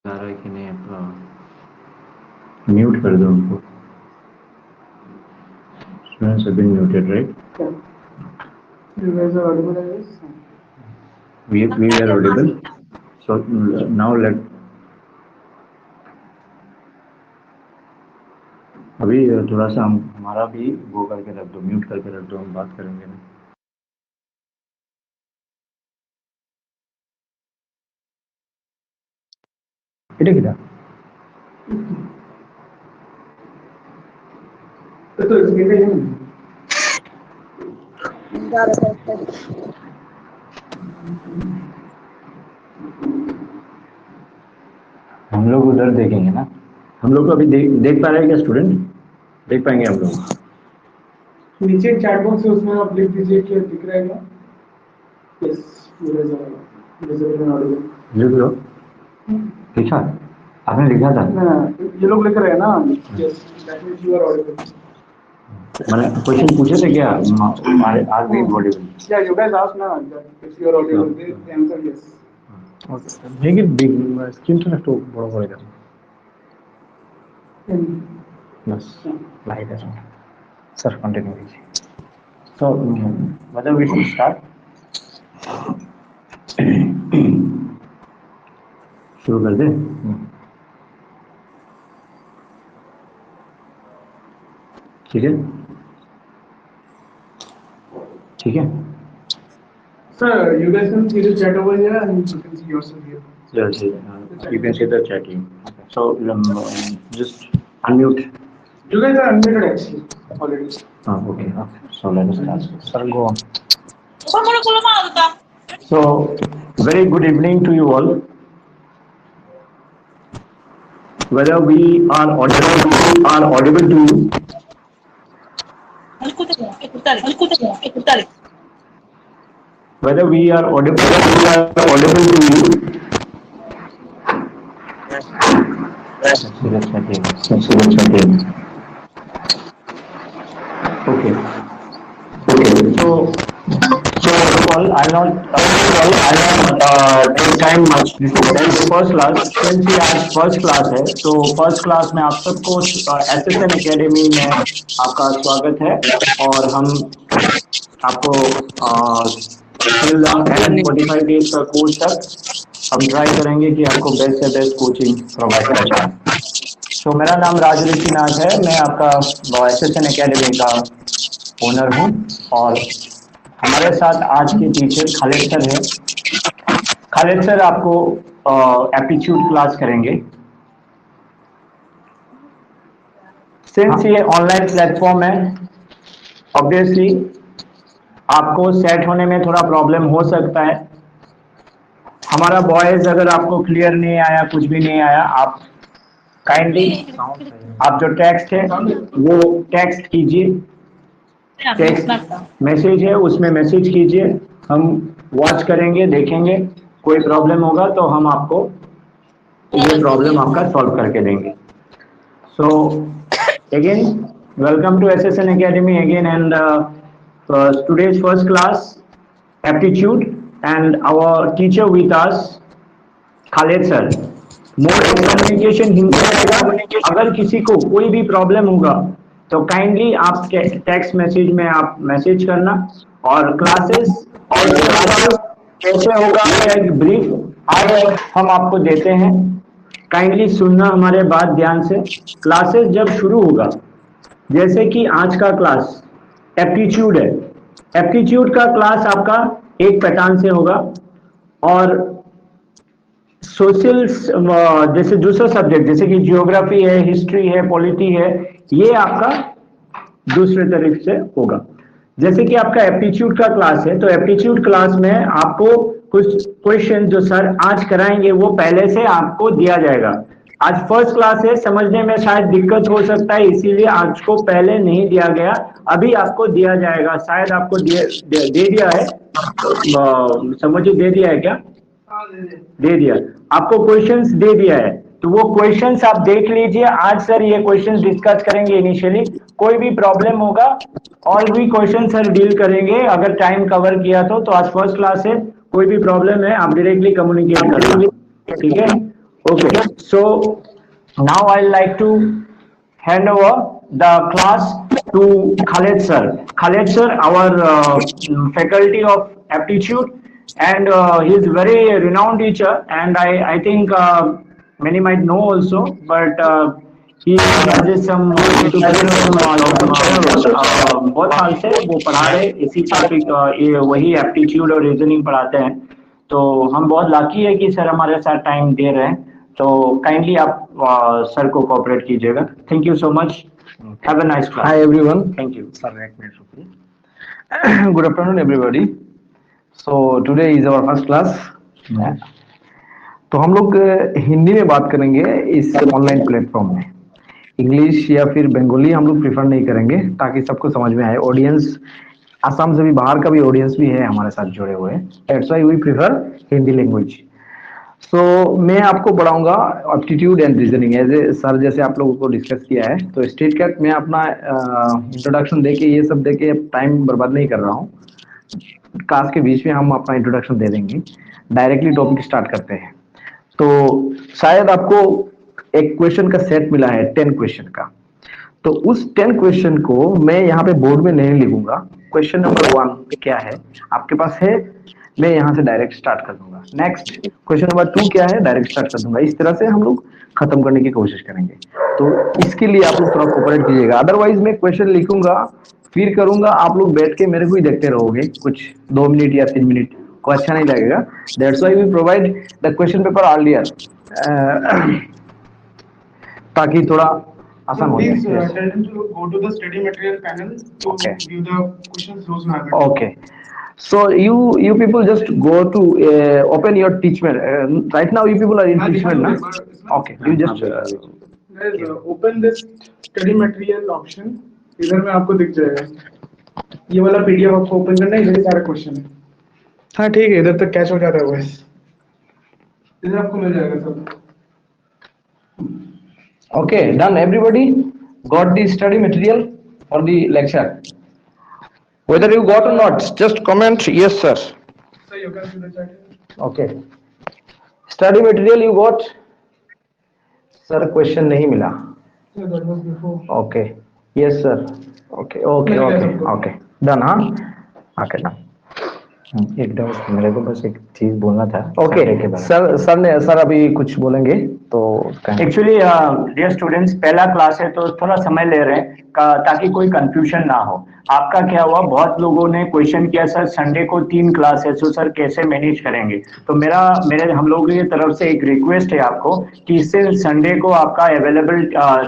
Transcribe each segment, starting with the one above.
आ रहा है कि नहीं अपना म्यूट कर दो उनको। Students have been muted, right? You guys are audible, I guess. We are audible. So now अभी थोड़ा सा हमारा भी वो करके रख दो, म्यूट करके रख दो, हम बात करेंगे ना। ठीक है तो इसके लिए हम लोग उधर देखेंगे ना। हम लोग को अभी देख पा रहे हैं क्या स्टूडेंट? देख पाएंगे हम लोग? नीचे चैट बॉक्स है, उसमें आप लिख दीजिए कि दिख रहा है क्या? यस, लिख लो। लिखा? आपने लिखा था? ये लोग लिख रहे हैं ना। Yes, that means you are audible. मैंने क्वेश्चन पूछे थे क्या? आज भी ऑडिबल? या यू गाइस आस्क ना if you are audible, they answer yes. Okay, देखिए बिग स्क्रीन तो बड़ा पड़ेगा बस। लाइट है सर, कंटिन्यू कीजिए। सो whether we should start? शुरू कर दे। ठीक है, ठीक है। Sir, you guys can see the chat over here and you can see yourself here. Yes, you can see the chatting. So just unmute. You guys are unmuted actually already. Okay. So let us start. Sir, go on. So very good evening to you all. Whether we are audible to you. Whether we are audible to you. Okay. So I'll not take time much. This is first class. Since we आज first class है, तो first class में आप सबको SSN academy में आपका स्वागत है। और हम आपको 45 डेज का कोर्स तक हम ट्राई करेंगे कि आपको बेस्ट से बेस्ट कोचिंग प्रोवाइड कर पाएं। तो मेरा नाम राजऋषि नाथ है, मैं आपका SSN एकेडमी का ओनर हूँ। और हमारे साथ आज के टीचर खालिद सर है। खालिद सर आपको एप्टीट्यूड क्लास करेंगे। सिंस ये ऑनलाइन प्लेटफॉर्म है, ऑब्वियसली आपको सेट होने में थोड़ा प्रॉब्लम हो सकता है। हमारा वॉइस अगर आपको क्लियर नहीं आया, कुछ भी नहीं आया, आप काइंडली आप जो टेक्स्ट है वो टेक्स्ट कीजिए, टेक्स्ट मैसेज है उसमें मैसेज कीजिए। हम वॉच करेंगे, देखेंगे, कोई प्रॉब्लम होगा तो हम आपको ये प्रॉब्लम आपका सॉल्व करके देंगे। So again welcome to SSN academy again and today's first class aptitude and our teacher with us Khalid sir. Mode of communication Hindi रहेगा। अगर किसी को कोई भी प्रॉब्लम होगा तो काइंडली आप टेक्स्ट मैसेज में आप मैसेज करना। और क्लासेस कैसे होगा एक ब्रीफ आज हम आपको देते हैं, काइंडली सुनना हमारे बात ध्यान से। क्लासेस जब शुरू होगा, जैसे कि आज का क्लास एप्टीट्यूड है, एप्टीट्यूड का क्लास आपका एक पैटर्न से होगा। और सोशल जैसे दूसरा सब्जेक्ट जैसे कि जियोग्राफी है, हिस्ट्री है, पॉलिटी है, ये आपका दूसरे तरीके से होगा। जैसे कि आपका एप्टीट्यूड का क्लास है, तो एप्टीट्यूड क्लास में आपको कुछ क्वेश्चन जो सर आज कराएंगे वो पहले से आपको दिया जाएगा। आज फर्स्ट क्लास है, समझने में शायद दिक्कत हो सकता है, इसीलिए आज को पहले नहीं दिया गया, अभी आपको दिया जाएगा। शायद आपको दे दिया है, समझिए दे दिया है क्या? दे दिया आपको, क्वेश्चंस दे दिया है, तो वो क्वेश्चंस आप देख लीजिए। आज सर ये क्वेश्चंस डिस्कस करेंगे इनिशियली, कोई भी प्रॉब्लम होगा और भी क्वेश्चन सर डील करेंगे अगर टाइम कवर किया तो। आज फर्स्ट क्लास है, कोई भी प्रॉब्लम है आप डायरेक्टली कम्युनिकेट करेंगे, ठीक है? Okay, so now I'd like to hand over the class to Khaled sir. Khaled sir, our faculty of aptitude, and he is very renowned teacher, and I think many might know also, but he has some YouTube channel also. बहुत साल से वो पढ़ा रहे इसी topic, वही aptitude और reasoning पढ़ाते हैं, तो हम बहुत लाकी है कि सर हमारे साथ टाइम दे रहे हैं, तो काइंडली आप सर को कोऑपरेट कीजिएगा। Thank you so much, have a nice class. Hi everyone. Thank you. Sir, एक मिनट रुकिए। Good afternoon everybody. So today is our first class. तो हम लोग हिंदी में बात करेंगे इस ऑनलाइन प्लेटफॉर्म में। इंग्लिश या फिर बंगाली हम लोग प्रेफर नहीं करेंगे ताकि सबको समझ में आए। ऑडियंस आसाम से भी, बाहर का भी ऑडियंस भी है हमारे साथ जुड़े हुए। That's why we prefer Hindi language. So मैं आपको पढ़ाऊंगा aptitude and reasoning as a sir, जैसे आप लोगों को डिस्कस किया है। तो स्ट्रेट कट मैं अपना इंट्रोडक्शन देके, ये सब देके टाइम बर्बाद नहीं कर रहा हूँ। क्लास के बीच में हम अपना इंट्रोडक्शन दे देंगे, डायरेक्टली टॉपिक स्टार्ट करते हैं। तो शायद आपको एक क्वेश्चन का सेट मिला है 10 क्वेश्चन का, तो उस 10 क्वेश्चन को मैं यहाँ पे बोर्ड में नहीं लिखूंगा। क्वेश्चन नंबर 1 क्या है आपके पास है, मैं यहाँ से डायरेक्ट स्टार्ट कर दूंगा। नेक्स्ट क्वेश्चन नंबर 2 क्या है, डायरेक्ट स्टार्ट कर दूंगा। इस तरह से हम लोग खत्म करने की कोशिश करेंगे। तो इसके लिए आप लोग थोड़ा कोऑपरेट कीजिएगा, अदरवाइज मैं क्वेश्चन लिखूंगा फिर करूंगा, आप लोग बैठ के मेरे को ही देखते रहोगे कुछ 2 मिनट या 3 मिनट को, अच्छा नहीं लगेगा। That's why we provide the question paper earlier, ताकि थोड़ा आसान हो Please जाए। tell them to go to the study material panel to Okay. view the questions those who have it. Okay. So you people just go to open your teachment. Right now you people are in teachment, na? Okay. You just Guys, open this study material option. इधर में आपको दिख जाएगा ये वाला PDF, आपको open करना है, इधर सारे क्वेश्चन है। हाँ ठीक है, इधर तक कैच हो जाता है वॉइस, इधर आपको मिल जाएगा सब। okay. Done. Everybody got the study material for the lecture. Whether you got or not, just comment yes sir. So you can see the chat. Okay. Study material you got? Sir question नहीं मिला। So that was before. Okay. Yes sir. Okay. Okay. Okay. Okay. Done, हाँ? Okay, done. एक doubt मेरे को, बस एक चीज बोलना था। ओके सर अभी कुछ बोलेंगे तो एक्चुअली डियर स्टूडेंट्स, पहला क्लास है तो थोड़ा समय ले रहे हैं ताकि कोई कंफ्यूजन ना हो। आपका क्या हुआ, बहुत लोगों ने क्वेश्चन किया सर संडे को 3 क्लास है, तो सर कैसे मैनेज करेंगे। तो मेरे हम लोगों की तरफ से एक रिक्वेस्ट है आपको कि इससे संडे को आपका अवेलेबल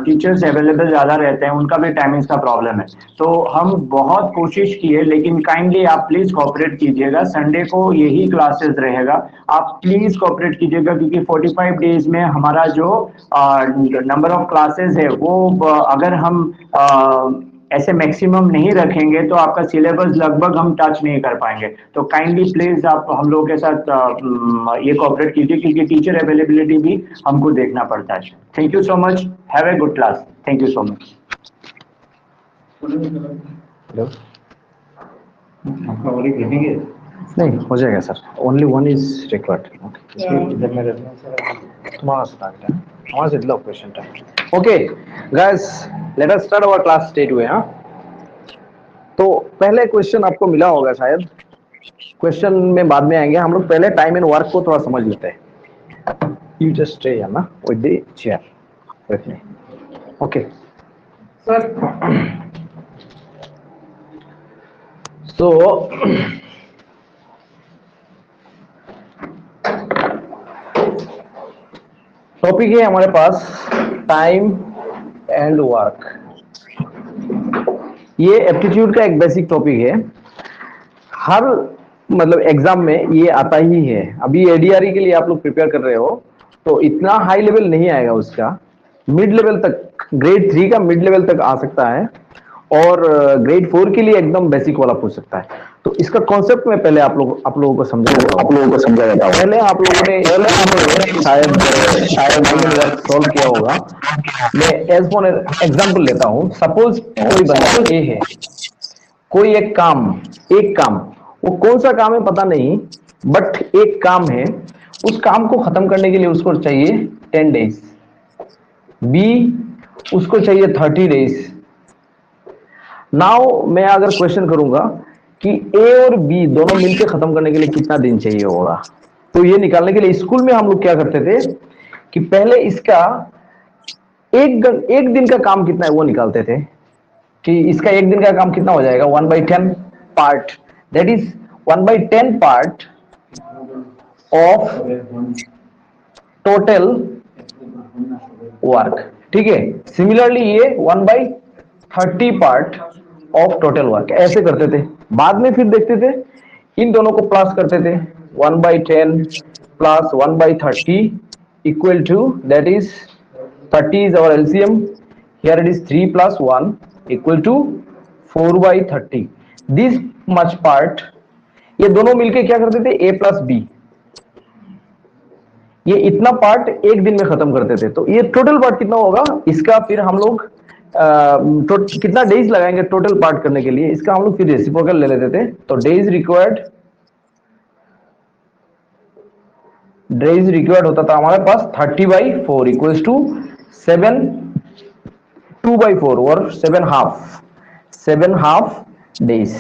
टीचर्स अवेलेबल ज्यादा रहते हैं, उनका भी टाइमिंग्स का प्रॉब्लम है। तो हम बहुत कोशिश की है, लेकिन काइंडली आप प्लीज कोऑपरेट कीजिएगा। संडे को यही क्लासेस रहेगा, आप प्लीज कोऑपरेट कीजिएगा, क्योंकि 45 डेज में हमारा जो नंबर ऑफ क्लासेस है वो अगर हम ऐसे मैक्सिमम नहीं रखेंगे तो आपका सिलेबस लगभग हम टच नहीं कर पाएंगे। तो काइंडली प्लीज आप हम लोगों के साथ ये कोऑपरेट कीजिए, क्योंकि टीचर अवेलेबिलिटी भी हमको देखना पड़ता है। Thank you so much, have a good class. Thank you so much. Hello, आपका और एक लिखेंगे? नहीं हो जाएगा सर, ओनली 1 इज रिक्वायर्ड। इधर में रहना तुम्हारा स्टार्ट है, हमारा से लो question time. Okay guys, let us start our class straight away. हाँ, तो पहले क्वेश्चन आपको मिला होगा शायद, क्वेश्चन में बाद में आएंगे, हम लोग पहले टाइम एंड वर्क को थोड़ा समझ लेते हैं। यू जस्ट स्टे हियर ना with the chair with me. Okay sir so topic है हमारे पास टाइम एंड वर्क। ये एप्टीट्यूड का एक बेसिक टॉपिक है, हर मतलब एग्जाम में ये आता ही है। अभी एडीआरई के लिए आप लोग प्रिपेयर कर रहे हो तो इतना हाई लेवल नहीं आएगा, उसका मिड लेवल तक, ग्रेड 3 का मिड लेवल तक आ सकता है, और ग्रेड 4 के लिए एकदम बेसिक वाला पूछ सकता है। तो इसका कॉन्सेप्ट में पहले आप लोगों को समझा देता हूं। पहले आप लोगों ने शायद सॉल्व किया होगा। मैं एज फॉर एग्जांपल लेता हूं, सपोज कोई बंदा ए है, कोई एक काम, वो कौन सा काम है पता नहीं, बट एक काम है, उस काम को खत्म करने के लिए उसको चाहिए 10 डेज, बी उसको चाहिए 30 डेज। नाउ मैं अगर क्वेश्चन करूंगा कि ए और बी दोनों मिलकर खत्म करने के लिए कितना दिन चाहिए होगा, तो ये निकालने के लिए स्कूल में हम लोग क्या करते थे कि पहले इसका एक दिन का काम कितना है वो निकालते थे, कि इसका एक दिन का काम कितना हो जाएगा 1/10 part, that is 1/10 part of total work. ठीक है, सिमिलरली ये 1/30 पार्ट ऑफ टोटल वर्क, ऐसे करते थे। बाद में फिर देखते थे इन दोनों को प्लस करते थे, 1/10 plus 1/30 equal to, that is 30 is our LCM, here it is 3 plus 1 equal to 4/30, this much part। ये दोनों मिलके क्या करते थे, a plus b, ये इतना पार्ट एक दिन में खत्म करते थे। तो ये टोटल पार्ट कितना होगा इसका, फिर हम लोग कितना डेज लगाएंगे टोटल पार्ट करने के लिए, इसका हम लोग फिर रेसिप्रोकल ले लेते थे। तो डेज रिक्वायर्ड होता था हमारे पास 30/4 इक्वल्स टू 7 2/4 और 7 हाफ डेज।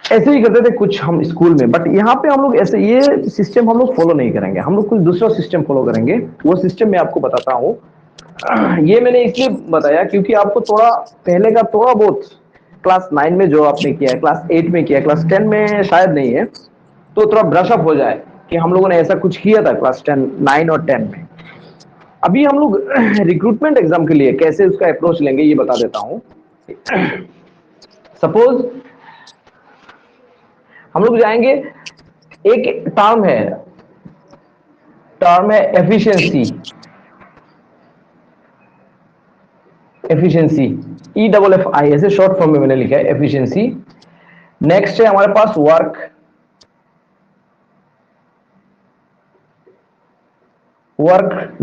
ऐसे ही करते थे कुछ हम स्कूल में, बट यहाँ पे हम लोग ऐसे ये सिस्टम हम लोग फॉलो नहीं करेंगे, हम लोग कुछ दूसरा सिस्टम फॉलो करेंगे। वो सिस्टम मैं आपको बताता हूँ। ये मैंने इसलिए बताया क्योंकि आपको थोड़ा पहले का थोड़ा बहुत क्लास 9 में जो आपने किया है, क्लास 8 में किया है, क्लास 10 में शायद नहीं है, तो थोड़ा ब्रश अप हो जाए कि हम लोगों ने ऐसा कुछ किया था क्लास 10 9 और 10 में। अभी हम लोग रिक्रूटमेंट एग्जाम के लिए कैसे उसका अप्रोच लेंगे ये बता देता हूं। सपोज हम लोग जाएंगे, एक टर्म है एफिशिएंसी, EFFI ऐसे शॉर्ट फॉर्म में मैंने लिखा है एफिशिएंसी। नेक्स्ट है हमारे पास वर्क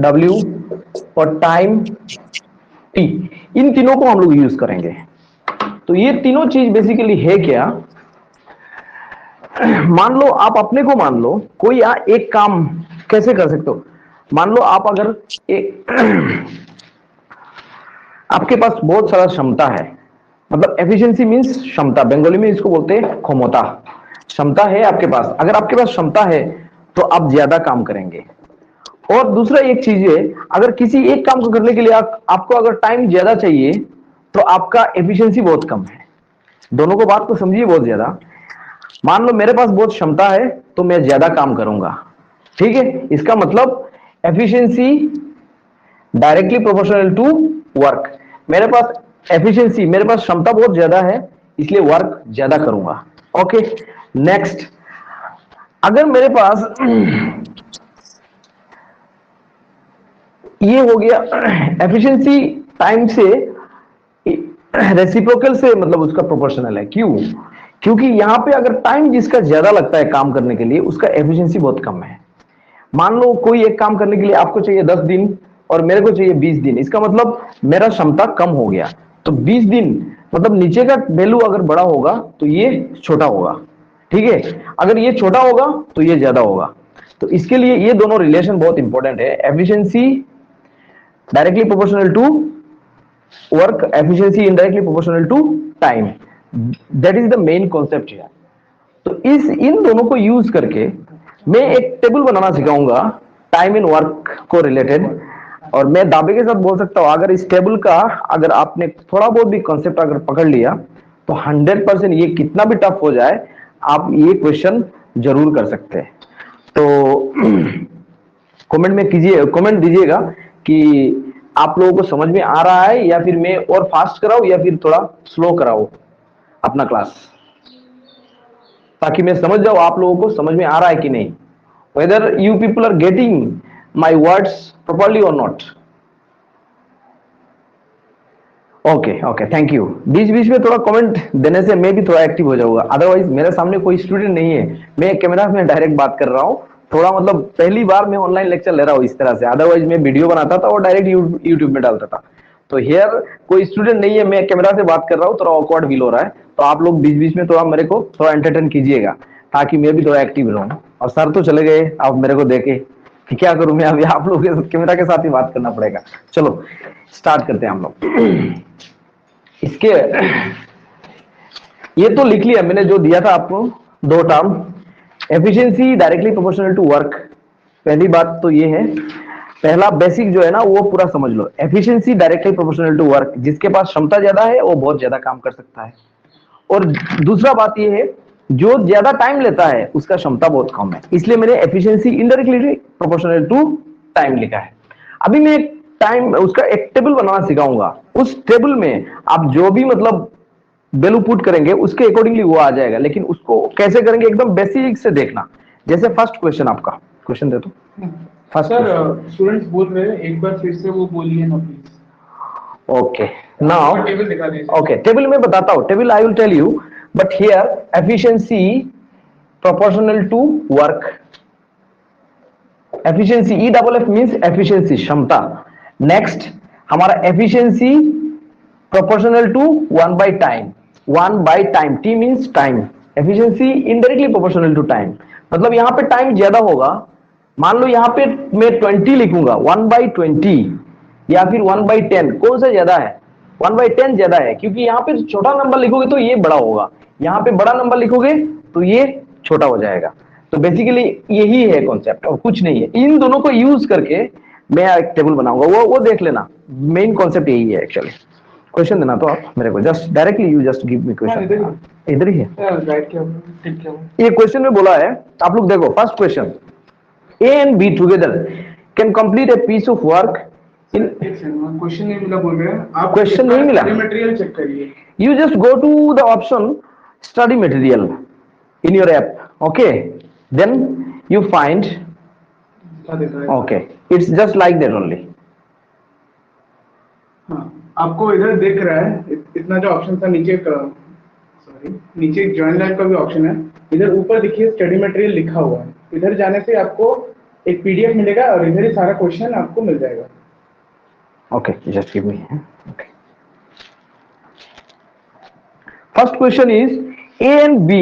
W और टाइम T, इन तीनों को हम लोग यूज करेंगे। तो ये तीनों चीज बेसिकली है क्या, मान लो आप अपने को मान लो कोई एक काम कैसे कर सकते हो। मान लो आप अगर आपके पास बहुत सारा क्षमता है, मतलब एफिशिएंसी मींस क्षमता, बंगाली में इसको बोलते हैं क्षमता। क्षमता है आपके पास, अगर आपके पास क्षमता है तो आप ज्यादा काम करेंगे। और दूसरा एक चीज है, अगर किसी एक काम को करने के लिए आपको अगर टाइम ज्यादा चाहिए तो आपका एफिशिएंसी बहुत कम है। दोनों को बात को समझिए बहुत ज्यादा। मान लो मेरे पास बहुत क्षमता है तो मैं ज्यादा काम करूंगा, ठीक है, इसका मतलब efficiency directly proportional to work. मेरे पास एफिशिएंसी, मेरे पास क्षमता बहुत ज्यादा है इसलिए वर्क ज्यादा करूंगा। ओके, नेक्स्ट, अगर मेरे पास ये हो गया एफिशिएंसी टाइम से रेसिप्रोकल से, मतलब उसका प्रोपोर्शनल है। क्यों? क्योंकि यहां पे अगर टाइम जिसका ज्यादा लगता है काम करने के लिए उसका एफिशिएंसी बहुत कम है। मान लो कोई एक काम करने के लिए आपको चाहिए 10 दिन और मेरे को चाहिए 20 दिन, इसका मतलब मेरा क्षमता कम हो गया। तो 20 दिन मतलब नीचे का वैल्यू अगर बड़ा होगा तो ये छोटा होगा, ठीक है, अगर ये छोटा होगा तो ये ज्यादा होगा। तो इसके लिए ये दोनों रिलेशन बहुत इंपॉर्टेंट है, efficiency directly proportional to work, efficiency indirectly proportional to time, that is the main concept here. तो इन दोनों को यूज करके मैं एक टेबल बनाना सिखाऊंगा टाइम एंड वर्क को रिलेटेड, और मैं दावे के साथ बोल सकता हूं अगर इस टेबल का अगर आपने थोड़ा बहुत भी कॉन्सेप्ट अगर पकड़ लिया तो 100% ये कितना भी टफ हो जाए आप ये क्वेश्चन जरूर कर सकते हैं। तो कमेंट दीजिएगा कि आप लोगों को समझ में आ रहा है या फिर मैं और फास्ट कराऊं या फिर थोड़ा स्लो कराऊं अपना क्लास, ताकि मैं समझ जाऊं आप लोगों को समझ में आ रहा है कि नहीं, whether you people are getting my words properly or not। Okay, thank you. बीच बीच में थोड़ा कमेंट देने से मैं भी थोड़ा एक्टिव हो जाऊंगा, अदरवाइज मेरे सामने कोई स्टूडेंट नहीं है, मैं कैमरा में डायरेक्ट बात कर रहा हूँ। थोड़ा मतलब पहली बार मैं ऑनलाइन लेक्चर ले रहा हूँ इस तरह से, अदरवाइज मैं वीडियो बनाता था और डायरेक्ट यूट्यूब में डालता था। तो हियर कोई स्टूडेंट नहीं है, मैं कैमरा से बात कर रहा हूँ, थोड़ा ऑकवर्ड फील हो रहा है। तो आप लोग बीच बीच में थोड़ा मेरे को थोड़ा एंटरटेन कीजिएगा ताकि मैं भी थोड़ा एक्टिव रहूँ। और सर तो चले गए, अब मेरे को देखे कि क्या करूं मैं, अभी आप लोग कैमरा के साथ ही बात करना पड़ेगा। चलो स्टार्ट करते हैं हम लोग। इसके ये तो लिख लिया मैंने जो दिया था आपको, दो term, efficiency directly proportional to work. पहली बात तो ये है, पहला बेसिक जो है ना वो पूरा समझ लो, efficiency directly proportional to work, जिसके पास क्षमता ज्यादा है वो बहुत ज्यादा काम कर सकता है। और दूसरा बात ये है, जो ज्यादा टाइम लेता है उसका क्षमता बहुत कम है, इसलिए मैंने efficiency indirectly proportional to time लिखा है। अभी मैं टाइम उसका एक टेबल बनाना सिखाऊंगा, उस टेबल में आप जो भी मतलब वैल्यू पुट करेंगे उसके अकॉर्डिंगली वो आ जाएगा, लेकिन उसको कैसे करेंगे एकदम बेसिक से देखना। जैसे फर्स्ट क्वेश्चन, आपका क्वेश्चन दे दो फर्स्ट। सर स्टूडेंट्स बोल रहे हैं, एक बार फिर से वो बोलिए ना प्लीज। ओके नाउ, टेबल दिखा दीजिए। ओके टेबल में बताता हूं, table I will tell you, but here efficiency proportional to work, efficiency E double F means efficiency क्षमता। नेक्स्ट हमारा efficiency proportional to 1 by time, 1 by time, T means time, efficiency indirectly proportional to time, मतलब यहां पे time ज्यादा होगा। मान लो यहां पे मैं 20 लिखूंगा, 1/20 या फिर 1/10, कौन सा ज्यादा है? 1/10 ज्यादा है, क्योंकि यहाँ पे छोटा नंबर लिखोगे तो ये बड़ा होगा, यहाँ पे बड़ा नंबर लिखोगे तो ये छोटा हो जाएगा। तो बेसिकली यही है कॉन्सेप्ट और कुछ नहीं है। इन दोनों को यूज करके मैं एक टेबल बनाऊंगा, वो देख लेना, मेन कॉन्सेप्ट यही है एक्चुअली। क्वेश्चन देना तो आप मेरे को, just directly you just give me question. इधर ही है ये क्वेश्चन में बोला है, आप लोग देखो first question, A and B together can complete a piece of work in। Question नहीं मिला बोल रहे हैं आप, क्वेश्चन नहीं मिला, मटेरियल चेक करिए। you just go to the option study material in your app, okay, then you find, okay, it's just like that only। हाँ, आपको इधर दिख रहा है इतना जो ऑप्शन था नीचे का, सॉरी नीचे जॉइन लाइन का भी ऑप्शन है, इधर ऊपर देखिए स्टडी मटेरियल लिखा हुआ है, इधर जाने से आपको एक पीडीएफ मिलेगा और इधर ही सारा क्वेश्चन आपको मिल जाएगा। Okay, just give me, okay। First question is, A and B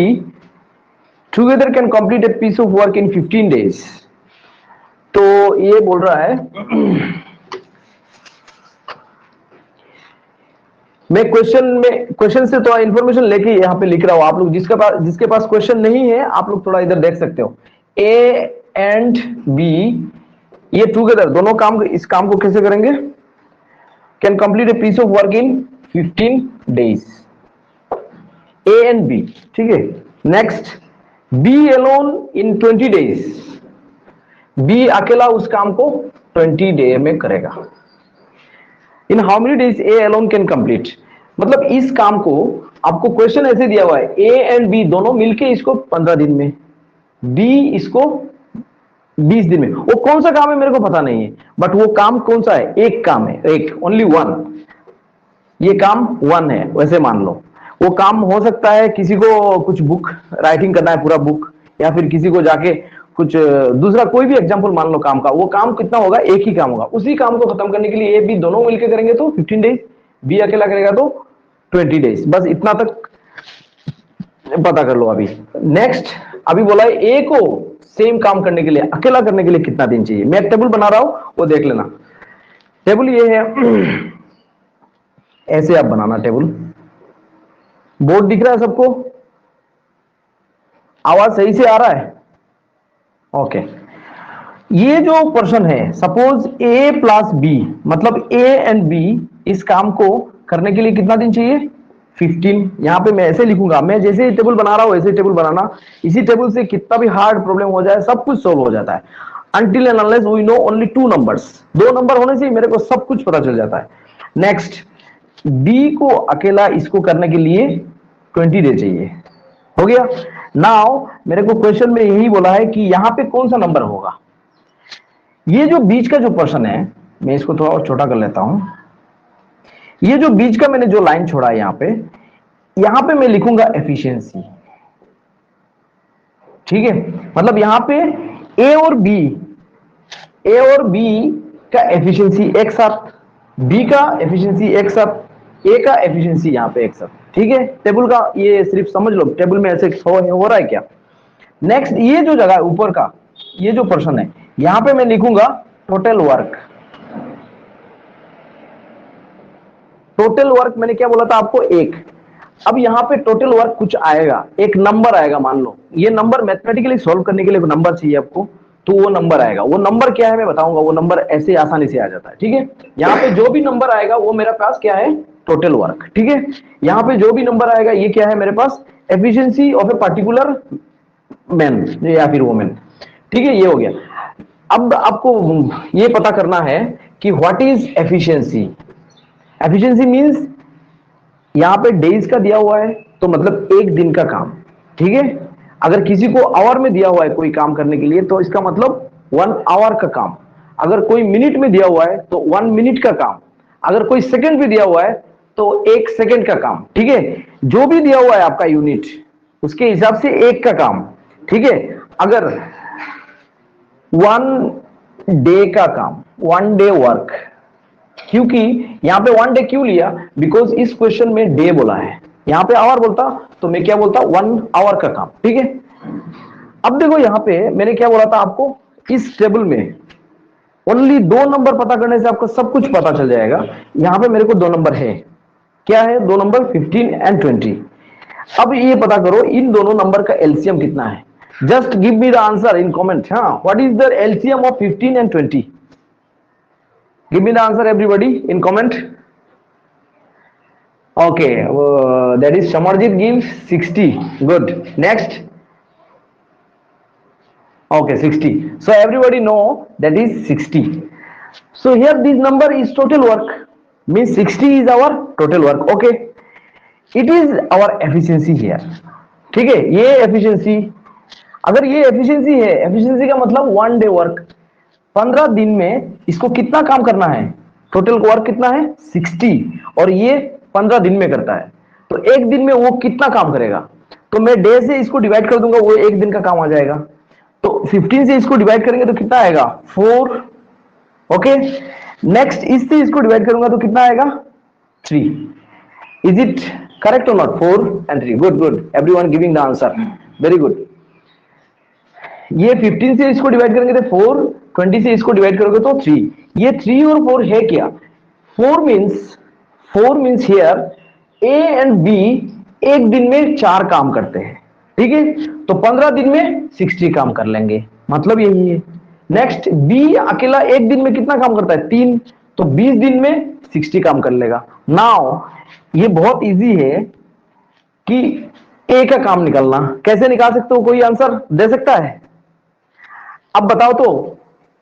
together can complete a piece of work in 15 days। तो ये बोल रहा है, मैं क्वेश्चन से थोड़ा इंफॉर्मेशन लेके यहाँ पे लिख रहा हूं, आप लोग जिसके पास क्वेश्चन नहीं है आप लोग थोड़ा इधर देख सकते हो। A एंड B ये टुगेदर दोनों काम, इस काम को कैसे करेंगे? Can complete a piece of work in 15 days, A and B, ठीक है। Next B alone in 20 days, B अकेला उस काम को 20 डे में करेगा। In how many days A alone can complete, मतलब इस काम को आपको क्वेश्चन ऐसे दिया हुआ है, A एंड B दोनों मिलके इसको 15 दिन में, B इसको 20 दिन में। वो कौन सा काम है मेरे को पता नहीं है, बट वो काम कौन सा है? एक काम है, एक, ओनली वन, ये काम वन है वैसे मान लो। वो काम हो सकता है किसी को कुछ बुक राइटिंग करना है पूरा बुक, या फिर किसी को जाके कुछ दूसरा कोई भी एग्जांपल मान लो काम का, वो काम कितना होगा? एक ही काम होगा। उसी काम को खत्म करने के लिए A B दोनों मिलकर करेंगे तो 15 डेज, B अकेला करेगा तो 20 डेज, बस इतना तक पता कर लो अभी। नेक्स्ट अभी बोला है A को सेम काम करने के लिए, अकेला करने के लिए कितना दिन चाहिए। मैं एक टेबल बना रहा हूं, वो देख लेना। टेबल ये है, ऐसे आप बनाना टेबल। बोर्ड दिख रहा है सबको? आवाज सही से आ रहा है? ओके। ये जो पर्सन है, सपोज A प्लस B, मतलब A एंड B इस काम को करने के लिए कितना दिन चाहिए? 15। यहां पे मैं ऐसे लिखूंगा, मैं जैसे टेबल बना रहा हूं ऐसे टेबल बनाना। इसी टेबल से कितना भी हार्ड प्रॉब्लम हो जाए सब कुछ सॉल्व हो जाता है, until and unless we know only 2 numbers। 2 number होने से मेरे को सब कुछ पता चल जाता है। नेक्स्ट B को अकेला इसको करने के लिए 20 डे चाहिए, हो गया। नाउ मेरे को क्वेश्चन में यही बोला है कि यहां पे कौन सा नंबर होगा। ये जो बीच का जो पर्सन है, मैं इसको थोड़ा और छोटा कर लेता हूं। ये जो बीच का मैंने जो लाइन छोड़ा है यहां पे मैं लिखूंगा एफिशिएंसी, ठीक है। मतलब यहां पे A और B का एफिशिएंसी एक साथ, B का एफिशिएंसी एक साथ, A का एफिशिएंसी यहां पे एक साथ, ठीक है। टेबल का ये सिर्फ समझ लो, टेबल में ऐसे हो रहा है क्या। नेक्स्ट ये जो जगह है ऊपर का, ये जो पर्सन है, यहां पे मैं लिखूंगा टोटल वर्क। टोटल वर्क मैंने क्या बोला था आपको, एक। अब यहां पे टोटल वर्क कुछ आएगा, एक नंबर आएगा, मान लो ये नंबर मैथमेटिकली सॉल्व करने के लिए नंबर चाहिए आपको, तो वो नंबर आएगा। वो नंबर क्या है मैं बताऊंगा, वो नंबर ऐसे आसानी से आ जाता है, ठीक है। यहाँ पे जो भी नंबर आएगा वो मेरे पास क्या है, टोटल वर्क, ठीक है। यहाँ पे जो भी नंबर आएगा ये क्या है मेरे पास, efficiency of a particular man या फिर वुमेन, ठीक है। ये हो गया। अब आपको ये पता करना है कि what is efficiency. Efficiency means यहां पे डेज का दिया हुआ है तो मतलब एक दिन का काम, ठीक है। अगर किसी को आवर में दिया हुआ है कोई काम करने के लिए तो इसका मतलब 1 आवर का काम। अगर कोई मिनट में दिया हुआ है तो 1 मिनट का काम। अगर कोई सेकंड में दिया हुआ है तो 1 सेकंड का काम, ठीक है। जो भी दिया हुआ है आपका यूनिट उसके हिसाब से एक का काम, ठीक है। अगर 1 डे का काम, 1 डे वर्क, क्योंकि यहां पे 1 डे क्यों लिया, बिकॉज इस क्वेश्चन में डे बोला है, यहां पे आवर बोलता तो मैं क्या बोलता 1 आवर का काम, ठीक है। अब देखो यहां पे मैंने क्या बोला था आपको, इस टेबल में ओनली 2 नंबर पता करने से आपको सब कुछ पता चल जाएगा। यहां पे मेरे को 2 नंबर है, क्या है 2 नंबर 15 एंड 20। अब ये पता करो इन दोनों नंबर का एलसीएम कितना है। Just give me the answer in comment. हाँ, what is the LCM of 15 and 20? Give me the answer, everybody, in comment. Okay, that is Shamarjit gives 60. Good. Next. Okay, 60. So everybody know that is 60. So here this number is total work. Means 60 is our total work. Okay. It is our efficiency here. ठीक है, ये efficiency. अगर ये efficiency है, efficiency का मतलब 1 day work. 15 दिन में इसको कितना काम करना है, टोटल वर्क कितना है 60, और ये 15 दिन में करता है, तो एक दिन में वो कितना काम करेगा। तो मैं डे से इसको डिवाइड कर दूंगा, वो एक दिन का काम आ जाएगा। तो 15 से इसको डिवाइड करेंगे तो कितना आएगा 4। ओके, नेक्स्ट इससे इसको डिवाइड करूंगा तो कितना आएगा 3। इज इट करेक्ट और not? 4 and 3। Good good, everyone giving the answer, very good. ये 15 से इसको डिवाइड करेंगे तो 4, 20 से इसको डिवाइड करोगे तो 3। ये 3 और 4 है क्या, 4 means here A and B एक दिन में 4 काम करते हैं, ठीक है। तो 15 दिन में 60 काम कर लेंगे, मतलब यही है। नेक्स्ट बी अकेला एक दिन में कितना काम करता है 3, तो 20 दिन में 60 काम कर लेगा। नाउ ये बहुत इजी है कि ए का काम निकालना। कैसे निकाल सकते हो, कोई आंसर दे सकता है? अब बताओ तो,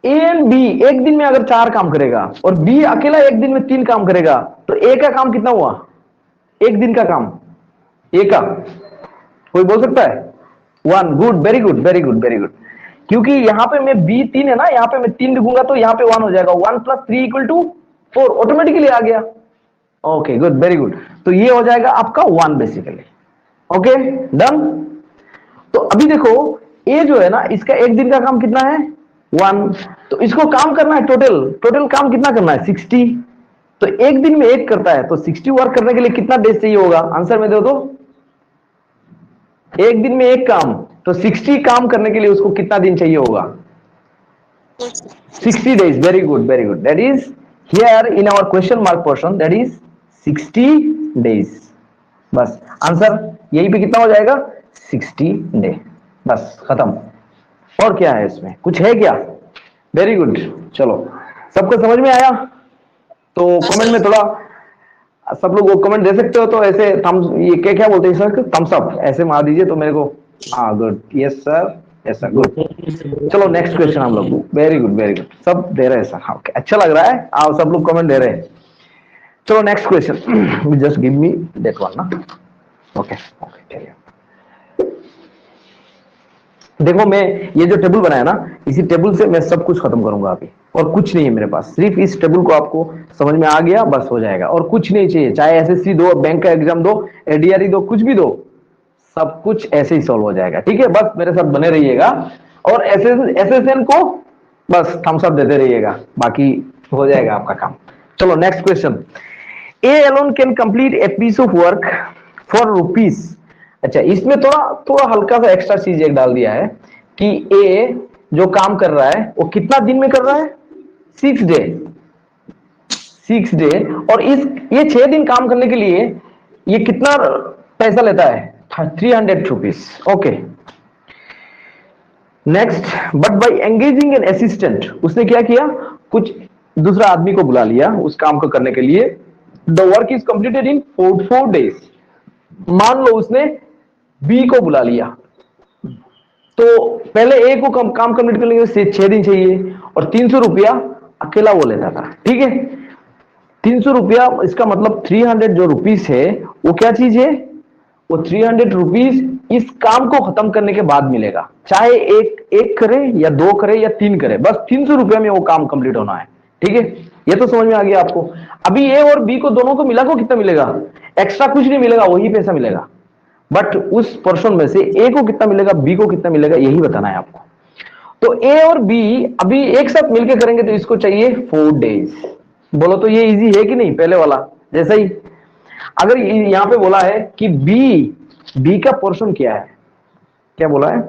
ए एंड बी एक दिन में अगर 4 काम करेगा और बी अकेला एक दिन में 3 काम करेगा, तो ए का काम कितना हुआ, एक दिन का काम ए का? कोई बोल सकता है? 1। Good, very good, very good, very good. क्योंकि यहां पे मैं बी 3 है ना, यहां पे मैं 3 लिखूंगा तो यहां पे 1 हो जाएगा। 1 + 3 = 4, ऑटोमेटिकली आ गया। Okay, good, very good. तो ये हो जाएगा आपका 1 बेसिकली। Okay, done. तो अभी देखो ए जो है ना, इसका एक दिन का काम कितना है 1, तो इसको काम करना है टोटल काम कितना करना है 60। तो एक दिन में एक करता है, तो 60 वर्क करने के लिए कितना डेज चाहिए होगा, आंसर में दे दो। एक दिन में एक काम, तो 60 काम करने के लिए उसको कितना दिन चाहिए होगा 60 days। Very good, very good. That is here in our question mark portion, that is 60 days। बस आंसर यही पे कितना हो जाएगा 60 डे, बस खत्म। और क्या है इसमें, कुछ है क्या? Very good. चलो, सबको समझ में आया? तो कमेंट में थोड़ा सब लोग वो कमेंट दे सकते हो, तो ऐसे थम्स, ये क्या क्या बोलते हैं सर, थम्स अप ऐसे मार दीजिए तो मेरे को। हाँ, good, yes sir, yes sir, good. चलो नेक्स्ट क्वेश्चन हम लोग। वेरी गुड, वेरी गुड, सब दे रहे हैं सर। हाँ, अच्छा लग रहा है, आप सब लोग कमेंट दे रहे हैं। चलो next question, just give me that one ना। ओके ओके, चलिए देखो, मैं ये जो टेबल बनाया ना, इसी टेबल से मैं सब कुछ खत्म करूंगा अभी, और कुछ नहीं है मेरे पास। सिर्फ इस टेबल को आपको समझ में आ गया बस हो जाएगा, और कुछ नहीं चाहिए। चाहे एसएससी दो, बैंक का एग्जाम दो, एडीआरई दो, कुछ भी दो, सब कुछ ऐसे ही सॉल्व हो जाएगा, ठीक है। बस मेरे साथ बने रहिएगा, और एसएसएन को बस थम्स अप देते रहिएगा, बाकी हो जाएगा आपका काम। चलो next question. A alone can complete a piece of work for rupees अच्छा, इसमें थोड़ा थोड़ा हल्का सा एक्स्ट्रा चीज एक डाल दिया है कि ए जो काम कर रहा है वो कितना दिन में कर रहा है, 6 डे, 6 डे। और इस ये 6 दिन काम करने के लिए ये कितना पैसा लेता है, 300 rupees. Okay, next, but by engaging an assistant, उसने क्या किया, कुछ दूसरा आदमी को बुला लिया उस काम को करने के लिए। The work is completed in 4 days। मान लो उसने बी को बुला लिया, तो पहले ए को काम कंप्लीट करने के लिए 6 दिन चाहिए और 300 रुपया अकेला वो लेता था। ठीक है, 300 रुपया, इसका मतलब 300 जो रुपीस है वो क्या चीज है, वो 300 रुपीज इस काम को खत्म करने के बाद मिलेगा, चाहे एक करे या 2 करे या 3 करे, बस 300 रुपया में वो काम कंप्लीट होना है। ठीक है, ये तो समझ में आ गया आपको। अभी ए और बी को दोनों को मिला को कितना मिलेगा, एक्स्ट्रा कुछ नहीं मिलेगा, वही पैसा मिलेगा, बट उस पोर्शन में से ए को कितना मिलेगा, बी को कितना मिलेगा, यही बताना है आपको। तो ए और बी अभी एक साथ मिलकर करेंगे तो इसको चाहिए 4 days। बोलो तो ये इजी है कि नहीं, पहले वाला जैसा ही। अगर यहां पे बोला है कि बी का पोर्शन क्या है, क्या बोला है,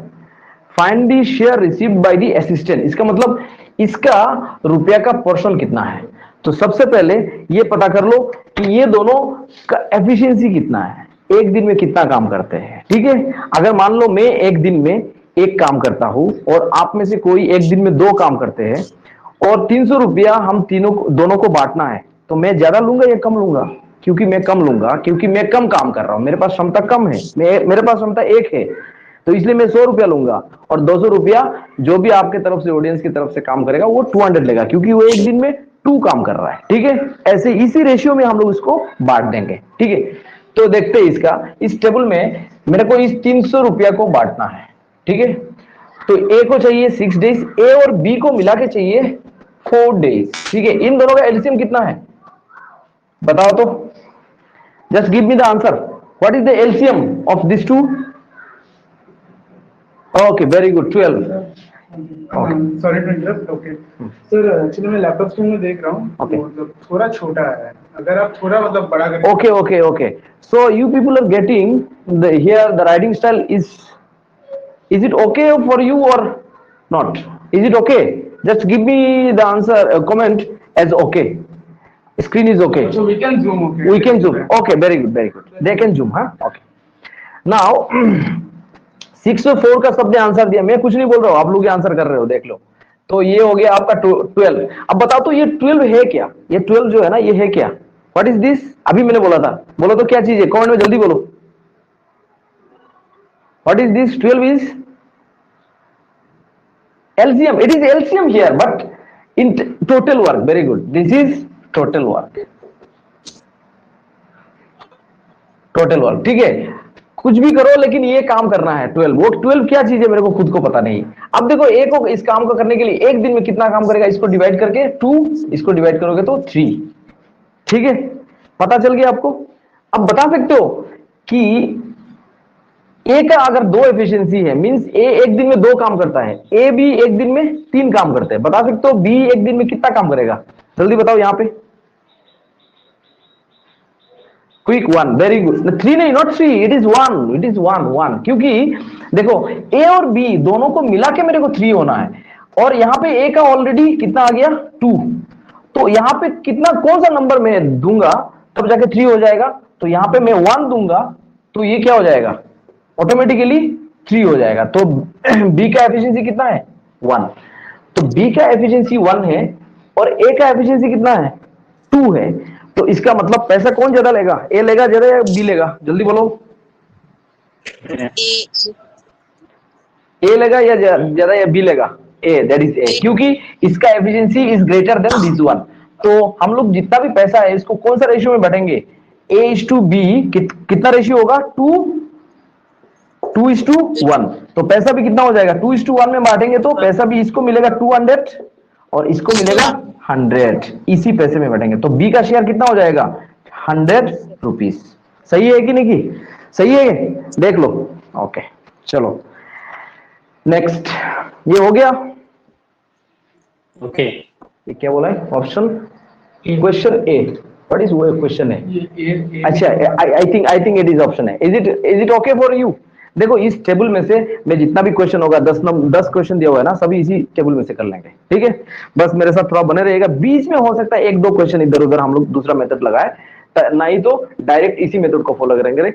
find the share received by the assistant, इसका मतलब इसका रुपया का पोर्शन कितना है। तो सबसे पहले ये पता कर लो कि ये दोनों का एफिशिएंसी कितना है, एक दिन में कितना काम करते हैं। ठीक है, अगर मान लो मैं एक दिन में एक काम करता हूं और आप में से कोई एक दिन में 2 काम करते हैं और 300 रुपया हम दोनों को बांटना है, तो मैं ज्यादा लूंगा या कम लूंगा, क्योंकि मैं कम लूंगा, क्योंकि मैं कम काम कर रहा हूं, मेरे पास क्षमता कम है, मेरे पास क्षमता 1 है, तो इसलिए मैं 100 रुपया लूंगा और 200 रुपया जो भी आपके तरफ से, ऑडियंस की तरफ से काम करेगा वो 200 लेगा, क्योंकि वो एक दिन में 2 काम कर रहा है। ठीक है, ऐसे इसी रेशियो में हम लोग इसको बांट देंगे। ठीक है, तो देखते हैं इसका, इस टेबल में मेरे को इस 300 रुपया को बांटना है। ठीक है, तो ए को चाहिए 6 days, ए और बी को मिला के चाहिए 4 days। ठीक है, इन दोनों का एलसीएम कितना है बताओ तो, just give me the answer, what is the LCM of this two. Okay, very good, 12। Sorry to interrupt. Okay sir, actually मैं लैपटॉप स्क्रीन में देख रहा हूँ, Okay. मतलब थोड़ा छोटा है, अगर आप थोड़ा मतलब बड़ा करें। Okay. So you people are getting here the writing style is it okay for you or not? Is it okay? Just give me the answer, comment as okay. Screen is okay. So we can zoom, okay? We can zoom. Okay, very good. They can zoom, huh? Okay. Now 604 का सबने answer दिया, मैं कुछ नहीं बोल रहा हूं, आप लोग आंसर कर रहे हो, देख लो। तो ये हो गया आपका 12। अब बताओ तो ये 12 है क्या, ये 12 जो है ना ये है क्या, व्हाट इज दिस, अभी मैंने बोला था, बोलो तो क्या चीज है, कमेंट में जल्दी बोलो, what is this, 12 is LCM, it is LCM here, but in total work, very good, this is total work, ठीक है, कुछ भी करो लेकिन ये काम करना है 12। वो 12 क्या चीज है मेरे को खुद को पता नहीं। अब देखो ए को इस काम को करने के लिए एक दिन में कितना काम करेगा, इसको डिवाइड करके 2, इसको डिवाइड करोगे तो 3। ठीक है, पता चल गया आपको। अब बता सकते हो कि ए का अगर 2 एफिशिएंसी है, मींस ए एक दिन में 2 काम करता है, ए भी एक दिन में 3 काम करते हैं, बता सकते हो बी एक दिन में कितना काम करेगा, जल्दी बताओ यहां पे। क्विक 1, वेरी गुड, 3 नहीं, नॉट 3, इट इज 1, क्योंकि देखो ए और बी दोनों को मिला के मेरे को 3 होना है, और यहां पे ए का ऑलरेडी कितना आ गया 2, तो यहां पे कितना, कौन सा नंबर मैं दूंगा तब जाके 3 हो जाएगा, तो यहां पे मैं 1 दूंगा तो ये क्या हो जाएगा, ऑटोमेटिकली 3 हो जाएगा। तो बी का एफिशिएंसी कितना है 1, तो बी का एफिशिएंसी 1 है और ए का एफिशिएंसी कितना है 2 है, तो इसका मतलब पैसा कौन ज्यादा लेगा, ए लेगा ज्यादा या बी लेगा, जल्दी बोलो। ए लेगा या ज्यादा या बी लेगा, ए, दैट इज ए, क्योंकि इसका efficiency is greater than this one. तो हम लोग जितना भी पैसा है इसको कौन सा रेशियो में बांटेंगे, A/B, कितना रेशियो होगा 2:1, तो पैसा भी कितना हो जाएगा 2:1 में बांटेंगे, तो पैसा भी इसको मिलेगा 200 और इसको मिलेगा 100, इसी पैसे में बांटेंगे, तो बी का शेयर कितना हो जाएगा 100 रुपीज। सही है कि नहीं, सही है, देख लो। ओके, चलो नेक्स्ट, ये हो गया। ओके, ये क्या बोला है option, question A. What is वो क्वेश्चन है? ये अच्छा, I think it is option है। Is it okay for you? देखो इस टेबल में से मैं जितना भी क्वेश्चन होगा 10 क्वेश्चन दिया हुआ है ना, सभी इसी टेबल में से कर लेंगे, ठीक है? बस मेरे साथ थोड़ा बने रहिएगा। बीच में हो सकता है एक दो क्वेश्चन इधर उधर हम लोग दूसरा मेथड लगाए, नहीं तो डायरेक्ट इसी मेथड को फॉलो करेंगे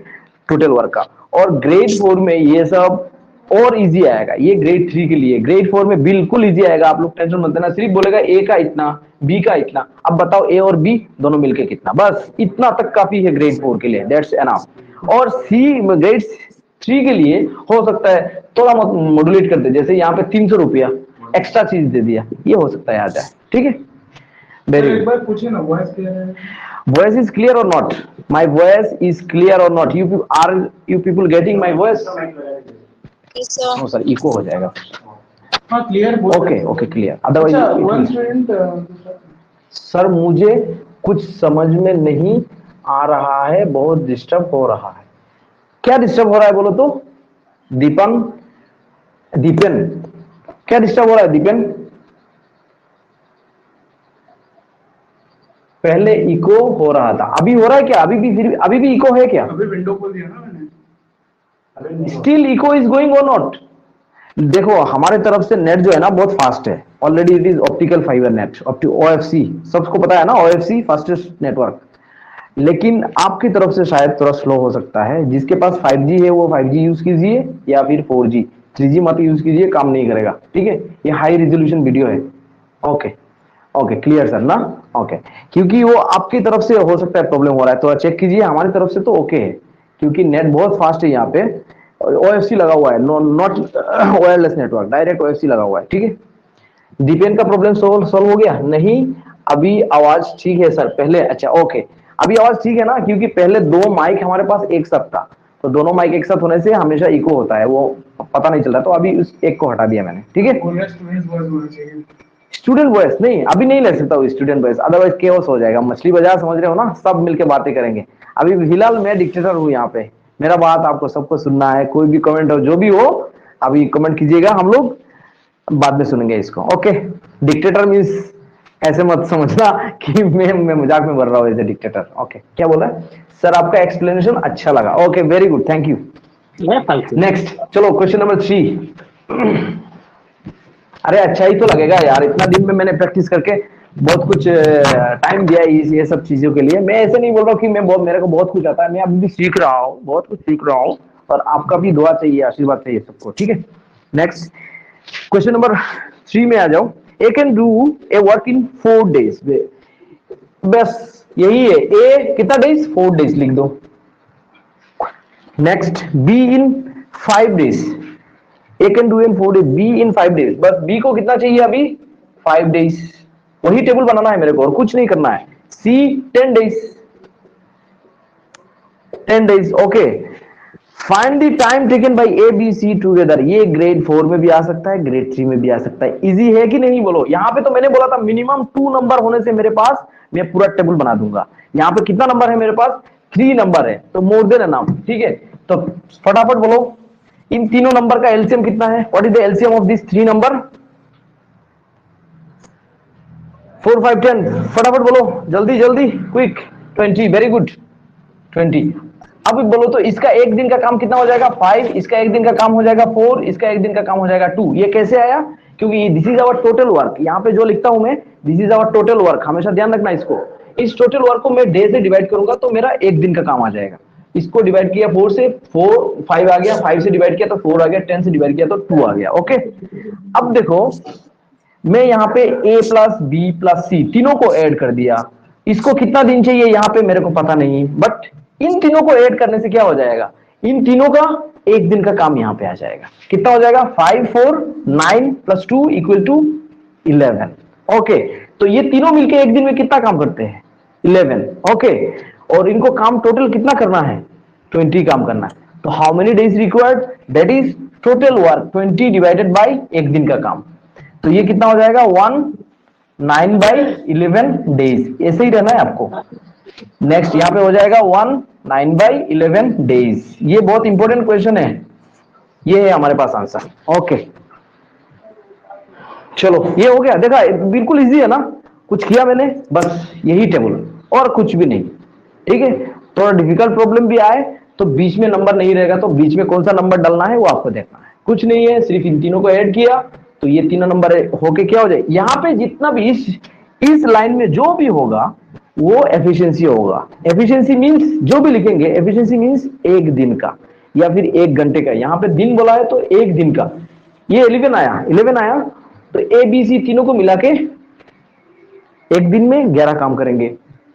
टोटल वर्क का। और ग्रेड 4 में ये सब और इजी आएगा, ये ग्रेड 3 के लिए। ग्रेड 4 में बिल्कुल इजी आएगा, आप लोग टेंशन मत लेना। सिर्फ बोलेगा ए का इतना, बी का इतना, अब बताओ ए और बी दोनों मिलके कितना, बस इतना तक काफी है ग्रेड 4 के लिए, दैट्स एनफ। और सी ग्रेड 3 के लिए हो सकता है थोड़ा मॉड्यूलेट कर दे, जैसे यहाँ पे 300 रुपया एक्स्ट्रा चीज दे दिया, ये हो सकता है आ जाए, ठीक है? वेरी एक गुड। बार पूछिए ना, वॉइस क्लियर है? Voice is clear or not? My voice is clear or not? Are you people getting my voice? Yes, sir. No sir, echo हो जाएगा। हाँ क्लियर। Okay, clear. Otherwise, अच्छा, it one will- student. Sir मुझे कुछ समझ में नहीं आ रहा है, बहुत डिस्टर्ब हो रहा है। क्या डिस्टर्ब हो रहा है बोलो तो? दीपन, क्या डिस्टर्ब हो रहा है दीपन? पहले इको हो रहा था, अभी हो रहा है क्या? अभी भी इको है क्या? अभी विंडो खोल दिया ना मैंने। स्टिल इको इज गोइंग और नॉट? देखो हमारे तरफ से नेट जो है ना बहुत फास्ट है, already it is optical fibre net, OFC, सबको पता है ना, OFC फास्टेस्ट नेटवर्क। लेकिन आपकी तरफ से शायद थोड़ा स्लो हो सकता है। जिसके पास 5G है वो 5G यूज कीजिए, या फिर 4G, 3G मत यूज कीजिए, काम नहीं करेगा, ठीक है? ये हाई रेजोल्यूशन वीडियो है। ओके क्लियर सर ना? ओके, क्योंकि वो आपकी तरफ से हो सकता है प्रॉब्लम हो रहा है, तो चेक कीजिए। हमारी तरफ से तो ओके है, क्योंकि नेट बहुत फास्ट है यहाँ पे, OFC लगा हुआ है, not wireless network, direct OFC लगा हुआ है, ठीक है? दीपेन का प्रॉब्लम सॉल्व हो गया? नहीं, अभी आवाज ठीक है सर पहले? अच्छा ओके, अभी आवाज ठीक है ना? क्योंकि पहले दो माइक हमारे पास एक साथ था, तो दोनों माइक एक साथ होने से हमेशा इको होता है, वो पता नहीं चलता, तो अभी उस एक को हटा दिया मैंने, ठीक है? स्टूडेंट वॉइस होना चाहिए। स्टूडेंट वॉइस नहीं, अभी नहीं ले सकता हूँ स्टूडेंट वॉइस, अदरवाइज केओस हो जाएगा। मछली बाजार समझ रहे हो ना, सब मिलके बातें करेंगे। अभी फिलहाल मैं डिक्टेटर हूँ यहाँ पे, मेरा बात आपको सबको सुनना है। कोई भी कमेंट हो, जो भी हो, अभी कमेंट कीजिएगा, हम लोग बाद में सुनेंगे इसको। ओके, डिक्टेटर मीन्स ऐसे मत समझना कि मैं मजाक में बोल रहा हूँ एज ए डिक्टेटर। ओके, क्या बोला सर? आपका एक्सप्लेनेशन अच्छा लगा। Okay, very good, thank you. Next, चलो क्वेश्चन नंबर 3। अरे अच्छा ही तो लगेगा यार, इतना दिन में मैंने प्रैक्टिस करके बहुत कुछ टाइम दिया है ये सब चीजों के लिए। मैं ऐसे नहीं बोल रहा हूँ कि मेरे को बहुत कुछ आता है, मैं अभी भी सीख रहा हूँ, बहुत कुछ सीख रहा हूँ, और आपका भी दुआ चाहिए, आशीर्वाद चाहिए सबको, ठीक है? नेक्स्ट क्वेश्चन नंबर 3 में आ जाओ। A can do a work in 4 days, बस यही है। ए कितना डेज? 4 days लिख दो। Next, be in 5 days, A can do in 4 days, be in 5 days, बस बी को कितना चाहिए अभी? 5 days, वही टेबल बनाना है मेरे को और कुछ नहीं करना है। C 10 days, 10 days, okay. Find the time taken by A B C together, ये ग्रेड 4 में भी आ सकता है, ग्रेड 3 में भी आ सकता है। इजी है कि नहीं बोलो? यहाँ पे तो मैंने बोला था मिनिमम 2 नंबर होने से मेरे पास मैं पूरा टेबल बना दूंगा। यहाँ पे कितना नंबर है मेरे पास? 3 नंबर है, तो मोर देन एनफ, ठीक है? तो फटाफट बोलो, इन तीनों नंबर का एलसीएम कितना है? What is the LCM of this 3 number? 4 5 10, फटाफट बोलो, जल्दी जल्दी, क्विक। 20, very good, 20। अब बोलो तो इसका एक दिन का काम कितना हो जाएगा? 5, इसका एक दिन का काम हो जाएगा 4, इसका एक दिन का काम हो जाएगा 2। ये कैसे आया? क्योंकि this is our total work. यहाँ पे जो लिखता हूं मैं, this is our total work, हमेशा ध्यान रखना इसको। इस टोटल वर्क को मैं डे से डिवाइड करूंगा तो मेरा एक दिन का काम आ जाएगा। इसको डिवाइड किया 4 से, 5 आ गया, 5 से डिवाइड किया तो 4 आ गया, 10 से डिवाइड किया तो 2 आ गया। ओके, अब देखो मैं यहाँ पे a प्लस बी प्लस सी तीनों को ऐड कर दिया। इसको कितना दिन चाहिए यहाँ पे मेरे को पता नहीं, बट इन तीनों को ऐड करने से क्या हो जाएगा? इन तीनों का एक दिन का काम यहाँ पे आ जाएगा। कितना हो जाएगा? 5 4 9 प्लस 2 इक्वल टू 11। ओके, तो ये तीनों मिलके एक दिन में कितना काम करते हैं? 11। ओके, और इनको काम टोटल कितना करना है? 20 काम करना है। तो how many days required? That is total work 20 divided by एक दिन का काम। तो ये कितना हो जाएगा? 9/11 डेज। ऐसे ही रहना है आपको। नेक्स्ट यहाँ पे हो जाएगा 9/11 डेज। ये बहुत इंपॉर्टेंट क्वेश्चन है, ये है हमारे पास आंसर। ओके, चलो ये हो गया। देखा, बिल्कुल इजी है ना? कुछ किया मैंने, बस यही टेबल। और कुछ भी नहीं। ठीक है, थोड़ा डिफिकल्ट प्रॉब्लम भी आए तो बीच में नंबर नहीं रहेगा, तो बीच में कौन सा नंबर डालना है वो आपको देखना है। कुछ नहीं है, सिर्फ इन तीनों को ऐड किया तो ये तीनों नंबर होके क्या हो जाए, यहाँ पे जितना भी इस लाइन में जो भी होगा वो एफिशिएंसी होगा। एफिशिएंसी मींस जो भी लिखेंगे, एफिशिएंसी मींस एक दिन का या फिर एक घंटे का। यहाँ पे दिन बोला है तो एक दिन का। ये 11 आया तो ए बी सी तीनों को मिला के एक दिन में 11 काम करेंगे।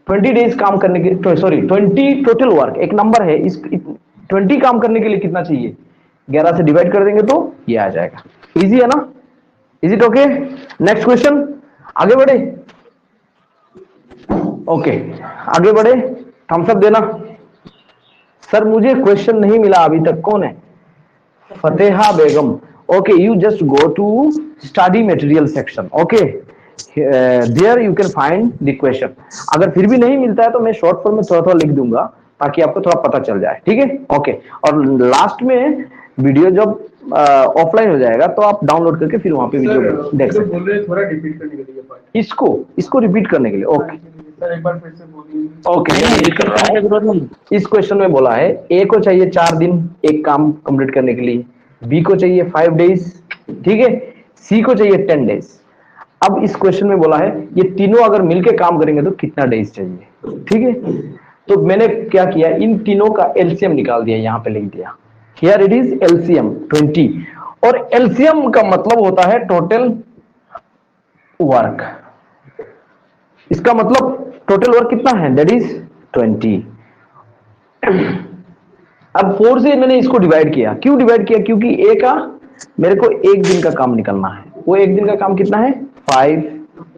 20 डेज काम करने के, सॉरी 20 टोटल वर्क, एक नंबर है, इस 20 काम करने के लिए कितना चाहिए, 11 से डिवाइड कर देंगे तो ये आ जाएगा। इजी है ना? Is it okay? Next question, आगे बढ़े। ओके, आगे बढ़े, थम्स अप देना। सर मुझे क्वेश्चन नहीं मिला अभी तक, कौन है? Fateha Begum. Okay, you just go to study material section. Okay, there you can find the question. अगर फिर भी नहीं मिलता है तो मैं शॉर्ट फॉर्म में थोड़ा थोड़ा लिख दूंगा ताकि आपको थोड़ा पता चल जाए। ठीक है, ओके। और लास्ट में वीडियो जब ऑफलाइन हो जाएगा तो आप डाउनलोड करके फिर वहां पे वीडियो देख सकते हैं। बोल रहे हैं थोड़ा रिपीट करने के लिए पार्ट, इसको रिपीट करने के लिए। ओके सर एक बार फिर से बोलिए। ओके, इस क्वेश्चन में बोला है ए को चाहिए 4 दिन एक काम कंप्लीट करने के लिए, बी को चाहिए 5 डेज, ठीक है, सी को चाहिए 10 डेज। अब इस क्वेश्चन में बोला है ये तीनों अगर मिलके काम करेंगे तो कितना डेज चाहिए। ठीक है, तो मैंने क्या किया, इन तीनों का एलसीएम निकाल दिया, यहां पे लिख दिया, हियर इट इज एलसीएम 20। और एलसीएम का मतलब होता है टोटल वर्क। इसका मतलब टोटल वर्क कितना है, दैट इज 20। अब 4 से मैंने इसको डिवाइड किया, क्यों डिवाइड किया, क्योंकि ए का मेरे को एक दिन का काम निकलना है। वो एक दिन का काम कितना है, 5,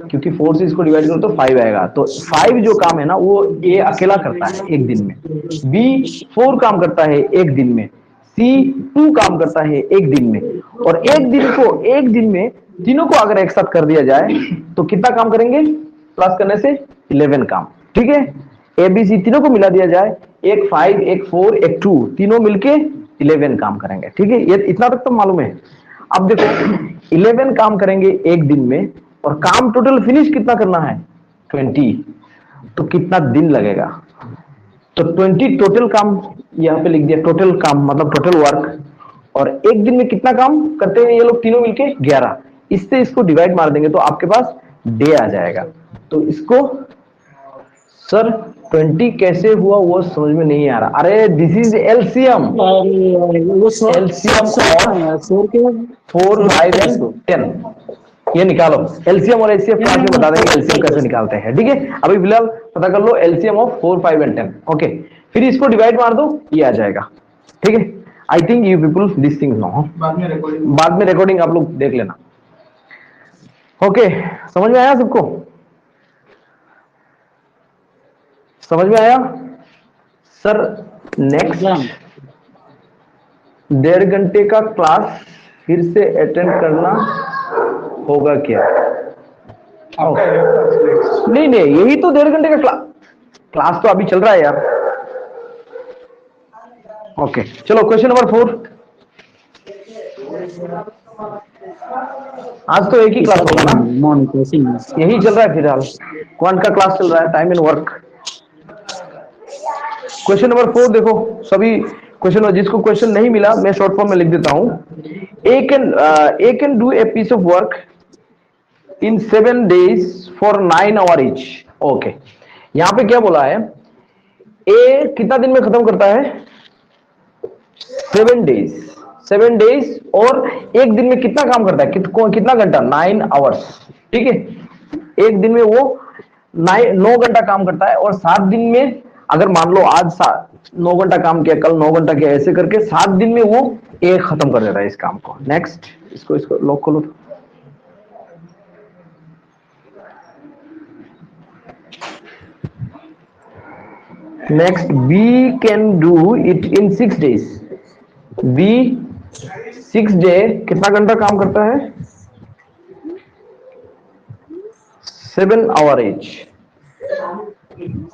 क्योंकि 4 से इसको डिवाइड करो तो 5 आएगा। तो 5 जो काम है ना वो ए अकेला करता है एक दिन में, बी 4 काम करता है एक दिन में, सी 2 काम करता है एक दिन में। और एक दिन में तीनों को अगर एक साथ कर दिया जाए तो कितना काम करेंगे, प्लस करने से 11 काम। ठीक है, ए बी सी तीनों को मिला दिया जाए, एक 5 एक 4 एक 2, तीनों मिलके 11 काम करेंगे। ठीक है, ये इतना तक तो मालूम है। अब देखो 11 काम करेंगे एक दिन में और काम टोटल फिनिश कितना करना है, 20, तो कितना दिन लगेगा। तो 20 टोटल काम यहाँ पे लिख दिया, टोटल काम मतलब टोटल वर्क। और एक दिन में कितना काम करते हैं ये लोग तीनों मिलके, 11। इससे इसको डिवाइड मार देंगे तो आपके पास डे आ जाएगा। तो इसको सर 20 कैसे हुआ वो समझ में नहीं आ रहा। अरे this is LCM, LCM 4, 5 and 10, ये निकालो। एलसीएम और एचसीएफ क्लास में बता देंगे एलसीएम कैसे निकालते हैं। ठीक है, अभी फिलहाल पता कर लो एलसीएम ऑफ 4, 5 एंड 10। ओके, फिर इसको डिवाइड मार दो, ये आ जाएगा। ठीक है, I think you people this thing know, बाद में रिकॉर्डिंग आप लोग देख लेना। ओके, समझ में आया सबको? समझ में आया सर? नेक्स्ट 1.5 घंटे का क्लास फिर से अटेंड करना होगा क्या? नहीं यही तो 1.5 घंटे का क्लास तो अभी चल रहा है यार। ओके, चलो क्वेश्चन नंबर 4। आज तो एक ही क्लास होगा ना, यही चल रहा है फिलहाल, क्वांट का क्लास चल रहा है, time and work. Question number 4 देखो, सभी क्वेश्चन, जिसको क्वेश्चन नहीं मिला मैं शॉर्ट फॉर्म में लिख देता हूं। A can do a piece of work in 7 days for 9 hours each। Okay, यहां पे क्या बोला है, ए कितना दिन में खत्म करता है, 7 days, और एक दिन में कितना काम करता है, कितना घंटा, 9 hours। ठीक है, एक दिन में वो 9 घंटा काम करता है, और 7 दिन में अगर मान लो आज 9 घंटा काम किया, कल 9 घंटा किया, ऐसे करके 7 दिन में वो एक खत्म कर देता है इस काम को। नेक्स्ट, इसको लॉक खोलो। Next, B can do it in 6 days। B 6 day कितना घंटा काम करता है, 7 hours each,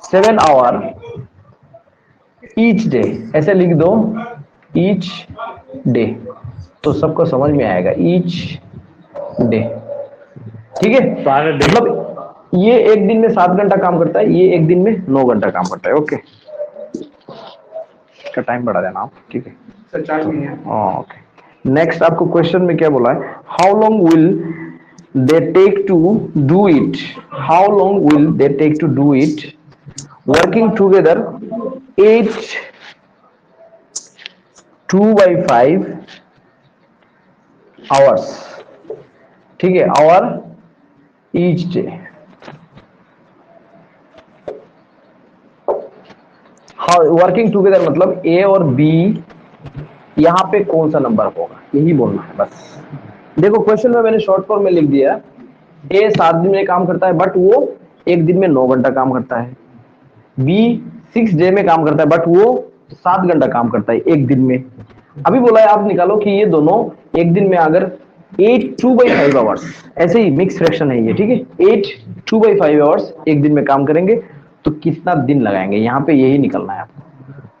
7 hours each day, ऐसे लिख दो, each day, तो सबको समझ में आएगा, each day। ठीक है, मतलब ये एक दिन में 7 घंटा काम करता है, ये एक दिन में 9 घंटा काम करता है। ओके, इसका टाइम बढ़ा देना आप, ठीक है। सर चार्ज नहीं है। ओके, नेक्स्ट आपको क्वेश्चन में क्या बोला है, how long will they take to do it, how long will they take to do it working together 8 2/5 hours, ठीक है, आवर ईच डे। हाँ, वर्किंग टूगेदर मतलब ए और बी, यहां पे कौन सा नंबर होगा यही बोलना है बस। देखो क्वेश्चन में मैंने शॉर्ट फॉर्म में लिख दिया, ए 7 दिन में काम करता है बट वो एक दिन में 9 घंटा काम करता है, बी 6 डे में काम करता है बट वो 7 घंटा काम करता है एक दिन में। अभी बोला है आप निकालो कि ये दोनों एक दिन में अगर 8 2/5 आवर्स, ऐसे ही मिक्स फ्रैक्शन है ये, ठीक है, 8 2/5 आवर्स एक दिन में काम करेंगे तो कितना दिन लगाएंगे, यहाँ पे यही निकलना है आपको।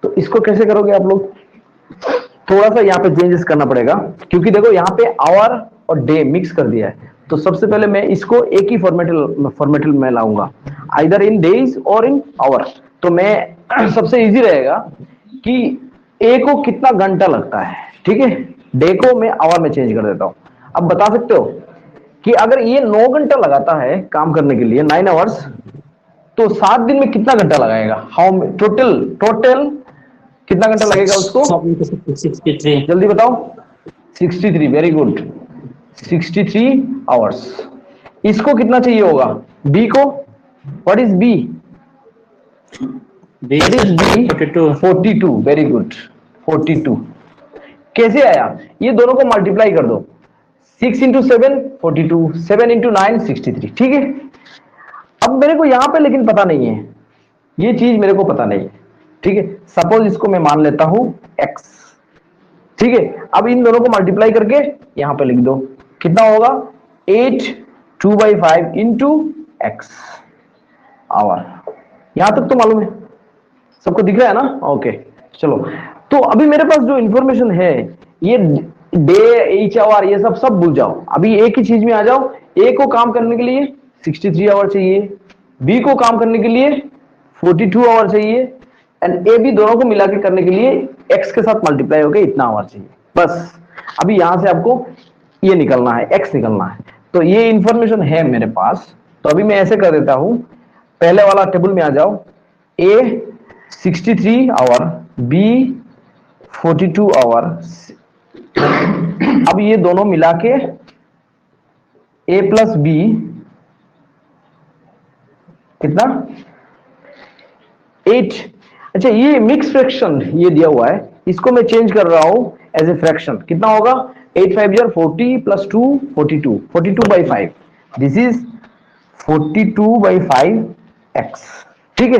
तो इसको कैसे करोगे आप लोग, थोड़ा सा यहाँ पे चेंजेस करना पड़ेगा, क्योंकि देखो यहाँ पे आवर और डे मिक्स कर दिया है। तो सबसे पहले मैं इसको एक ही फॉर्मेट में लाऊंगा, आइदर इन डेज और इन आवर। तो मैं सबसे इजी रहेगा कि ए को कितना घंटा लगता है, ठीक है, डे को मैं आवर में चेंज कर देता हूं। अब बता सकते हो कि अगर ये 9 घंटा लगाता है काम करने के लिए, 9 आवर्स, तो 7 दिन में कितना घंटा लगाएगा, हाउ टोटल टोटल कितना घंटा लगेगा उसको, 63। जल्दी बताओ। 63, वेरी गुड, 63 आवर्स। इसको कितना चाहिए होगा, बी को, what is B, what is B, 42, very good, 42। कैसे आया, ये दोनों को मल्टीप्लाई कर दो, 6 इंटू 7 42, 7 इंटू 9 63, ठीक है। अब मेरे को यहां पे लेकिन पता नहीं है, ये चीज मेरे को पता नहीं है, ठीक है। सपोज इसको मैं मान लेता हूं x, ठीक है। अब इन दोनों को मल्टीप्लाई करके यहां पे लिख दो, कितना होगा 8 2/5 इंटू एक्स आवर। यहां तक तो मालूम है, सबको दिख रहा है ना, ओके। चलो, तो अभी मेरे पास जो इंफॉर्मेशन है, ये डे एच आवर ये सब सब भूल जाओ, अभी एक ही चीज में आ जाओ। ए को काम करने के लिए 63 आवर चाहिए, बी को काम करने के लिए 42 आवर चाहिए, एंड ए बी दोनों को मिला के करने के लिए एक्स के साथ मल्टीप्लाई होकर इतना आवर चाहिए, बस। अभी यहां से आपको ये निकलना है, एक्स निकलना है। तो ये इंफॉर्मेशन है मेरे पास, तो अभी मैं ऐसे कर देता हूं, पहले वाला टेबल में आ जाओ, ए 63 आवर, बी 42 आवर। अब ये दोनों मिला के ए प्लस बी कितना 8। अच्छा, ये मिक्स फ्रैक्शन ये दिया हुआ है, इसको मैं चेंज कर रहा हूं एज ए फ्रैक्शन, कितना होगा 8 5 40 प्लस 2 42, 42/5, दिस इज 42/5 एक्स, ठीक है।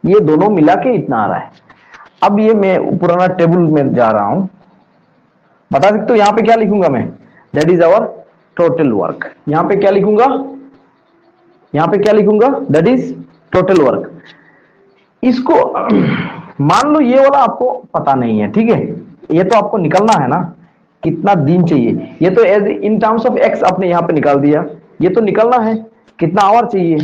ये दोनों मिला के इतना आ रहा है। अब ये मैं पुराना टेबल में जा रहा हूं, बता सकते हो यहां पे क्या लिखूंगा मैं, that is our total work. यहां पे क्या लिखूंगा, यहां पे क्या लिखूंगा, दैट इज टोटल वर्क। इसको मान लो ये वाला आपको पता नहीं है, ठीक है, ये तो आपको निकलना है ना कितना दिन चाहिए, ये तो as in terms of x आपने यहां पे निकाल दिया, ये तो निकलना है कितना आवर चाहिए।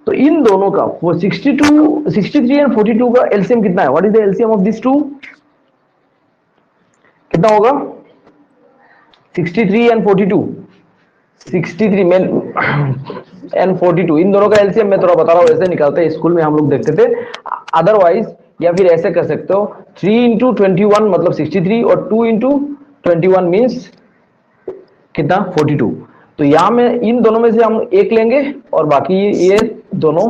तो इन दोनों का वो 63 एंड 42 का एलसीएम कितना है, what is the LCM of this two, कितना होगा 63 एंड 42, 63 में एंड 42, इन दोनों का एलसीएम मैं थोड़ा बता रहा हूं, ऐसे निकालते हैं स्कूल में हम लोग देखते थे, अदरवाइज या फिर ऐसे कर सकते हो 3 इंटू 21 मतलब 63 और 2 इंटू 21 मीन्स कितना 42। तो यहां में इन दोनों में से हम एक लेंगे और बाकी ये दोनों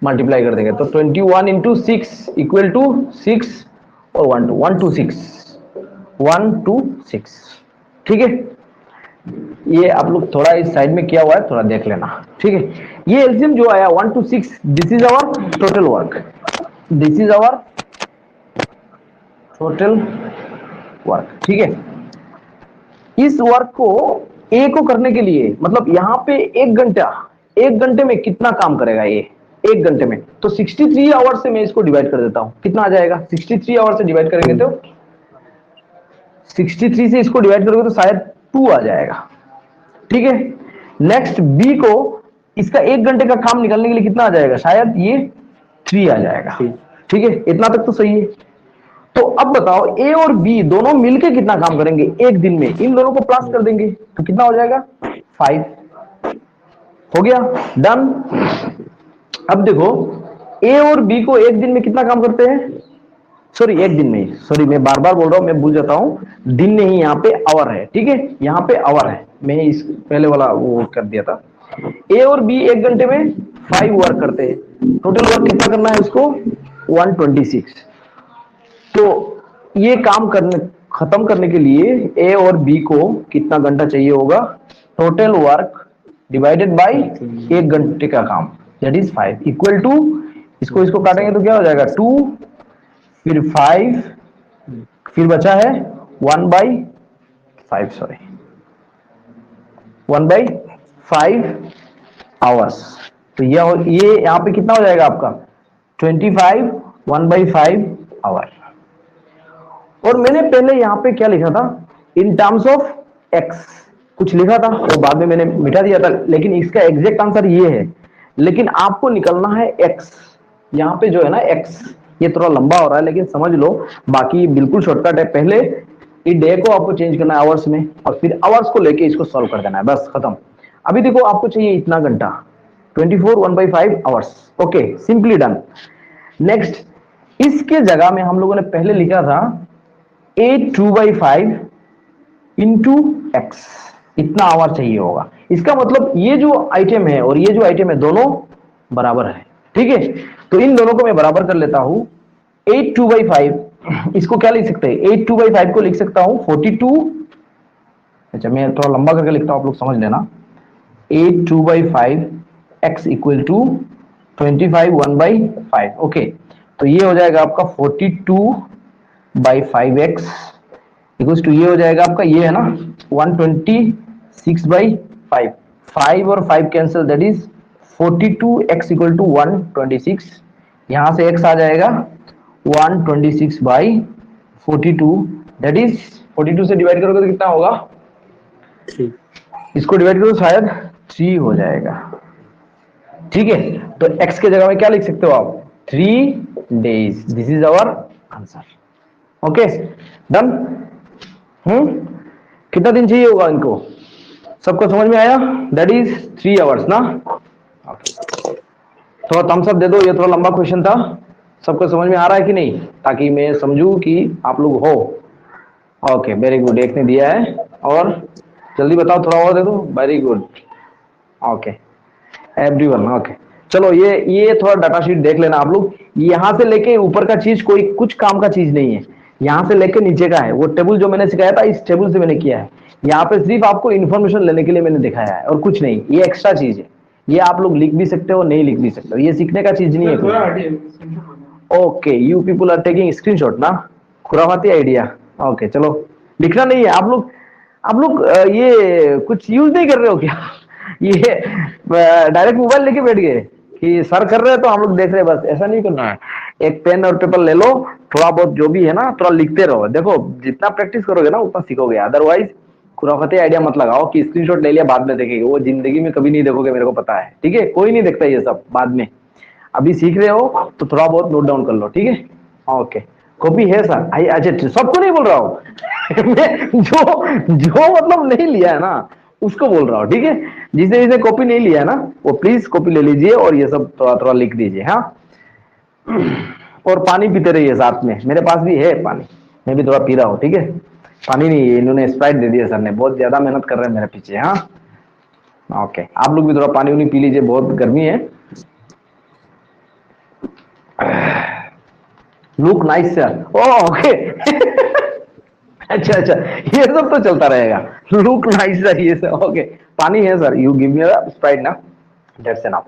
मल्टीप्लाई कर देंगे, तो 21 इंटू 6 इक्वल टू 6 और 126, ठीक है। ये आप लोग थोड़ा इस साइड में किया हुआ है, थोड़ा देख लेना, ठीक है। ये एलसीएम जो आया 126, this is our total work, this is our total work, ठीक है। इस वर्क को ए को करने के लिए मतलब यहां पे 1 घंटे में कितना काम करेगा ये 1 घंटे में, तो 63 आवर से मैं इसको डिवाइड कर देता हूं, कितना आ जाएगा 63 आवर से डिवाइड करेंगे तो 63 से इसको डिवाइड करोगे तो शायद 2 आ जाएगा, ठीक है। नेक्स्ट बी को इसका 1 घंटे का काम निकालने के लिए कितना आ जाएगा, शायद ये 3 आ जाएगा। ठीक है, इतना तक तो सही है। तो अब बताओ ए और बी दोनों मिलके कितना काम करेंगे एक दिन में, इन दोनों को प्लस कर देंगे तो कितना हो जाएगा 5। हो गया, डन। अब देखो ए और बी को एक दिन में कितना काम करते हैं, सॉरी एक दिन में, सॉरी मैं बार बार बोल रहा हूं, मैं भूल जाता हूं, दिन नहीं यहाँ पे आवर है। ठीक है, यहाँ पे आवर है, मैं इस पहले वाला वो कर दिया था। ए और बी 1 घंटे में 5 वर्क करते हैं, टोटल वर्क कितना करना है उसको 126। तो ये काम करने खत्म करने के लिए ए और बी को कितना घंटा चाहिए होगा, टोटल वर्क डिवाइडेड बाय 1 घंटे का काम, दैट इज 5 इक्वल टू, इसको काटेंगे तो क्या हो जाएगा 2, फिर 5, फिर बचा है 1/5, सॉरी 1/5 आवर्स। तो ये यहाँ पे कितना हो जाएगा आपका 25 1/5 आवर। और मैंने पहले यहाँ पे क्या लिखा था, इन टर्म्स ऑफ एक्स कुछ लिखा था और बाद में मैंने मिटा दिया था, लेकिन इसका एग्जैक्ट आंसर ये है। लेकिन आपको निकलना है एक्स, यहाँ पे जो है ना एक्स, ये थोड़ा लंबा हो रहा है लेकिन समझ लो, बाकी बिल्कुल शॉर्टकट है। पहले ये डे को आपको चेंज करना है आवर्स में और फिर आवर्स को लेके इसको सॉल्व कर देना है, बस खत्म। अभी देखो आपको चाहिए इतना घंटा, 24 1/5 hours. Okay, simply done. Next, इसके जगह में हम लोगों ने पहले लिखा था 2/5 इंटू एक्स, इतना आवर चाहिए होगा। इसका मतलब ये जो आइटम है और ये जो आइटम है दोनों बराबर है। ठीक है, तो इन दोनों को मैं बराबर कर लेता हूं। 8 2/5, इसको क्या लिख सकते हैं, 8 2/5 को लिख सकता हूं 42। अच्छा मैं थोड़ा लंबा करके लिखता हूं, आप लोग समझ लेना। 8 2/5 x इक्वल टू 25 1/5। ओके, तो ये हो जाएगा आपका 42/5x इक्वल टू, ये हो जाएगा आपका, ये है ना 126/5, 5 और 5 cancel, that is 42x equal to 126। यहां से x आ जाएगा 126/42, दैट इज 42 से डिवाइड करोगे तो कितना होगा 3। इसको डिवाइड करो शायद 3 हो जाएगा। ठीक है, तो x के जगह में क्या लिख सकते हो आप 3 days। This is our answer. Okay, done. कितना दिन चाहिए होगा इनको, सबको समझ में आया, दैट इज 3 आवर्स ना। थोड़ा थम्स अप दे दो, ये थोड़ा लंबा क्वेश्चन था, सबको समझ में आ रहा है कि नहीं, ताकि मैं समझूं कि आप लोग हो। ओके, वेरी गुड, एक ने दिया है, और जल्दी बताओ, थोड़ा और दे दो, very good. Okay everyone, okay चलो, ये थोड़ा डाटा शीट देख लेना आप लोग। यहां से लेके ऊपर का चीज कोई कुछ काम का चीज नहीं है, यहां से लेके नीचे का है। वो टेबल जो मैंने सिखाया था, इस टेबल से मैंने किया है। यहाँ पे सिर्फ आपको इन्फॉर्मेशन लेने के लिए मैंने दिखाया है और कुछ नहीं, ये एक्स्ट्रा चीज है। ये आप लोग लिख भी सकते हो, नहीं लिख भी सकते हो, ये सीखने का चीज नहीं है। Okay, you people are taking screenshot ना, खुराफाती आइडिया। ओके चलो, लिखना नहीं है आप लोग ये कुछ यूज नहीं कर रहे हो क्या? ये डायरेक्ट मोबाइल लेके बैठ गए कि सर कर रहे हैं तो हम लोग देख रहे हैं, बस ऐसा नहीं करना है। एक पेन और पेपर ले लो, थोड़ा बहुत जो भी है ना थोड़ा लिखते रहो। देखो जितना प्रैक्टिस करोगे ना उतना सीखोगे, अदरवाइज खुराफाती आइडिया मत लगाओ कि स्क्रीनशॉट ले लिया बाद में देखेंगे, वो जिंदगी में कभी नहीं देखोगे, मेरे को पता है। ठीक है, कोई नहीं देखता ये सब बाद में, अभी सीख रहे हो तो थोड़ा बहुत नोट डाउन कर लो। ठीक है, ओके, कॉपी है सर, आई अच्छा सबको नहीं बोल रहा हूँ जो मतलब नहीं लिया है ना उसको बोल रहा हूँ। ठीक है, जिसे कॉपी नहीं लिया है ना वो प्लीज कॉपी ले लीजिए और ये सब थोड़ा थोड़ा लिख दीजिए। हाँ, और पानी पीते रहिए साथ में, मेरे पास भी है पानी, मैं भी थोड़ा पी रहा हूँ। ठीक है, पानी नहीं है, इन्होंने स्प्राइट दे दिया सर ने, बहुत ज्यादा मेहनत कर रहे हैं मेरे पीछे। हाँ ओके, आप लोग भी थोड़ा पानी उनी पी लीजिए, बहुत गर्मी है। लुक नाइस सर, ओके अच्छा ये सब तो चलता रहेगा, लुक नाइस सर, ये सर ओके। पानी है sir, you give me Sprite ना, दैट्स एनफ।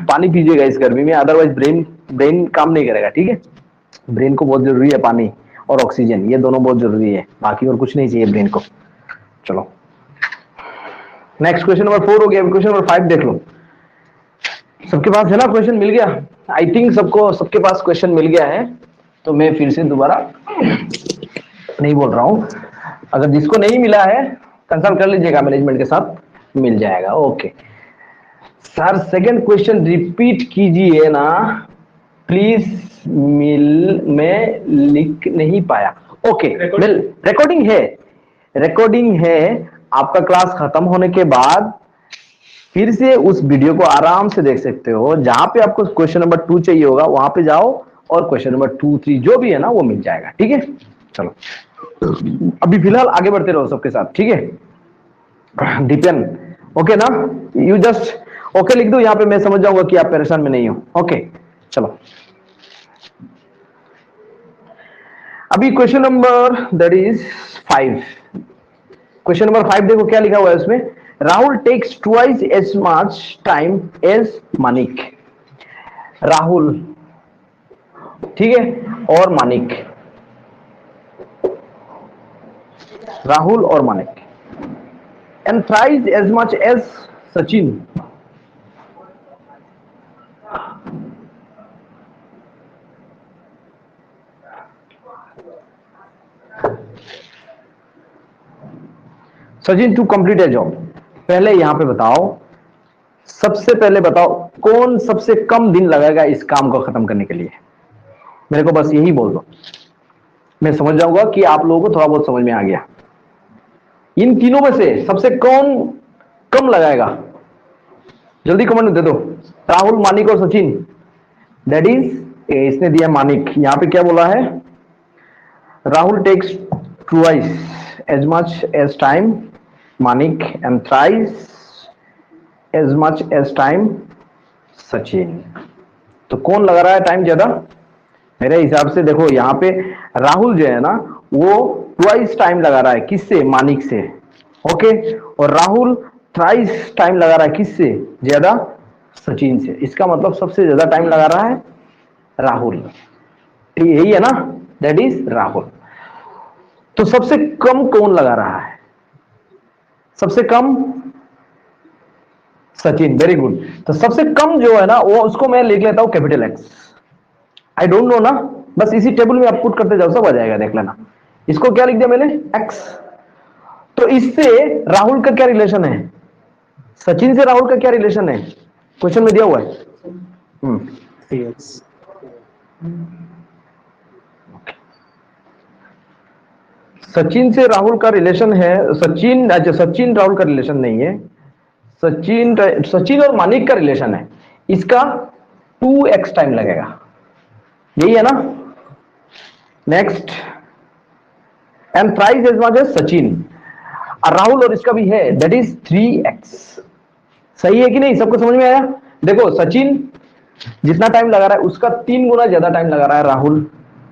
पानी पीजिएगा इस गर्मी में, अदरवाइज ब्रेन काम नहीं करेगा। ठीक है, ब्रेन को बहुत जरूरी है पानी और ऑक्सीजन, ये दोनों बहुत जरूरी है, बाकी और कुछ नहीं चाहिए ब्रेन को। चलो नेक्स्ट क्वेश्चन नंबर 4 हो गया, क्वेश्चन नंबर 5 देख लो। सबके पास है ना, क्वेश्चन मिल गया आई थिंक, सबके पास क्वेश्चन मिल गया है। तो मैं फिर से दोबारा नहीं बोल रहा हूं, अगर जिसको नहीं मिला है कंसल्ट कर लीजिएगा मैनेजमेंट के साथ, मिल जाएगा। Okay, sir second question repeat कीजिए ना प्लीज, मैं लिख नहीं पाया। ओके, रिकॉर्डिंग है, रिकॉर्डिंग है। आपका क्लास खत्म होने के बाद फिर से उस वीडियो को आराम से देख सकते हो। जहां पे आपको क्वेश्चन नंबर 2 चाहिए होगा वहां पे जाओ और क्वेश्चन नंबर 2, 3 जो भी है ना वो मिल जाएगा। ठीक है, चलो अभी फिलहाल आगे बढ़ते रहो सबके साथ। ठीक है दीपेन, ओके ना? यू जस्ट ओके लिख दो यहाँ पे, मैं समझ जाऊंगा कि आप परेशान में नहीं हो। ओके चलो, अभी question number that is 5। Question number 5 देखो क्या लिखा हुआ है उसमें। Rahul takes twice as much time as Manik. Rahul, ठीक है, और मानिक, राहुल और Manik, and thrice as much as Sachin. Sachin to complete a job. पहले यहां पे बताओ, सबसे पहले बताओ कौन सबसे कम दिन लगेगा इस काम को खत्म करने के लिए। मेरे को बस यही बोल दो, मैं समझ जाऊंगा कि आप लोगों को थोड़ा बहुत समझ में आ गया। इन तीनों में से सबसे कौन कम लगाएगा? जल्दी कमेंट दे दो। राहुल, मानिक और सचिन। दैट इज, इसने दिया मानिक, यहां पे क्या बोला है? Rahul takes twice as much as time Manik and thrice as much as time Sachin. तो कौन लगा रहा है टाइम ज्यादा? मेरे हिसाब से देखो यहाँ पे राहुल जो है ना वो ट्वाइस टाइम लगा रहा है, किससे? मानिक से। ओके, और राहुल थ्राइस टाइम लगा रहा है, किससे ज्यादा? सचिन से। इसका मतलब सबसे ज्यादा टाइम लगा रहा है राहुल। ठीक, यही है ना? That is Rahul. तो सबसे कम कौन लगा रहा है? सबसे कम सचिन। Very good. तो सबसे कम जो है ना वो, उसको मैं लिख लेता हूं capital x. I don't know ना, बस इसी टेबल में आप पुट करते जाओ, सब आ जाएगा, देख लेना। इसको क्या लिख दिया मैंने? एक्स। तो इससे राहुल का क्या रिलेशन है? सचिन से राहुल का क्या रिलेशन है? क्वेश्चन में दिया हुआ है। सचिन से राहुल का रिलेशन है, सचिन, अच्छा सचिन राहुल का रिलेशन नहीं है, सचिन और मानिक का रिलेशन है। इसका 2x टाइम लगेगा, यही है ना? Next, and thrice as much as Sachin. और राहुल और इसका भी है, दैट इज 3x। सही है कि नहीं? सबको समझ में आया? देखो सचिन जितना टाइम लगा रहा है उसका 3 गुना ज्यादा टाइम लगा रहा है राहुल,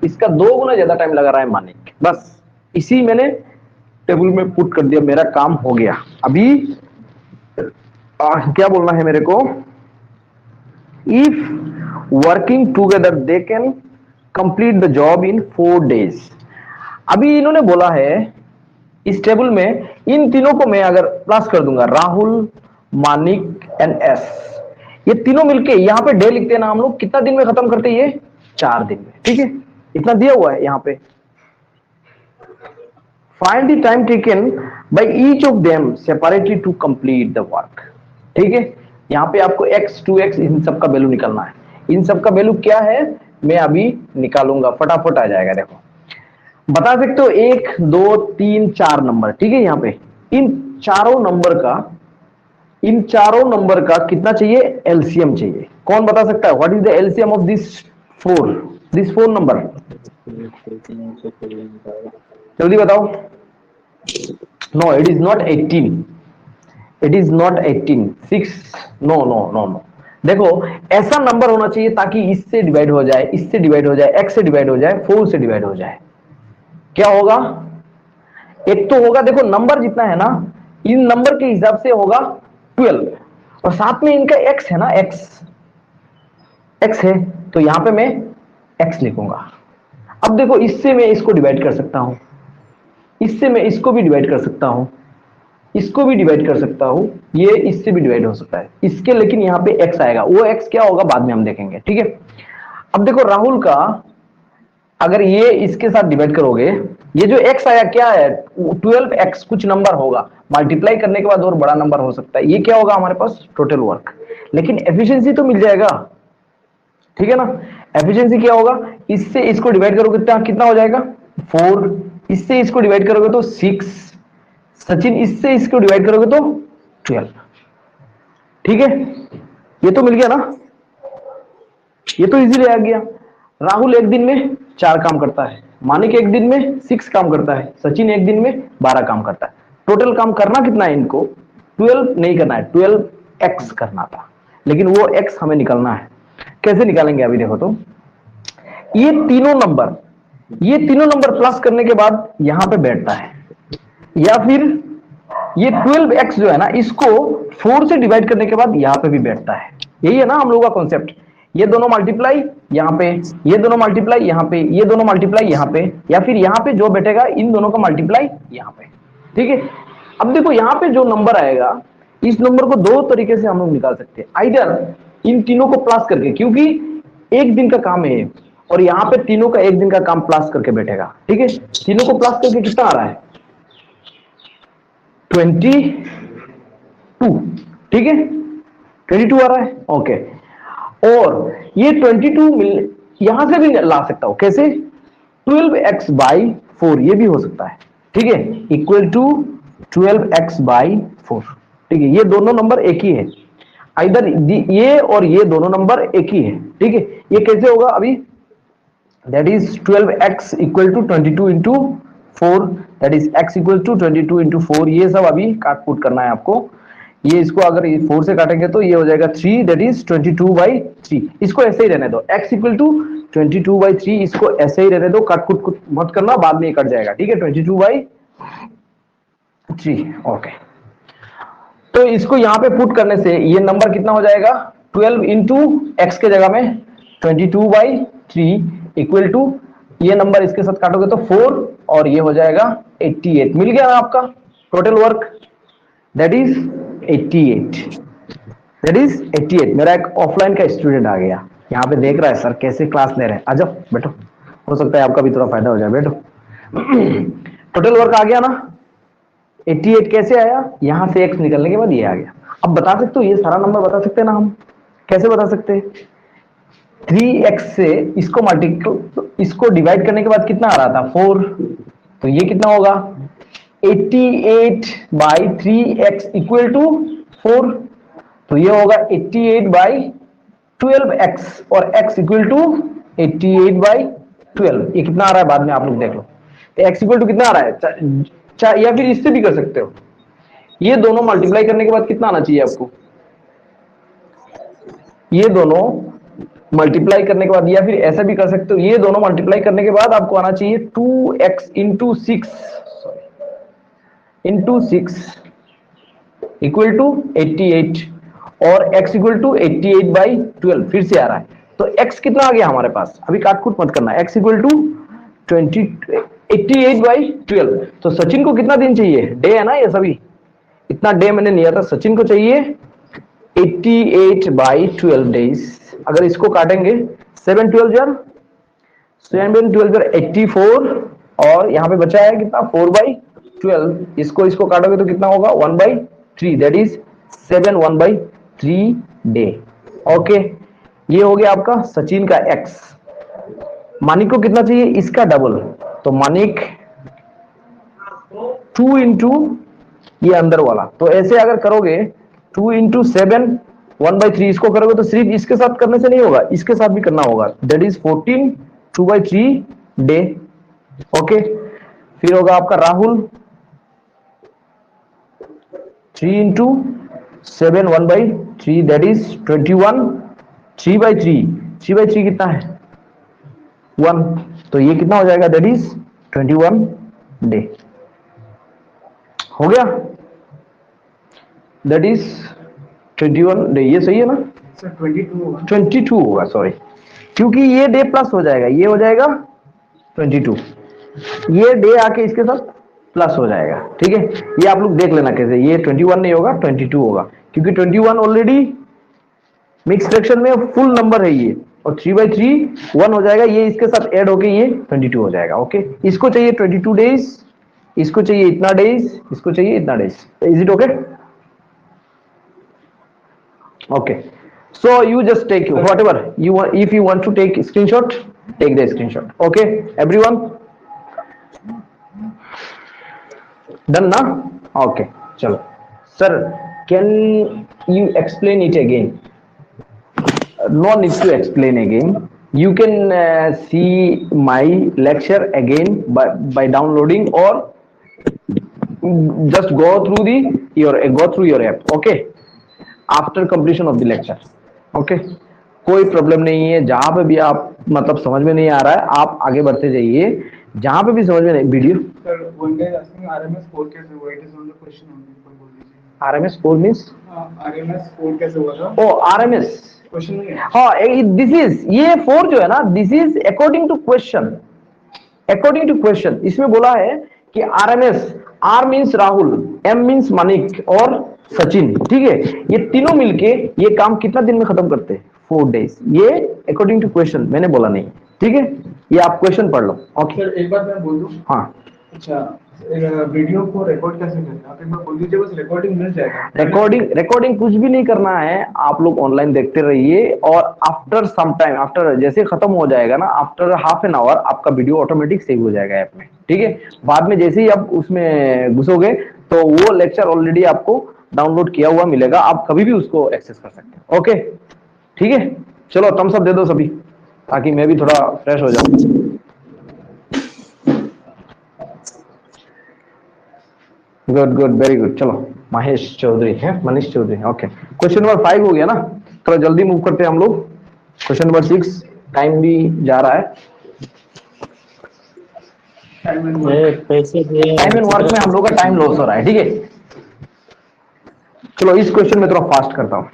इसका 2 गुना ज्यादा टाइम लगा रहा है मानिक। बस इसी मैंने टेबल में पुट कर दिया, मेरा काम हो गया। अभी क्या बोलना है मेरे को? If working together they can complete the job in 4 days। अभी इन्होंने बोला है इस टेबल में इन तीनों को मैं अगर प्लस कर दूंगा, राहुल, मानिक एंड एस, ये तीनों मिलके यहां पे डे लिखते हैं ना हम लोग, कितना दिन में खत्म करते हैं ये? 4 दिन में। ठीक है, इतना दिया हुआ है यहां पे। Find the time taken by each of them separately to complete the work. ठीक है, यहां पे आपको x 2x इन सब का वैल्यू निकालना है। इन सब का वैल्यू क्या है मैं अभी निकालूंगा, फटाफट आ जाएगा। देखो बता सकते हो 1 2 3 4 नंबर। ठीक है, यहां पे इन चारों नंबर का कितना चाहिए? एलसीएम चाहिए। कौन बता सकता है? What is the LCM of this four number? जल्दी बताओ। No, it is not 18, it is not 18, 6, no no no no. देखो ऐसा नंबर होना चाहिए ताकि इससे डिवाइड हो जाए, इससे डिवाइड हो जाए, x से डिवाइड हो जाए, 4 से डिवाइड हो जाए। क्या होगा? एक तो होगा, देखो नंबर जितना है ना इन नंबर के हिसाब से होगा 12, और साथ में इनका x है ना, x है, तो यहां पे मैं x लिखूंगा। अब देखो इससे मैं इसको डिवाइड कर सकता हूं, इससे मैं इसको भी डिवाइड कर सकता हूं, इसको भी डिवाइड कर सकता हूं, ये इससे भी डिवाइड हो सकता है इसके, लेकिन यहां पे x आएगा। वो x क्या होगा बाद में हम देखेंगे। ठीक है, अब देखो राहुल का अगर ये इसके साथ डिवाइड करोगे, ये जो x आया क्या है, 12x कुछ नंबर होगा, मल्टीप्लाई करने के बाद और बड़ा नंबर हो सकता है, ये क्या होगा हमारे पास टोटल वर्क, लेकिन एफिशिएंसी तो मिल जाएगा, ठीक है ना। एफिशिएंसी क्या होगा, इससे इसको डिवाइड करोगे कितना कितना हो जाएगा 4, इससे इसको डिवाइड करोगे तो 6, सचिन इससे इसको डिवाइड करोगे तो 12, ठीक है। ये तो मिल गया ना, ये तो इजीली आ गया। राहुल एक दिन में 4 काम करता है, मानिक एक दिन में 6 काम करता है, सचिन एक दिन में 12 काम करता है। टोटल काम करना कितना है इनको, 12 नहीं करना है, 12x करना था, लेकिन वो x हमें निकालना है। कैसे निकालेंगे अभी देखो तो, ये तीनों नंबर प्लस करने के बाद यहां पे बैठता है, या फिर ये 12x जो है ना, इसको 4 से डिवाइड करने के बाद यहां पे भी बैठता है। यही है ना हम लोगों का कॉन्सेप्ट, ये दोनों मल्टीप्लाई यहां पे, ये दोनों मल्टीप्लाई यहां पे, ये दोनों मल्टीप्लाई यहां पे, या फिर यहां पे जो बैठेगा इन दोनों का मल्टीप्लाई यहां पे, ठीक है। अब देखो यहां पे जो नंबर आएगा, इस नंबर को दो तरीके से हम लोग निकाल सकते हैं, आइदर इन तीनों को प्लस करके, क्योंकि एक दिन का काम है और यहाँ पे तीनों का एक दिन का काम प्लस करके बैठेगा, ठीक है। तीनों को प्लस करके कितना आ रहा है 22, ठीक है 22 आ रहा है, ओके। और ये 22 यहां से भी ला सकता हूं, कैसे 12x/4, ये भी हो सकता है, ठीक है, इक्वल टू 12x/4, ठीक है। ये दोनों नंबर एक ही है, इधर ये और ये दोनों नंबर एक ही है, ठीक है। ये कैसे होगा अभी, that is 12x equal to 22 into 4, that is x equal to 22 into 4, ये सब अभी काट पुट करना है आपको। ये इसको अगर 4 से काटेंगे तो ये हो जाएगा 3, दैट इज 22/3, इसको ऐसे ही रहने दो, x इक्वल टू 22/3, इसको ऐसे ही रहने दो, काट कुट मत करना, बाद में ये कट जाएगा, ठीक है 22/3, ओके। तो इसको यहां पे पुट करने से ये नंबर कितना हो जाएगा 12 इंटू एक्स के जगह में 22/3 इक्वल टू, ये नंबर इसके साथ काटोगे तो 4 और ये हो जाएगा 88, मिल गया ना आपका total work, that is 88, that is 88। मेरा एक ऑफलाइन का स्टूडेंट आ गया, यहाँ पे देख रहा है सर कैसे क्लास ले रहे हैं, आ जाओ बैठो, हो सकता है आपका भी थोड़ा फायदा हो जाए, बैठो। टोटल वर्क आ गया ना 88, कैसे आया, यहां से x निकलने के बाद ये आ गया। अब बता सकते हो ये सारा नंबर बता सकते हैं ना हम, कैसे बता सकते हैं, 3x से इसको डिवाइड करने के बाद कितना आ रहा था 4, तो ये कितना होगा 88/3x इक्वल टू 4, तो ये होगा 88/12x और x इक्वल टू 88/12, ये कितना आ रहा है बाद में आप लोग देख लो, तो x इक्वल टू कितना आ रहा है, या फिर इससे भी कर सकते हो, ये दोनों मल्टीप्लाई करने के बाद कितना आना चाहिए आपको, ये दोनों मल्टीप्लाई करने के बाद, या फिर ऐसा भी कर सकते हो, ये दोनों मल्टीप्लाई करने के बाद आपको आना चाहिए 2x इंटू 6 इक्वल टू 88 और x इक्वल टू 88/12, फिर से आ रहा है, तो x कितना आ गया हमारे पास, अभी काटकूट मत करना, x इक्वल टू 88/12, तो सचिन को कितना दिन चाहिए, डे है ना ये सभी, इतना डे मैंने लिया था, सचिन को चाहिए 88/12 डेज। अगर इसको काटेंगे 7/12 84 और यहाँ पे बचा है कितना 4/12, इसको काटोगे तो कितना होगा 1/3, दैट इज 7 1/3 डे, ओके। ये हो गया आपका सचिन का x। मानिक को कितना चाहिए, इसका डबल, तो मानिक 2 इंटू ये अंदर वाला, तो ऐसे अगर करोगे 2 इंटू 7 1/3, इसको करोगे तो सिर्फ इसके साथ करने से नहीं होगा, इसके साथ भी करना होगा, दैट इज 14 2/3 डे, ओके। फिर होगा आपका राहुल 3 इंटू 7 1/3, दैट इज 21 3/3 कितना है 1, तो ये कितना हो जाएगा, दैट इज 21 डे, हो गया, दैट इज 21 डे, ये सही है ना सर 22 22 होगा, सॉरी, क्योंकि ये डे प्लस हो जाएगा, ये हो जाएगा 22, ये डे आके इसके साथ प्लस हो जाएगा, ठीक है। ये आप लोग देख लेना कैसे, ये 21 नहीं होगा 22 होगा, क्योंकि 21 ऑलरेडी मिक्स फ्रैक्शन में फुल नंबर है, ये और 3/3 1 हो जाएगा, ये इसके साथ ऐड होके ये 22 हो जाएगा। ओके, इसको चाहिए 22 डेज, इसको चाहिए इतना डेज, इसको चाहिए इतना days. Is it okay? Okay, so you just take whatever you want. If you want to take screenshot, take the screenshot. Okay, everyone done na? Okay, chalo sir, can you explain it again? No need to explain again. You can see my lecture again by downloading, or just go through your app. Okay, after completion of the lecture. Okay, कोई problem नहीं है, जहां पे भी आप मतलब समझ में नहीं आ रहा है आप आगे बढ़ते जाइए, जहां पे भी समझ में नहीं। Video sir one guys asking RMS score कैसे हुआ, it is on the question only, पर बोल दीजिए RMS score means RMS score कैसे हुआ था, ओ आरएमएस, क्वेश्चन नहीं है। हाँ दिस इज, ये 4 जो है ना, this is according to question, according to question. इसमें बोला है कि RMS, R means Rahul, M means Manik और सचिन, ठीक है, ये तीनों मिलके ये काम कितना दिन में खत्म करते हैं? 4 डेज। ये अकॉर्डिंग टू क्वेश्चन, मैंने बोला नहीं, ठीक है, ये आप क्वेश्चन पढ़ लो। ओके सर एक बात मैं बोल दूं, हाँ, अच्छा वीडियो को रिकॉर्ड कैसे करते हैं आप एक बार बोल दीजिए, बस रिकॉर्डिंग मिल जाएगा। रिकॉर्डिंग कुछ भी नहीं करना है, आप लोग ऑनलाइन देखते रहिए, और आफ्टर सम टाइम, आफ्टर जैसे खत्म हो जाएगा ना, आफ्टर हाफ एन आवर आपका वीडियो ऑटोमेटिक सेव हो जाएगा ऐप में, ठीक है। बाद में जैसे ही आप उसमें घुसोगे तो वो लेक्चर ऑलरेडी आपको डाउनलोड किया हुआ मिलेगा, आप कभी भी उसको एक्सेस कर सकते हैं। ओके ठीक है, चलो थम्स अप दे दो सभी, ताकि मैं भी थोड़ा फ्रेश हो जाऊं। Good good, very good. चलो महेश चौधरी है, Manish Chaudhary, okay. Question number 5 हो गया ना, चलो जल्दी मूव करते हैं हम लोग। क्वेश्चन नंबर 6, टाइम भी जा रहा है। टाइम एंड वर्क में हम लोग का टाइम लॉस हो रहा है, ठीक है। चलो इस क्वेश्चन में थोड़ा फास्ट करता हूं।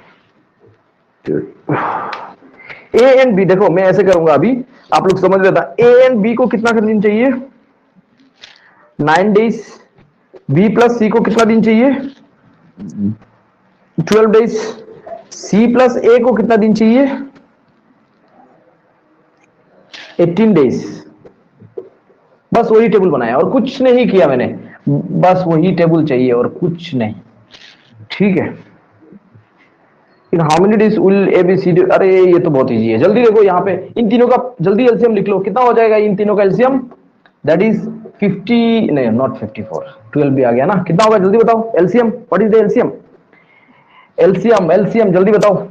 ए एंड बी, देखो मैं ऐसे करूंगा, अभी आप लोग समझ लेता। ए एंड बी को कितना कर दिन चाहिए? 9 डेज। बी प्लस सी को कितना दिन चाहिए? 12 डेज। सी प्लस ए को कितना दिन चाहिए? 18 डेज। बस वही टेबल बनाया और कुछ नहीं किया मैंने, बस वही टेबल चाहिए और कुछ नहीं, ठीक है। In how many days will A B C D, अरे ये तो बहुत इजी है, जल्दी देखो यहाँ पे इन तीनों का जल्दी एलसीएम लिख लो। कितना हो जाएगा इन तीनों का एलसीएम? दैट इज 50, नहीं नॉट 54, 12 भी आ गया ना। कितना होगा जल्दी बताओ LCM, what is the LCM? LCM LCM जल्दी बताओ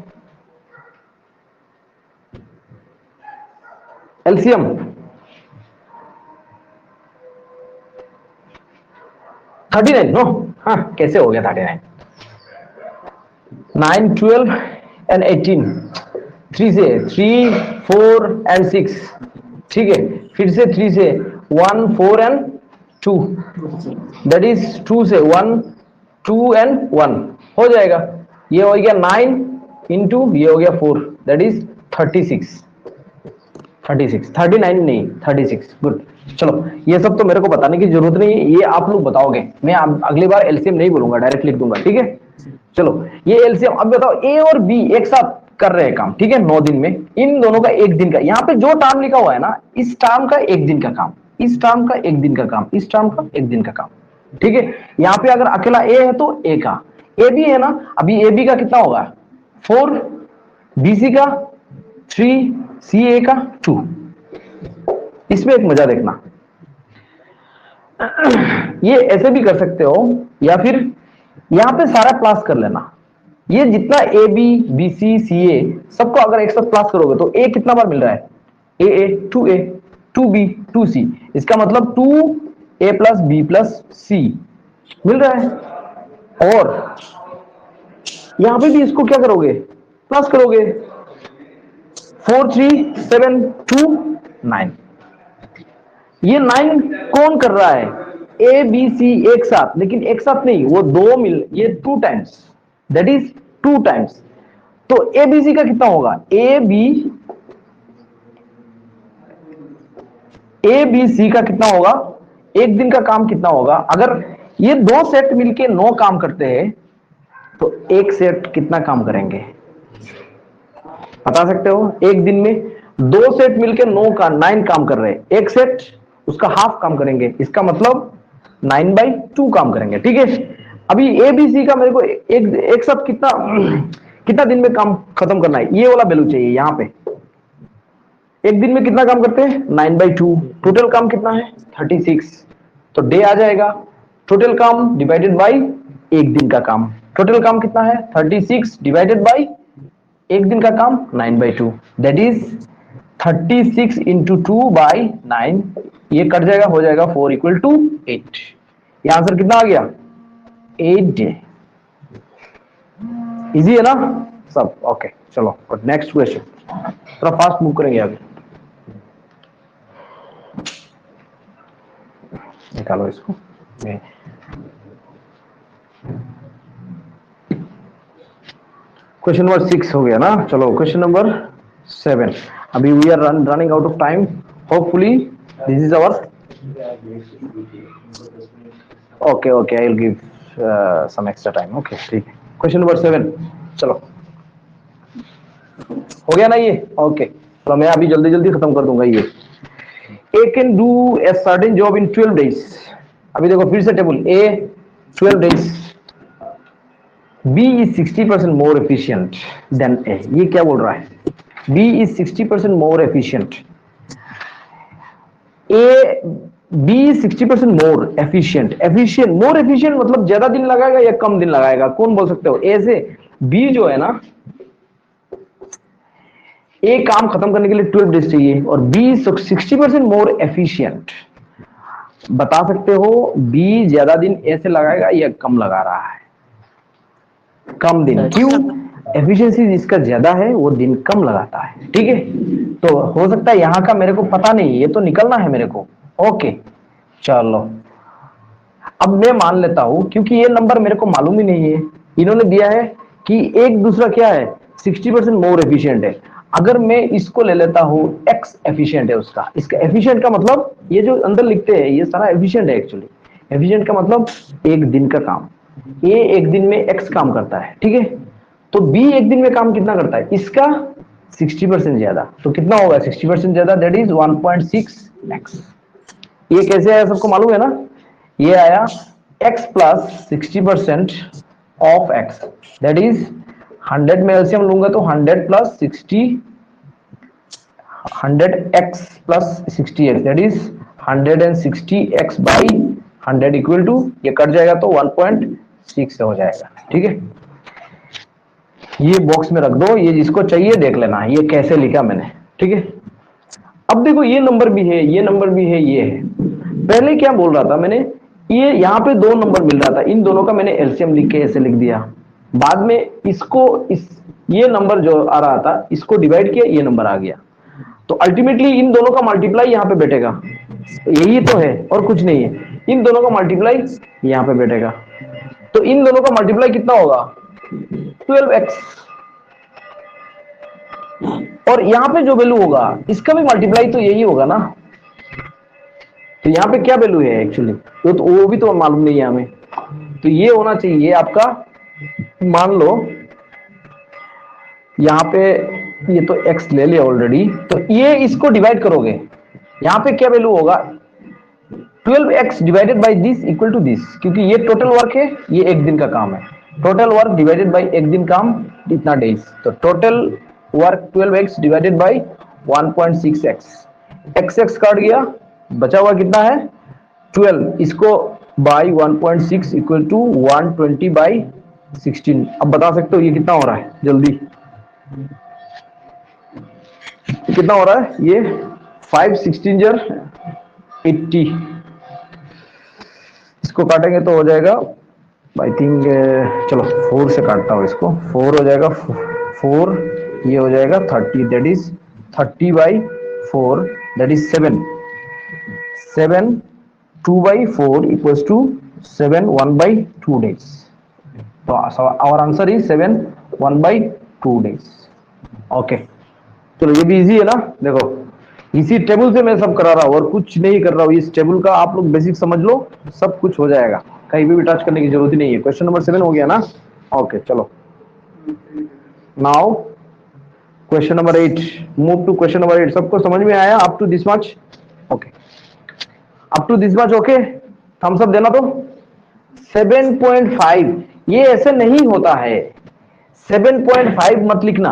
एलसीएम। थर्टी नाइन, नो हाँ कैसे हो गया 39? 9, 12 एंड 18, 3 से 3, 4 एंड 6, ठीक है। फिर से 3 से 1, 4 एंड 2, दैट इज 2 से 1, 2 एंड 1 हो जाएगा। ये हो गया 9 इंटू ये हो गया 4, दैट इज 36, 39 नहीं 36। गुड, चलो ये सब तो मेरे को बताने की जरूरत नहीं है, ये आप लोग बताओगे, मैं अगली बार एलसीएम नहीं बोलूंगा, डायरेक्ट लिख दूंगा, ठीक है। चलो ये एलसीएम, अब बताओ ए और बी एक साथ कर रहे हैं काम, ठीक है, 9 दिन में। इन दोनों का 1 दिन का, यहाँ पे जो टर्म लिखा हुआ है ना, इस टर्म का 1 दिन का काम, इस टर्म का 1 दिन का काम, इस टर्म का 1 दिन का काम, ठीक है। यहाँ पे अगर अकेला ए है तो ए का, ए बी है ना, अभी ए बी का कितना होगा? 4, बी सी का 3, सी ए का 2। इसमें एक मजा देखना, ये ऐसे भी कर सकते हो, या फिर यहां पे सारा प्लस कर लेना। ये जितना ए बी, बी सी, सी ए सबको अगर एक साथ प्लस करोगे तो ए कितना बार मिल रहा है? ए 2a, 2b, 2c, इसका मतलब 2a प्लस बी प्लस सी मिल रहा है। और यहां पे भी इसको क्या करोगे? प्लस करोगे। 4, 3, 7, 2, 9। ये 9 कौन कर रहा है? ए बी सी एक साथ, लेकिन एक साथ नहीं, वो 2 मिल, ये 2 टाइम्स, दैट इज 2 टाइम्स। तो ए बी सी का कितना होगा? ए बी सी का कितना होगा? 1 दिन का काम कितना होगा? अगर ये 2 सेट मिलके 9 काम करते हैं तो 1 सेट कितना काम करेंगे? बता सकते हो? एक दिन में दो सेट मिलकर 9 काम कर रहे हैं, एक सेट उसका हाफ काम करेंगे, इसका मतलब 9/2 काम करेंगे। ठीक है, अभी ए बी सी का मेरे को एक साथ कितना कितना दिन में काम खत्म करना है, ये वाला वैल्यू चाहिए। यहाँ पे एक दिन में कितना काम करते हैं? 9/2। टोटल काम कितना है? 36। तो डे आ जाएगा, टोटल काम डिवाइडेड बाई एक दिन का काम। टोटल काम कितना है? 36 डिवाइडेड बाई एक दिन का काम 9/2, दैट इज 36 इंटू 2/9। ये कट जाएगा, हो जाएगा 4 इक्वल टू 8। ये आंसर कितना आ गया? 8 डे। इजी है ना सब? ओके चलो नेक्स्ट क्वेश्चन, थोड़ा फास्ट मूव करेंगे आगे। निकालो इसको। क्वेश्चन नंबर 6 हो गया ना। चलो क्वेश्चन नंबर 7। अभी we are running out of time, hopefully this is our. Okay okay, I will give some extra time. Okay ठीक है, क्वेश्चन नंबर 7 चलो हो गया ना ये? ओके तो मैं अभी जल्दी जल्दी खत्म कर दूंगा ये। A can do a certain job in 12 days. अभी देखो फिर से table, A 12 days, B is 60% more efficient than A। ये क्या बोल रहा है? B is 60% more efficient। B is 60% more efficient। efficient, more efficient मतलब ज्यादा दिन लगाएगा या कम दिन लगाएगा? कौन बोल सकते हो? A से B जो है ना, A काम खत्म करने के लिए 12 डेज चाहिए और B 60% more efficient। बता सकते हो B ज्यादा दिन A से लगाएगा या कम लगा रहा है? कम दिन। क्यों? एफिशिएंसी जिसका ज्यादा है वो दिन कम लगाता है। ठीक है, तो हो सकता है यहां का मेरे को पता नहीं, ये तो निकलना है मेरे को। ओके चलो, अब मैं मान लेता हूं क्योंकि ये नंबर मेरे को मालूम ही नहीं है, इन्होंने दिया है कि एक दूसरा क्या है, 60% मोर एफिशिएंट है। अगर मैं इसको ले लेता हूं एक्स एफिशिएंट है उसका, इसका एफिशिएंट का मतलब ये जो अंदर लिखते हैं ये सारा एफिशिएंट है एक्चुअली। एफिशिएंट का मतलब एक दिन का काम। ए एक दिन में एक्स काम करता है, ठीक है, तो बी एक दिन में काम कितना करता है? इसका 60% ज्यादा, तो कितना होगा 60% ज्यादा? That is 1.6 x. ये कैसे आया सबको मालूम है ना? ये आया x plus 60% of x, that is 100 में एलसीएम लूंगा तो 100 plus 60, 100x plus 60x, that is 160x by 100 equal to, ये कट जाएगा तो 1.6 हो जाएगा। ठीक है, ये बॉक्स में रख दो, ये जिसको चाहिए देख लेना ये कैसे लिखा मैंने। ठीक है, अब देखो ये नंबर भी है, ये नंबर भी है, ये है। पहले क्या बोल रहा था मैंने, ये यहाँ पे दो नंबर मिल रहा था, इन दोनों का मैंने एलसीएम लिख के ऐसे लिख दिया। बाद में इसको ये नंबर जो आ रहा था इसको डिवाइड किया, ये नंबर आ गया। तो अल्टीमेटली इन दोनों का मल्टीप्लाई यहाँ पे बैठेगा, यही तो है और कुछ नहीं है। इन दोनों का मल्टीप्लाई यहाँ पे बैठेगा, तो इन दोनों का मल्टीप्लाई कितना होगा? 12x। और यहाँ पे जो वैल्यू होगा इसका भी मल्टीप्लाई तो यही होगा ना। तो यहाँ पे क्या वैल्यू है एक्चुअली, तो वो भी तो मालूम नहीं है हमें। तो ये होना चाहिए आपका, मान लो यहाँ पे ये तो x ले लिया ऑलरेडी, तो ये इसको डिवाइड करोगे, यहाँ पे क्या वैल्यू होगा? 12x divided by this equal to this, क्योंकि ये टोटल वर्क है, ये एक दिन का काम है। टोटल वर्क डिवाइडेड बाई एक दिन काम, इतना डेज, तो total work 12x divided by 1.6x। x काट गया, बचा हुआ कितना है? 12, इसको बाई 1.6 इक्वल टू 120 बाई 16। अब बता सकते हो ये कितना हो रहा है? जल्दी कितना हो रहा है? ये 5 16 80, इसको काटेंगे तो हो जाएगा आई थिंक, चलो 4 से काटता हूं इसको, 4 हो जाएगा 4, ये हो जाएगा 30, that is 30 by 4, that is 7, 2 by 4 equals to 7 1 by 2 days। So our answer is 7 1 by 2 days। Okay चलो ये भी इजी है ना। देखो इसी टेबल से मैं सब करा रहा हूँ और कुछ नहीं कर रहा हूँ, इस टेबल का आप लोग बेसिक समझ लो, सब कुछ हो जाएगा, कहीं भी टच करने की जरूरत ही नहीं है। क्वेश्चन नंबर 7 हो गया ना। ओके चलो now question number 8, move to question number 8। सबको समझ में आया up to this much? Okay, up to this much okay, thumbs up देना। तो 7.5 ये ऐसे नहीं होता है, 7.5 मत लिखना।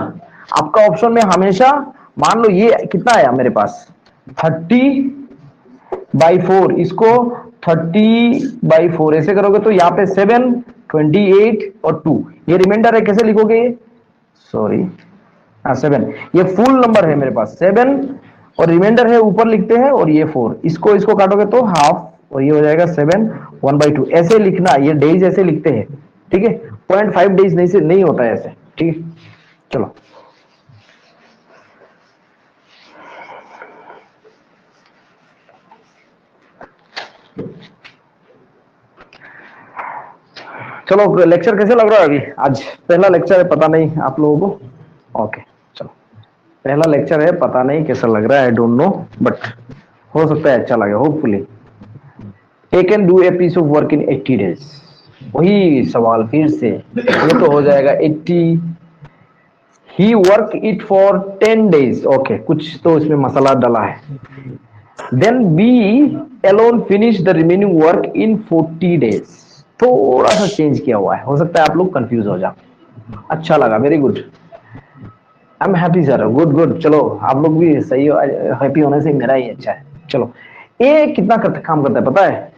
आपका ऑप्शन में हमेशा, मान लो ये कितना आया मेरे पास 30/4, इसको 30/4 ऐसे करोगे तो यहाँ पे 7, 28 और 2, ये रिमाइंडर है, कैसे लिखोगे? सॉरी, हाँ 7, ये फुल नंबर है मेरे पास 7 और रिमाइंडर है ऊपर लिखते हैं, और ये 4, इसको इसको काटोगे तो हाफ, और ये हो जाएगा 7, 1/2 ऐसे लिखना। ये डेज ऐसे लिखते हैं, ठीक है? 0.5 डेज नहीं से नहीं होता है ऐसे, ठीक है? चलो चलो, लेक्चर कैसे लग रहा है अभी? आज पहला लेक्चर है, पता नहीं आप लोगों को। ओके चलो, पहला लेक्चर है, पता नहीं कैसा लग रहा है, आई डोंट नो, बट हो सकता है अच्छा लगे, hopefully. A can do a piece of work in 80 days. वही सवाल फिर से, ये तो हो जाएगा 80, he work it for 10 days. Okay, कुछ तो इसमें मसाला डाला है। Then B alone finish the remaining work in 40 days. थोड़ा सा चेंज किया हुआ है, हो सकता है आप लोग कंफ्यूज हो जाओ। अच्छा लगा, very good, I am happy sir, good good. चलो आप लोग भी सही हो, हैप्पी होने से मेरा ही अच्छा है। चलो, ए कितना काम करता है पता है?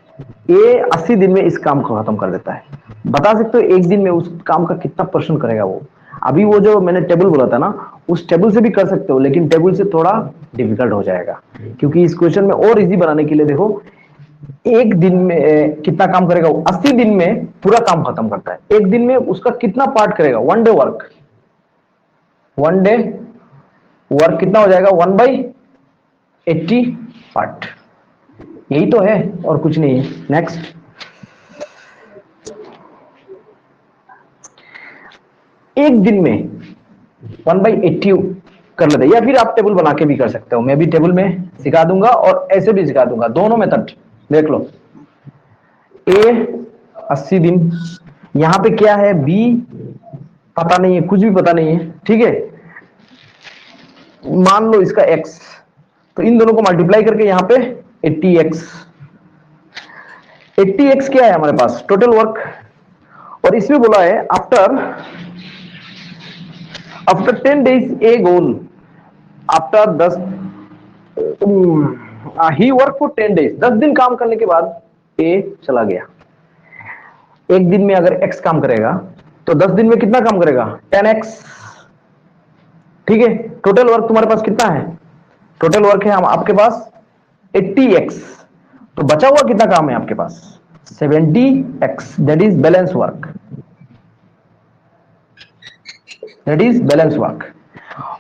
ए 80 दिन में इस काम को खत्म कर देता है। बता सकते हो एक दिन में उस काम का कितना परसेंट करेगा वो? अभी वो जो मैंने टेबल बोला था ना, उस टेबल से भी कर सकते हो, लेकिन टेबल से थोड़ा डिफिकल्ट हो जाएगा, क्योंकि इस क्वेश्चन में और इजी बनाने के लिए देखो, एक दिन में कितना काम करेगा वो? 80 दिन में पूरा काम खत्म करता है, एक दिन में उसका कितना पार्ट करेगा? 1 डे वर्क, 1 डे वर्क कितना हो जाएगा? 1/80 पार्ट। यही तो है और कुछ नहीं है। नेक्स्ट, एक दिन में 1/80 कर लेते हैं, या फिर आप टेबल बना के भी कर सकते हो, मैं भी टेबल में सिखा दूंगा और ऐसे भी सिखा दूंगा, दोनों मेथड देख लो। ए 80 दिन, यहां पे क्या है? बी पता नहीं है, कुछ भी पता नहीं है, ठीक है? मान लो इसका x, तो इन दोनों को मल्टीप्लाई करके यहां पे 80x, 80x क्या है हमारे पास? Total work. और इसमें बोला है after 10 days A goal, after 10 he work for 10 days, 10 दिन काम करने के बाद ए चला गया। एक दिन में अगर x काम करेगा तो 10 दिन में कितना काम करेगा? 10x, ठीक है? टोटल वर्क तुम्हारे पास कितना है? टोटल वर्क है हम आपके पास 80x, तो बचा हुआ कितना काम है आपके पास? 70x, that is balance work, that is balance work.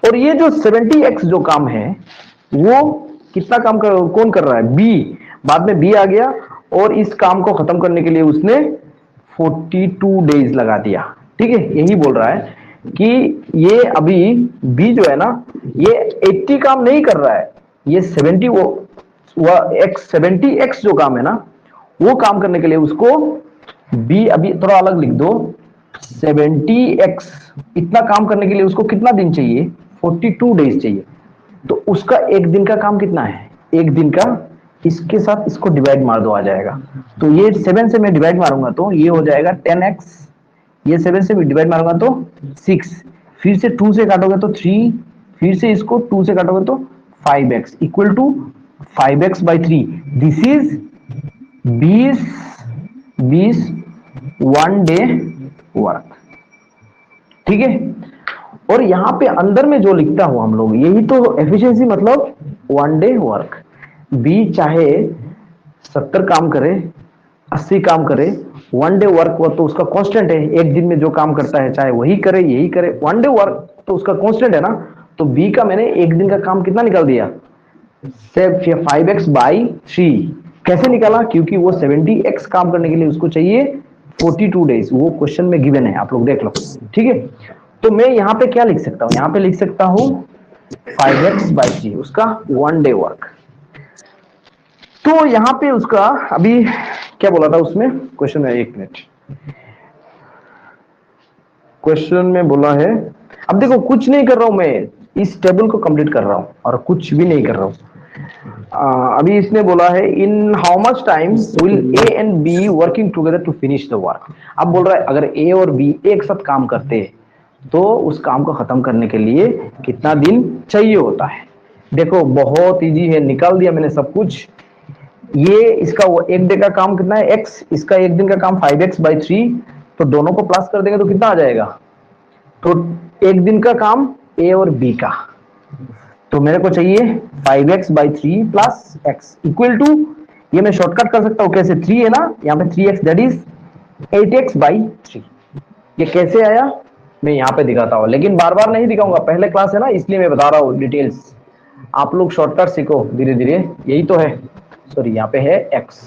और ये जो 70x जो काम है वो कितना काम कौन कर रहा है? बी। बाद में बी आ गया और इस काम को खत्म करने के लिए उसने 42 डेज लगा दिया, ठीक है? यही बोल रहा है कि ये अभी बी जो है ना, ये 80 काम नहीं कर रहा है, ये 70x जो काम है ना, वो काम करने के लिए उसको बी, अभी थोड़ा अलग लिख दो, 70x इतना काम करने के लिए उसको कितना दिन चाहिए? 42 डेज चाहिए। तो उसका एक दिन का काम कितना है? एक दिन का, इसके साथ इसको डिवाइड मार दो, आ जाएगा। तो ये 7 से मैं डिवाइड मारूंगा तो ये हो जाएगा 10x, ये 7 से डिवाइड मारूंगा तो 6, फिर से 2 से काटोगे तो 3, फिर से इसको 2 से काटोगे तो 5x equal to 5x/3। This is 20 1 day work, ठीक है? और यहां पे अंदर में जो लिखता हूं हम लोग, यही तो एफिशिएंसी, मतलब 1 डे वर्क। बी चाहे 70 काम करे, 80 काम करे, 1 डे वर्क वो तो उसका कांस्टेंट है, एक दिन में जो काम करता है चाहे वही करे यही करे, 1 डे वर्क तो उसका कांस्टेंट है ना। तो बी का मैंने एक दिन का काम कितना निकाल दिया? 5x/3। कैसे निकाला? क्योंकि वो 70x काम करने के लिए उसको चाहिए 42 डेज, वो क्वेश्चन में गिवन है, आप लोग देख लो, ठीक है? तो मैं यहां पे क्या लिख सकता हूं? यहां पे लिख सकता हूं 5x/3, उसका 1 डे वर्क। तो यहां पे उसका अभी क्या बोला था उसमें क्वेश्चन में? 1 मिनट, क्वेश्चन में बोला है, अब देखो कुछ नहीं कर रहा हूं मैं, इस टेबल को कंप्लीट कर रहा हूं और कुछ भी नहीं कर रहा हूं। अभी इसने बोला है in how much time will A and B working together to finish the work. अब बोल रहा है अगर ए और बी एक साथ काम करते हैं तो उस काम को खत्म करने के लिए कितना दिन चाहिए होता है। देखो बहुत इजी है, निकाल दिया मैंने सब कुछ। ये इसका वो एक डे का काम कितना है x, इसका एक दिन का काम 5x/3, तो दोनों को प्लस कर देंगे तो कितना आ जाएगा। तो एक दिन का काम ए और बी का, तो मेरे को चाहिए 5x/3 plus x equal to, ये मैं शॉर्टकट कर सकता हूं कैसे, 3 है ना यहाँ पे 3x, दैट इज 8x/3। ये कैसे आया मैं यहाँ पे दिखाता हूँ, लेकिन बार बार नहीं दिखाऊंगा, पहले क्लास है ना इसलिए मैं बता रहा हूँ डिटेल्स। आप लोग शॉर्टकट सीखो धीरे धीरे, यही तो है। सॉरी यहाँ पे है x,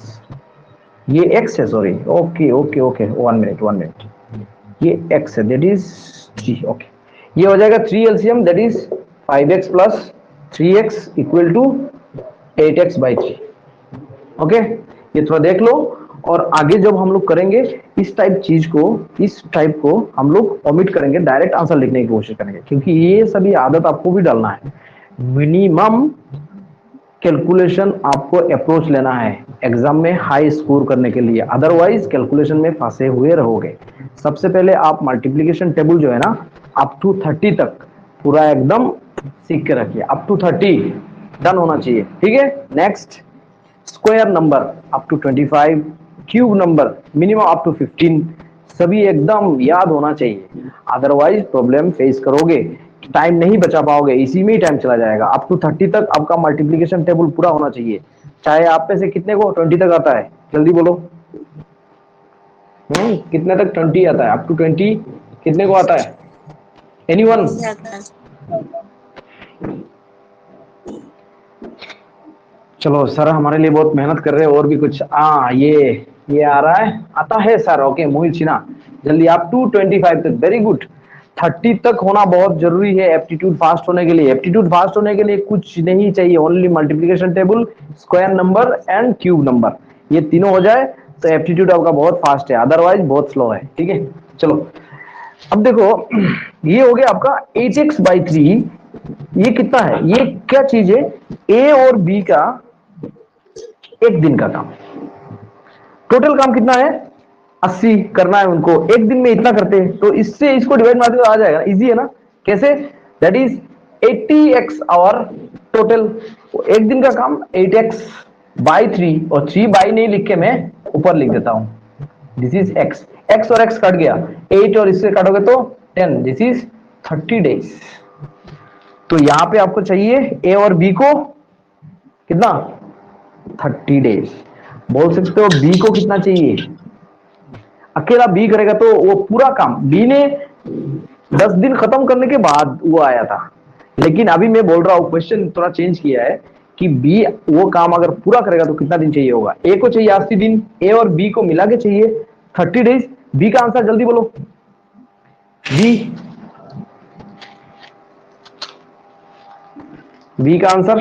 ये x है, sorry okay okay okay, 1 minute, ये x है दैट इज 3, ओके। ये हो जाएगा 3 LCM that is 5x plus 3x equal to 8x/3, okay. ये थोड़ा देख लो, और आगे जब हम लोग करेंगे इस टाइप चीज को, इस टाइप को हम लोग ओमिट करेंगे, डायरेक्ट आंसर लिखने की कोशिश करेंगे, क्योंकि ये सभी आदत आपको भी डालना है। मिनिमम कैलकुलेशन आपको अप्रोच लेना है एग्जाम में हाई स्कोर करने के लिए, अदरवाइज कैलकुलेशन में फंसे हुए रहोगे। सबसे पहले आप मल्टीप्लिकेशन टेबल जो है ना अप टू 30 तक पूरा एकदम सीख के रखिए, अप टू 30 डन होना चाहिए, ठीक है। Next square number up to 25, cube number minimum up to 15, सभी एकदम याद होना चाहिए, अदरवाइज प्रॉब्लम फेस करोगे, टाइम नहीं बचा पाओगे, इसी में ही टाइम चला जाएगा। अप टू 30 तक आपका मल्टीप्लिकेशन टेबल पूरा होना चाहिए। चाहे आप में से कितने को 20 तक आता है, जल्दी बोलो। कितने तक 20 आता है, अप टू 20 कितने को आता है, एनीवन? चलो सर हमारे लिए बहुत मेहनत कर रहे हैं, और भी कुछ ये आ रहा है, आता है सर, ओके मोहित सिन्हा, जल्दी अप टू 25 तक, वेरी गुड। 30 तक होना बहुत जरूरी है एप्टीट्यूड फास्ट होने के लिए। एप्टीट्यूड फास्ट होने के लिए कुछ नहीं चाहिए, only multiplication table, square number and cube number, ये तीनों हो जाए तो एप्टीट्यूड आपका बहुत फास्ट है, अदरवाइज बहुत स्लो है, ठीक है। चलो अब देखो, ये हो गया आपका 8x/3, ये कितना है, ये क्या चीज है, ए और बी का एक दिन का काम, टोटल काम कितना है 80 करना है उनको, एक दिन में इतना करते हैं, तो इससे इसको डिवाइड मारते तो आ जाएगा, इजी है ना। कैसे, that is 80x our total, एक दिन का काम 8x/3, और 3 बाई नहीं लिख के मैं ऊपर लिख देता हूं, दिस इज x, x और x कट गया, 8 और इससे काटोगे तो 10, दिस इज 30 डेज। तो यहां पे आपको चाहिए ए और बी को कितना, 30 डेज। बोल सकते हो बी को कितना चाहिए, अकेला बी करेगा तो वो पूरा काम, बी ने 10 दिन खत्म करने के बाद वो आया था, लेकिन अभी मैं बोल रहा हूं क्वेश्चन थोड़ा चेंज किया है कि बी वो काम अगर पूरा करेगा तो कितना दिन चाहिए होगा, ए को चाहिए 80 दिन, ए और बी को मिला के चाहिए 30 डेज। बी का आंसर जल्दी बोलो, बी का आंसर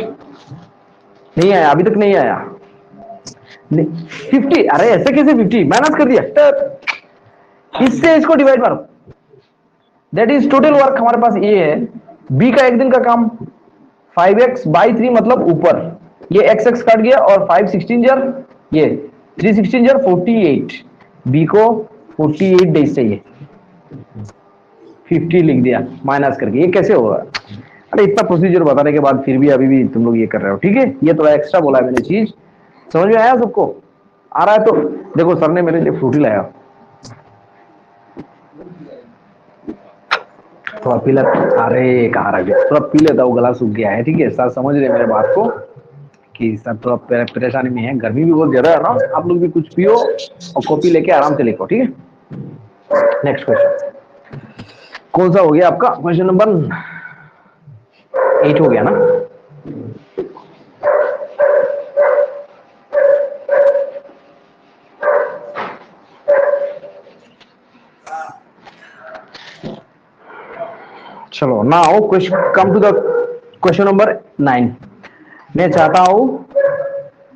नहीं आया, अभी तक नहीं आया। 50, अरे ऐसे कैसे 50, माइनस कर दिया, इससे इसको डिवाइड मारो, दैट इज टोटल वर्क हमारे पास ये है। बी का एक दिन का काम 5x/3 मतलब ऊपर, ये x काट गया और 5 16 जार, ये 3 16 जार 48, बी को 48 डेज चाहिए, 50 लिख दिया माइनस करके, ये कैसे होगा। अरे इतना प्रोसीजर बताने के बाद फिर भी अभी भी तुम लोग ये कर रहे हो, ठीक है। ये थोड़ा एक्स्ट्रा बोला है मैंने चीज, समझ में आया सबको, आ रहा है तो देखो सर ने मेरे लिए फ्रूटी लाया, थोड़ा पी ले, अरे कहाँ रख गया, थोड़ा पी लेता हूँ, गला सूख गया है, ठीक है। सर समझ रहे मेरे बात को कि सर थोड़ा परेशानी में है, गर्मी भी बहुत ज्यादा है ना, आप लोग भी कुछ पियो और कॉपी लेके आराम से लिखो, ठीक है। नेक्स्ट क्वेश्चन कौन सा हो गया आपका, क्वेश्चन नंबर 8 हो गया ना। चलो now come to the question number 9। मैं चाहता हूं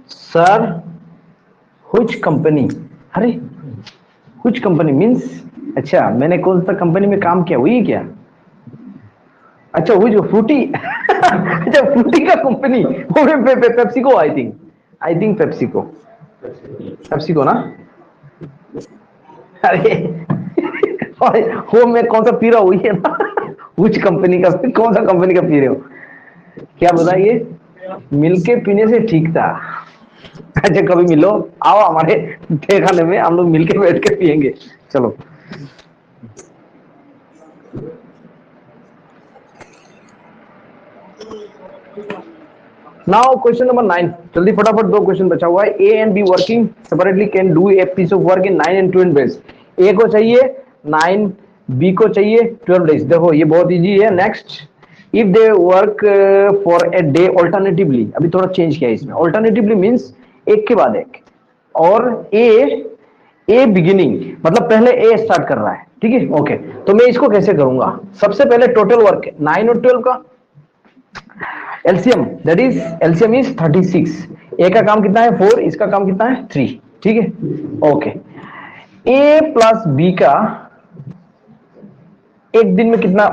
सर व्हिच कंपनी, अरे व्हिच कंपनी मींस, अच्छा मैंने कौन सा कंपनी में काम किया, हुई क्या, अच्छा वो जो फ्रूटी अच्छा फ्रूटी का कंपनी वो पेप्सिको आई थिंक पेप्सिको ना। अरे वो मैं कौन सा पी रहा हूँ ये ना उस कंपनी का कौन सा कंपनी का पी रहे हो क्या बताइए। मिलके पीने से ठीक था। अच्छा कभी मिलो आओ हमारे ठेकाने में हम लोग मिलके बैठ के पियेंगे चलो। नाउ क्वेश्चन नंबर 9 जल्दी फटाफट दो क्वेश्चन बचा हुआ है। A and B working separately can do a piece of work in 9 and 12 days। A को चाहिए 9 बी को चाहिए 12 days। देखो ये बहुत इजी है। Next if they work for a day alternatively अभी थोड़ा चेंज किया है इसमें। ऑल्टरनेटिवली मींस एक के बाद एक और ए बिगिनिंग मतलब पहले ए स्टार्ट कर रहा है ठीक है ओके। तो मैं इसको कैसे करूंगा सबसे पहले टोटल वर्क 9 और 12 का LCM that is LCM is 36। ए का काम कितना है 4 इसका काम कितना है 3 ठीक है ओके। ए प्लस बी का एक दिन में कितना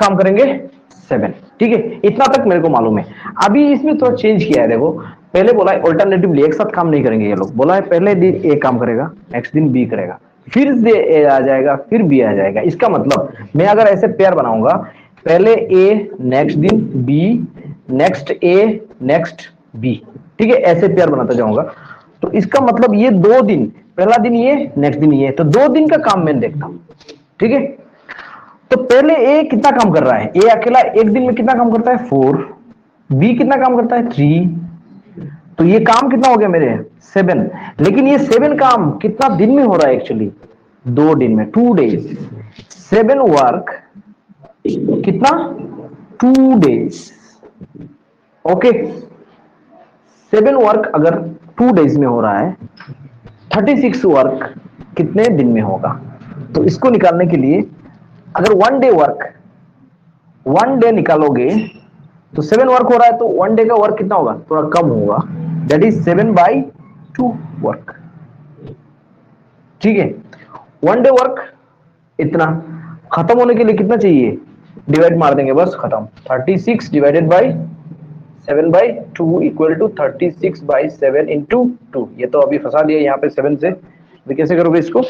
काम करेंगे 7 ठीक है इतना तक मेरे को मालूम है। अभी इसमें थोड़ा चेंज किया है देखो पहले बोला है ऑल्टरनेटिवली एक साथ काम नहीं करेंगे ये लोग। बोला है पहले दिन ए काम करेगा नेक्स्ट दिन बी करेगा फिर से ए आ जाएगा फिर बी आ जाएगा। इसका मतलब मैं अगर ऐसे पेयर बनाऊंगा पहले ए नेक्स्ट दिन B next A next B ठीक है ऐसे पेयर बनाता जाऊंगा। तो इसका मतलब ये 2 दिन पहला दिन ये नेक्स्ट दिन ये तो 2 दिन का काम मैं देखता हूं ठीक है। तो पहले ए कितना काम कर रहा है ए अकेला एक दिन में कितना काम करता है 4 बी कितना काम करता है 3 तो ये काम कितना हो गया मेरे 7। लेकिन ये 7 काम कितना दिन में हो रहा है एक्चुअली 2 दिन में 2 days 7 वर्क कितना 2 days ओके। 7 वर्क अगर 2 days में हो रहा है 36 वर्क कितने दिन में होगा। तो इसको निकालने के लिए अगर 1 day वर्क 1 day निकालोगे तो 7 वर्क हो रहा है तो 1 day का वर्क कितना होगा थोड़ा कम होगा दैट इज 7/2 वर्क ठीक है। 1 day वर्क इतना खत्म होने के लिए कितना चाहिए डिवाइड मार देंगे बस खत्म 36 divided by 7/2 equal to 36/7 into 2। ये तो अभी फंसा दिया यहाँ पे 7 से तो कैसे करोगे इसको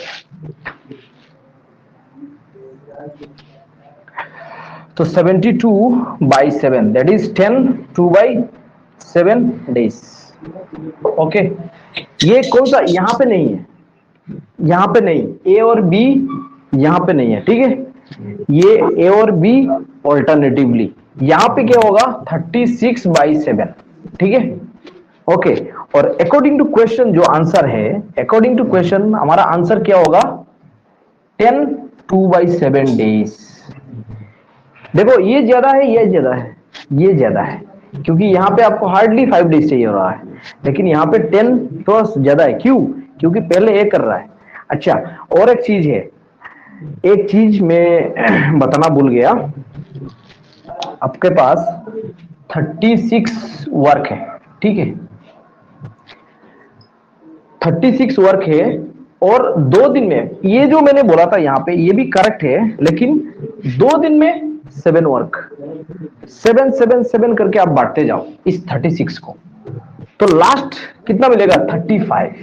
तो 72/7 दैट इज 10 2/7 days ओके। ये कौन सा यहाँ पे नहीं है यहाँ पे नहीं ए और बी यहाँ पे नहीं है ठीक है। ये ए और बी ऑल्टरनेटिवली यहाँ पे क्या होगा 36/7 ठीक है ओके। और अकॉर्डिंग टू क्वेश्चन जो आंसर है अकॉर्डिंग टू क्वेश्चन हमारा आंसर क्या होगा 10 2/7 days। देखो ये ज्यादा है ये ज्यादा है ये ज्यादा है क्योंकि यहाँ पे आपको हार्डली 5 days चाहिए हो रहा है लेकिन यहाँ पे 10 थोड़ा ज्यादा है क्यों क्योंकि पहले ए कर रहा है। अच्छा और एक चीज है एक चीज मैं बताना भूल गया आपके पास 36 वर्क है ठीक है 36 वर्क है और 2 दिन में ये जो मैंने बोला था यहाँ पे ये भी करेक्ट है लेकिन 2 दिन में 7 वर्क 7 7 7 करके आप बांटते जाओ इस 36 को तो लास्ट कितना मिलेगा 35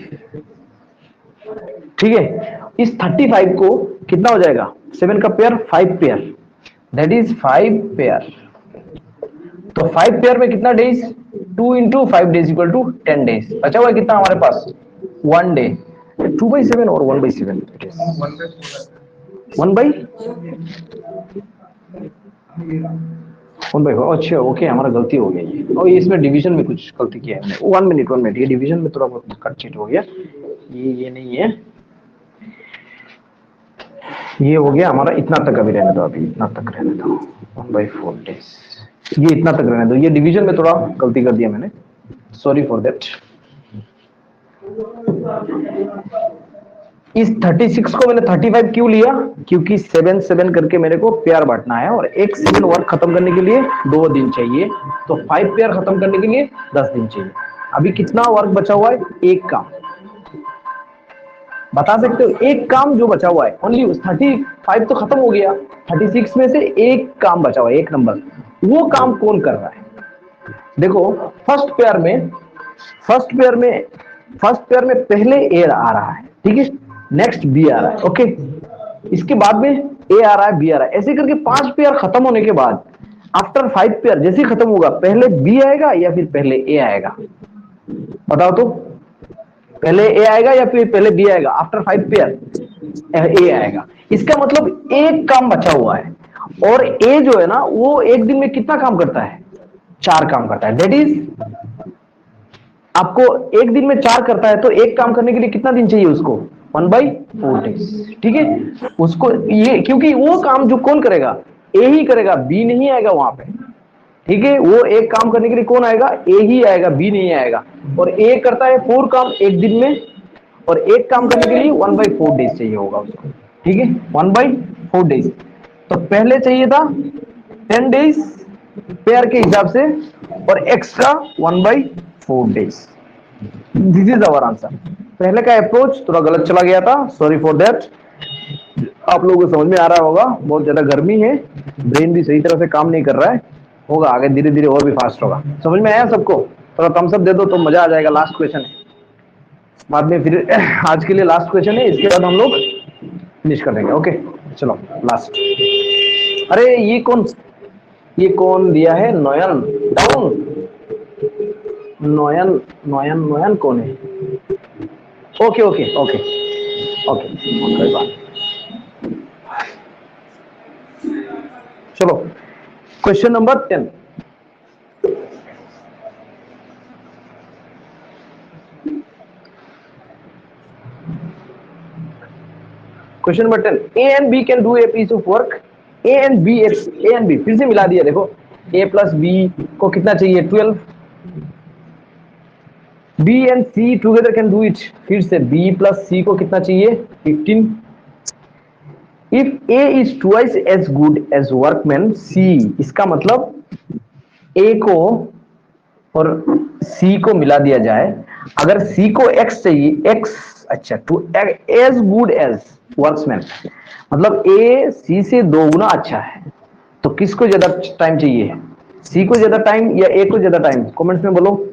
ठीक है। इस 35 को कितना हो जाएगा 7 का pair 5 pair that is 5 pair. तो 5 पेयर में कितना days 2 into 5 days equal to 10 days बचा हुआ है कितना हमारे पास 1 day 2/7 और 1/7 1/4 अच्छा ओके हमारा गलती हो गया ये और इसमें डिवीजन में कुछ गलती किया है हमने 1 मिनट ये डिवीजन में थोड़ा बहुत कट चीट हो गया ये नहीं है ये हो गया हमारा इतना तक अभी रहने दो अभी इतना तक रहने दो 1/4 days ये इतना तक रहने दो ये डिवीजन में थोड़ा गलती कर दिया मैंने सॉरी फॉर दैट। इस 36 को मैंने 35 क्यों लिया क्योंकि 7 7 करके मेरे को पेयर बांटना है और एक 7 वर्क खत्म करने के लिए 2 दिन चाहिए तो 5 पेयर खत्म करने के लिए 10 दिन चाहिए। अभी कितना वर्क बचा हुआ है एक काम बता सकते हो एक काम जो बचा हुआ है, ओनली 35 तो खत्म हो गया, 36 में से एक काम बचा हुआ है, एक नंबर, वो काम कौन कर रहा है? देखो फर्स्ट पेयर में पहले ए आ रहा है, ठीक है, नेक्स्ट बी आ रहा है, ओके, इसके बाद में ए आ रहा है, बी आ रहा है, ऐसे करके 5 पेयर खत्म होने के बाद आफ्टर 5 पेयर जैसे ही खत्म होगा, पहले बी आएगा या फिर पहले ए आएगा? बताओ तो, पहले ए आएगा या फिर पहले बी आएगा? आफ्टर 5 पेयर ए आएगा। इसका मतलब एक काम बचा हुआ है, और ए जो है ना वो एक दिन में कितना काम करता है? 4 काम करता है। दैट इज आपको एक दिन में 4 करता है, तो एक काम करने के लिए कितना दिन चाहिए उसको? 1/4 डेज, ठीक है। उसको ये, क्योंकि वो काम जो कौन करेगा? ए ही करेगा, बी नहीं आएगा वहां पे, ठीक है। वो एक काम करने के लिए कौन आएगा? ए ही आएगा, बी नहीं आएगा। और ए करता है 4 काम एक दिन में, और एक काम करने के लिए 1/4 डेज चाहिए होगा उसको, ठीक है, 1/4 डेज। तो पहले चाहिए था 10 डेज पेयर के हिसाब से, और extra 1/4 days. This is our answer. पहले का अप्रोच थोड़ा गलत चला गया था, सॉरी फॉर दैट। आप लोगों को समझ में आ रहा होगा, बहुत ज्यादा गर्मी है, ब्रेन भी सही तरह से काम नहीं कर रहा है, होगा आगे धीरे धीरे और भी फास्ट होगा। समझ में आया सबको? थोड़ा थम्स अप दे दो तो मजा आ जाएगा। लास्ट क्वेश्चन है, बाद में फिर आज के लिए लास्ट क्वेश्चन है, इसके बाद हम लोग फिनिश कर देंगे। ओके चलो लास्ट। अरे ये कौन दिया है? नोयन डाउन। नोयन नोयन नोयन कौन है? ओके ओके ओके ओके, कोई बात। चलो question number 10। Question number 10, A and B can do a piece of work. A and B फिर से मिला दिया। देखो ए प्लस बी को कितना चाहिए? 12। B and C together can do it. फिर से बी प्लस सी को कितना चाहिए? 15। If A is twice as good as workman C, इसका मतलब ए को और सी को मिला दिया जाए। अगर सी को एक्स चाहिए, एक्स अच्छा two as good as workman, मतलब ए सी से 2 गुना अच्छा है, तो किसको ज्यादा टाइम चाहिए? सी को ज्यादा टाइम या ए को ज्यादा टाइम? कमेंट्स में बोलो।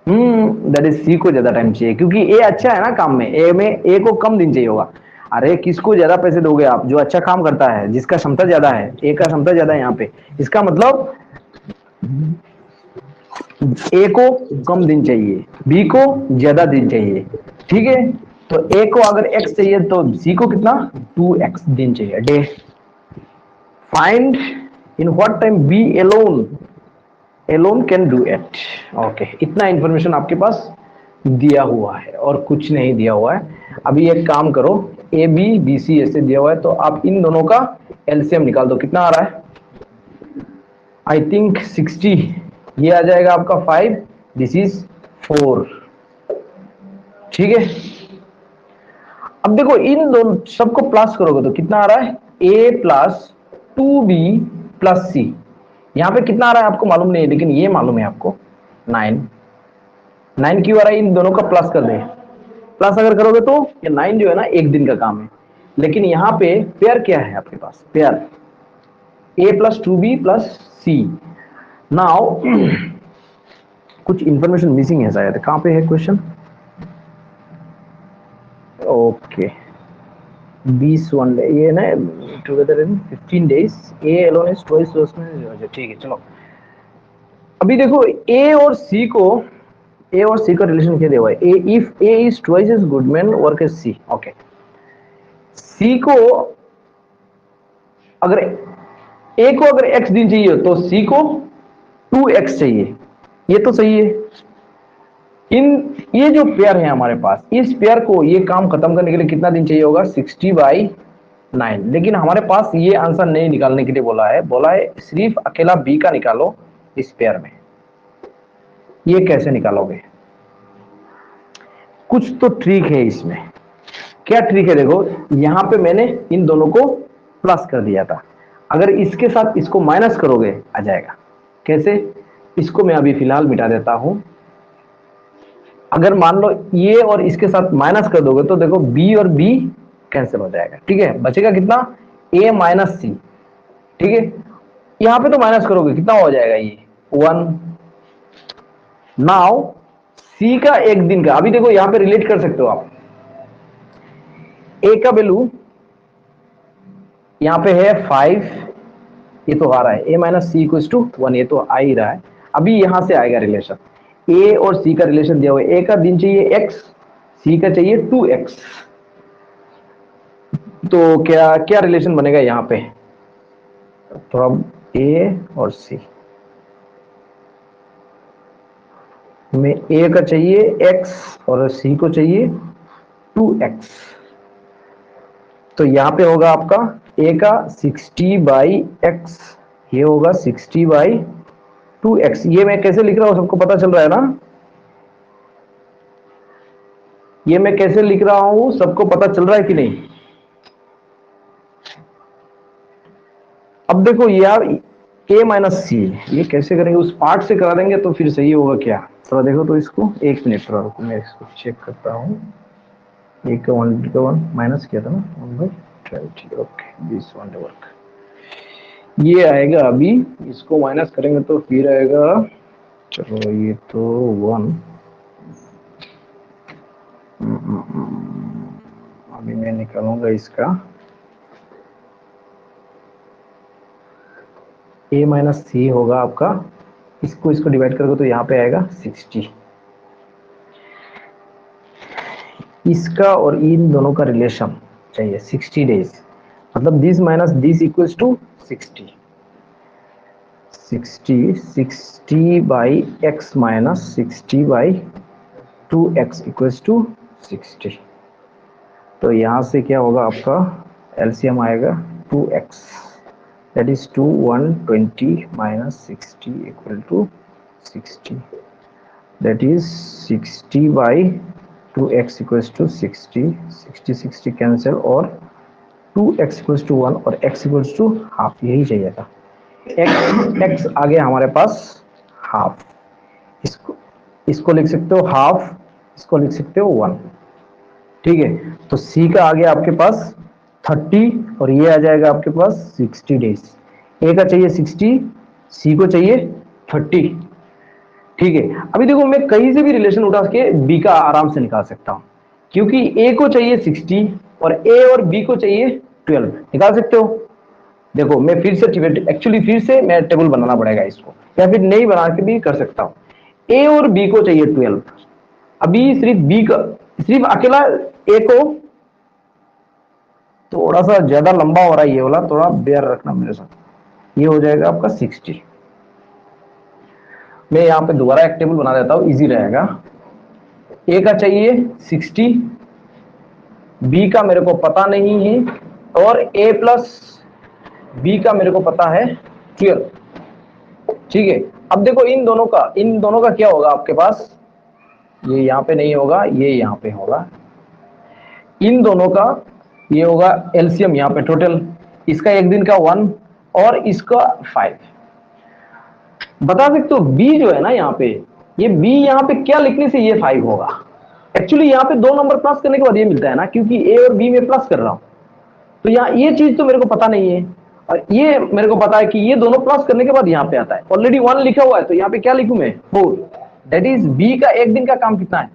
दैट इज सी को ज्यादा टाइम चाहिए, क्योंकि ए अच्छा है ना काम में, ए को कम दिन चाहिए होगा। अरे किसको ज्यादा पैसे दोगे आप? जो अच्छा काम करता है, जिसका क्षमता ज्यादा है। ए का क्षमता ज्यादा है यहाँ पे, इसका मतलब ए को कम दिन चाहिए, बी को ज्यादा दिन चाहिए, ठीक है। तो ए को अगर एक्स चाहिए तो सी को कितना? 2x दिन चाहिए, day. Find in what time B alone can do it. Okay, इतना इंफॉर्मेशन आपके पास दिया हुआ है और कुछ नहीं दिया हुआ है। अभी एक काम करो, ए बी बी सी ऐसे दिया हुआ है, तो आप इन दोनों का एलसीएम निकाल दो। कितना आ रहा है? I think 60। ये आ जाएगा आपका 5, दिस इज 4, ठीक है। अब देखो इन दोनों सबको प्लस करोगे तो कितना आ रहा है? a प्लस 2b प्लस सी। यहां पे कितना आ रहा है आपको मालूम नहीं है, लेकिन ये मालूम है आपको 9 क्यों आ रहा है? इन दोनों का प्लस कर दे। प्लस अगर करोगे तो ये 9 जो है ना एक दिन का काम है, लेकिन यहाँ पे पेयर क्या है आपके पास? Pair a plus 2b plus C. Now कुछ इंफॉर्मेशन मिसिंग है शायद, कहां पे है क्वेश्चन? ओके 20 1 डे, ये ना together in 15 days, A alone is twice उसमें, ठीक है। चलो अभी देखो ए और सी का रिलेशन क्या दिया हुआ है? A if A is twice as good man work as C. Okay, C को अगर ए को अगर x दिन चाहिए तो सी को 2x चाहिए, ये तो सही है। ये जो पेयर है हमारे पास, इस पेयर को ये काम खत्म करने के लिए कितना दिन चाहिए होगा? 60/9। लेकिन हमारे पास ये आंसर नहीं निकालने के लिए बोला है सिर्फ अकेला बी का निकालो इस पेयर में। ये कैसे निकालोगे? कुछ तो ट्रिक है इसमें। क्या ट्रिक है? देखो यहां पे मैंने इन दोनों को प्लस कर दिया था, अगर इसके साथ इसको माइनस करोगे आ जाएगा। कैसे? इसको मैं अभी फिलहाल मिटा देता हूं, अगर मान लो ये और इसके साथ माइनस कर दोगे तो देखो बी और बी कैंसिल हो जाएगा, ठीक है, बचेगा कितना, ए माइनस सी, ठीक है। यहां पे तो माइनस करोगे कितना हो जाएगा ये 1। नाउ सी का एक दिन का, अभी देखो यहां पे रिलेट कर सकते हो आप, ए का वैल्यू यहां पे है 5, ये तो आ रहा है ए माइनस सी इक्वल टू 1, ये तो आ ही रहा है। अभी यहां से आएगा रिलेशन, ए और सी का रिलेशन दिया हुआ है, ए का दिन चाहिए x, सी का चाहिए 2x, तो क्या क्या रिलेशन बनेगा यहां पे, तो अब ए और सी में ए का चाहिए x और सी को चाहिए 2x, तो यहां पे होगा आपका ए का 60/x, ये होगा 60/2x। ये मैं कैसे लिख रहा हूं सबको पता चल रहा है ना, ये मैं कैसे लिख रहा हूं सबको पता चल रहा है कि नहीं। अब देखो यार a माइनस सी, ये कैसे करेंगे, उस पार्ट से करा देंगे तो फिर सही होगा क्या, थोड़ा देखो तो इसको, एक मिनट थोड़ा रुको, मैं इसको चेक करता हूँ। ए का 1 माइनस किया था ना 1/12, ठीक है, ओके, दिस वन वर्क, ये आएगा, अभी इसको माइनस करेंगे तो फिर आएगा, चलो ये तो 1, अभी मैं निकालूंगा इसका, a माइनस सी होगा आपका, इसको इसको डिवाइड करोगे तो यहाँ पे आएगा 60, इसका और इन दोनों का रिलेशन चाहिए 60 डेज, मतलब this minus this equals to 60, 60 minus 60/2x equals to 60, तो यहाँ से क्या होगा आपका एलसीएम आएगा 2x, that is 2 120 minus 60 equal to 60, that is 60/2x equals to 60, 60 cancel और 2x equals to 1 और x equals to हाफ, यही चाहिए था, x आ गया हमारे पास हाफ, इसको इसको लिख सकते हो हाफ, इसको लिख सकते हो 1, ठीक है। तो c का आ गया आपके पास 30 और ये आ जाएगा आपके पास 60 डेज, a का चाहिए 60, c को चाहिए 30, ठीक है। अभी देखो मैं कहीं से भी रिलेशन उठा के बी का आराम से निकाल सकता हूं, क्योंकि ए को चाहिए 60 और ए और बी को चाहिए 12, निकाल सकते हो। देखो मैं फिर से एक्चुअली फिर से मैं टेबल बनाना पड़ेगा इसको, या फिर नहीं बना के भी कर सकता हूं। ए और बी को चाहिए 12, अभी सिर्फ बी का, सिर्फ अकेला ए को, थोड़ा सा ज्यादा लंबा हो रहा है ये वाला, थोड़ा बेयर रखना मेरे साथ, ये हो जाएगा आपका 60। मैं यहाँ पे दोबारा एक टेबल बना देता हूँ, इजी रहेगा। ए का चाहिए 60, बी का मेरे को पता नहीं है, और ए प्लस बी का मेरे को पता है 12, ठीक है। अब देखो इन दोनों का क्या होगा आपके पास, ये यहाँ पे नहीं होगा, ये यहाँ पे होगा, इन दोनों का ये होगा एलसीएम यहाँ पे टोटल, इसका एक दिन का 1 और इसका 5, बता सकते हो बी जो है ना यहाँ पे, ये बी यहाँ पे क्या लिखने से ये 5 होगा, एक्चुअली यहाँ पे 2 नंबर प्लस करने के बाद ये मिलता है ना, क्योंकि ए और बी में प्लस कर रहा हूं, तो यहाँ ये चीज तो मेरे को पता नहीं है, और ये मेरे को पता है कि ये दोनों प्लस करने के बाद यहाँ पे आता है, ऑलरेडी 1 लिखा हुआ है, तो यहाँ पे क्या लिखूं मैं 4, दैट इज बी का एक दिन का काम कितना है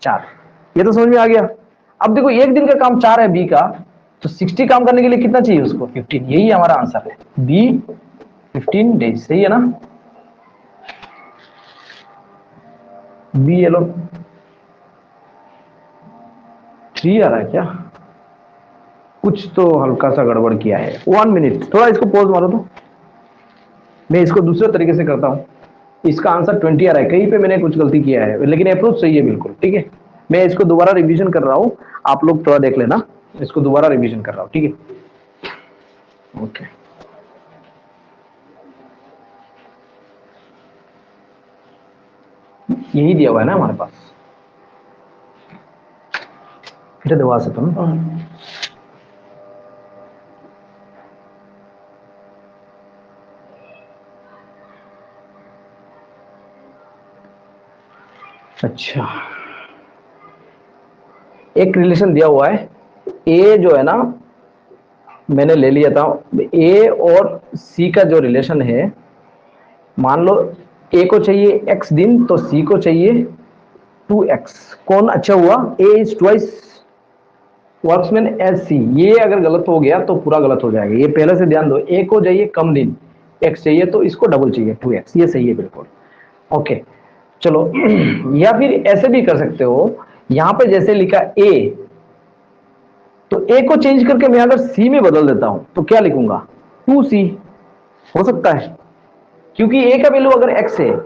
4, ये तो समझ में आ गया। अब देखो एक दिन का काम 4 है बी का, तो 60 काम करने के लिए कितना चाहिए उसको 15, यही हमारा आंसर है, बी 15 डेज, सही है ना। बी ये लोग 3 आ रहा है क्या, कुछ तो हल्का सा गड़बड़ किया है, 1 मिनट, थोड़ा इसको पॉज मारो तो, मैं इसको दूसरे तरीके से करता हूं। इसका आंसर 20 आ रहा है, कहीं पे मैंने कुछ गलती किया है, लेकिन अप्रोच सही है बिल्कुल, ठीक है। मैं इसको दोबारा रिवीजन कर रहा हूं, आप लोग थोड़ा देख लेना, इसको दोबारा रिवीजन कर रहा हूं, ठीक है, ओके। यही दिया हुआ है ना हमारे पास, फिर दबा सकता हूं ना। अच्छा, एक रिलेशन दिया हुआ है, ए जो है ना मैंने ले लिया था, ए और सी का जो रिलेशन है, मान लो ए को चाहिए x दिन तो सी को चाहिए 2x। कौन अच्छा हुआ? ए इज ट्वाइस वर्क्समैन एज सी। ये अगर गलत हो गया तो पूरा गलत हो जाएगा, ये पहले से ध्यान दो। ए को चाहिए कम दिन, x चाहिए तो इसको डबल चाहिए 2x, ये सही है बिल्कुल। ओके चलो या फिर ऐसे भी कर सकते हो, यहां पे जैसे लिखा ए, तो ए को चेंज करके मैं अगर सी में बदल देता हूं तो क्या लिखूंगा? 2c। हो सकता है, क्योंकि ए का वैल्यू अगर x है,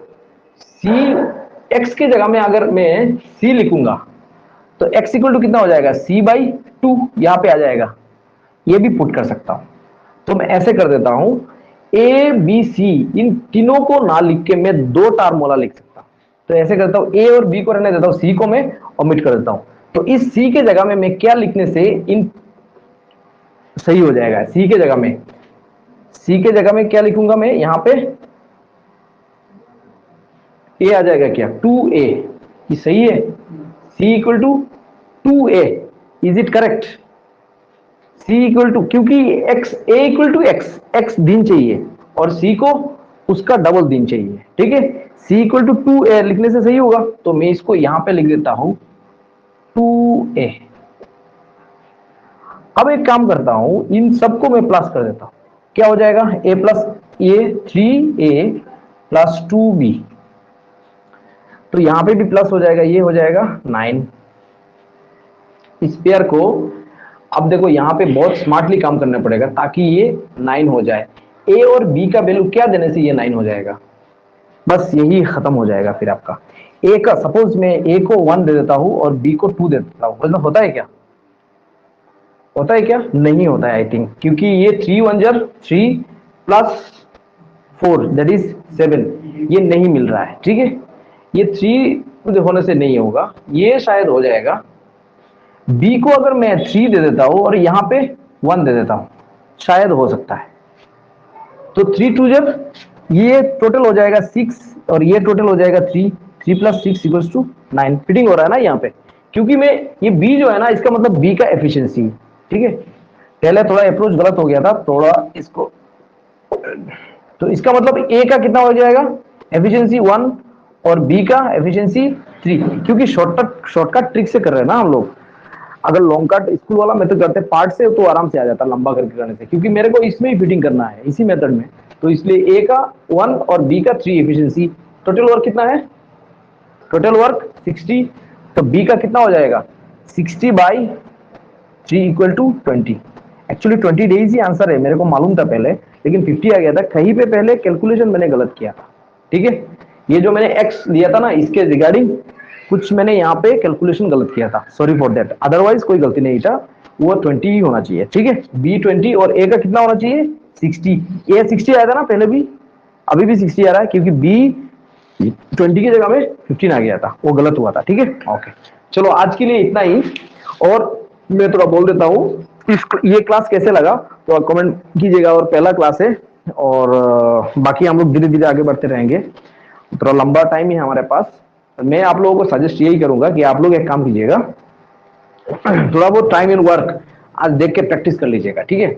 सी x की जगह में अगर मैं c लिखूंगा तो x इक्वल टू कितना हो जाएगा? c/2 यहां पे आ जाएगा। ये भी पुट कर सकता हूं, तो मैं ऐसे कर देता हूं, ए बी सी इन तीनों को ना लिख के मैं दो टर्म लिख सकता हूं। तो ऐसे करता हूं, ए और बी को रहने देता हूं, सी को मैं ओमिट कर देता हूं। तो इस सी के जगह में मैं क्या लिखने से इन सही हो जाएगा? सी के जगह में, सी के जगह में क्या लिखूंगा मैं? यहां पे ए आ जाएगा क्या? 2a। ये सही है? c equal to 2a। Is it correct? c equal to, क्योंकि x, a equal to x दिन चाहिए और c को उसका डबल दिन चाहिए, ठीक है। c इक्वल टू 2a लिखने से सही होगा, तो मैं इसको यहां पे लिख देता हूं 2a। अब एक काम करता हूं, इन सबको मैं प्लस कर देता हूं, क्या हो जाएगा? a plus a 3a plus 2b, तो यहां पे भी प्लस हो जाएगा, ये हो जाएगा 9। इस पेयर को अब देखो यहां पे बहुत स्मार्टली काम करना पड़ेगा ताकि ये 9 हो जाए। ए और बी का वैल्यू क्या देने से ये 9 हो जाएगा? बस यही खत्म हो जाएगा फिर आपका। ए का सपोज मैं ए को 1 दे देता हूं और बी को 2 दे देता हूं, मतलब होता है क्या? होता है क्या? नहीं होता है आई थिंक, क्योंकि ये 3 1 जार 3 प्लस 4 दैट इज 7, ये नहीं मिल रहा है, ठीक है। ये 3 होने से नहीं होगा, ये शायद हो जाएगा। बी को अगर मैं 3 दे देता हूं और यहां पे 1 दे देता हूं, शायद हो सकता है। तो 3 2 जब ये टोटल हो जाएगा 6 और ये टोटल हो जाएगा 3, 3 प्लस 6 इक्वल्स टू 9। फिटिंग हो रहा है ना यहाँ पे? क्योंकि मैं ये बी जो है ना, इसका मतलब बी का एफिशिएंसी, ठीक है। पहले थोड़ा अप्रोच गलत हो गया था, थोड़ा इसको, तो इसका मतलब ए का कितना हो जाएगा? एफिशिएंसी 1 और बी का एफिशिएंसी 3, क्योंकि शॉर्टकट ट्रिक से कर रहे हैं ना हम लोग। अगर लॉन्ग कट स्कूल वाला मेथड करते पार्ट से तो आराम से आ जाता लंबा करके करने से, क्योंकि मेरे को इसमें ही फिटिंग करना है इसी मेथड में। तो इसलिए ए का 1 और बी का 3 एफिशिएंसी, टोटल वर्क कितना है? टोटल वर्क 60, तो बी का कितना हो जाएगा? 60/3 इक्वल टू 20। एक्चुअली 20 डेज ही आंसर है, मेरे को मालूम था पहले, लेकिन 50 आ गया था कहीं पे, पहले कैलकुलेशन मैंने गलत किया था, ठीक है। ये जो मैंने x लिया था ना, इसके रिगार्डिंग कुछ मैंने यहाँ पे कैलकुलेशन गलत किया था, सॉरी फॉर दैट। अदरवाइज कोई गलती नहीं था, वो 20 ही होना चाहिए, ठीक है। बी 20 और ए का कितना होना चाहिए? 60। ए 60 आया था ना पहले भी, अभी भी 60 आ रहा है, क्योंकि बी 20 की जगह में 15 आ गया था, वो गलत हुआ था, ठीक है। ओके चलो आज के लिए इतना ही, और मैं थोड़ा बोल देता हूँ ये क्लास कैसे लगा तो कमेंट कीजिएगा, और पहला क्लास है, और बाकी हम लोग धीरे धीरे आगे बढ़ते रहेंगे। थोड़ा लंबा टाइम ही है हमारे पास। मैं आप लोगों को सजेस्ट यही करूंगा कि आप लोग एक काम कीजिएगा, थोड़ा बहुत टाइम इन वर्क आज देख के प्रैक्टिस कर लीजिएगा, ठीक है।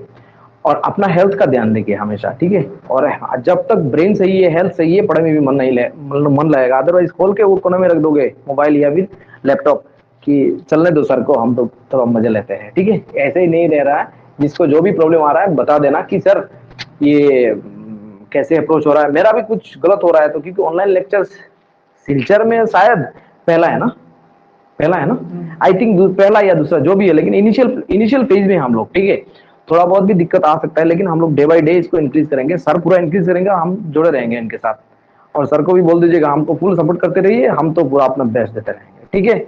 और अपना हेल्थ का ध्यान देखिए हमेशा, ठीक है। और जब तक ब्रेन सही है, हेल्थ सही है, पढ़ाई में भी मन नहीं मन लगेगा। अदरवाइज खोल के वो कोने में रख दोगे मोबाइल या फिर लैपटॉप कि चलने दो सर को, हम तो थोड़ा मजे लेते हैं, ठीक है। ऐसे ही नहीं रह रहा है। जिसको जो भी प्रॉब्लम आ रहा है बता देना कि सर ये कैसे अप्रोच हो रहा है, मेरा भी कुछ गलत हो रहा है। तो क्योंकि ऑनलाइन लेक्चर्स सिलचर में शायद पहला है ना, पहला है ना, आई थिंक पहला या दूसरा जो भी है, लेकिन इनिशियल पेज में हम लोग, ठीक है। थोड़ा बहुत भी दिक्कत आ सकता है, लेकिन हम लोग डे बाय डे इसको इंक्रीज करेंगे। सर पूरा इंक्रीज करेंगे, हम जुड़े रहेंगे इनके साथ। और सर को भी बोल दीजिएगा हमको फुल सपोर्ट करते रहिए, हम तो पूरा अपना बेस्ट देते रहेंगे, ठीक है।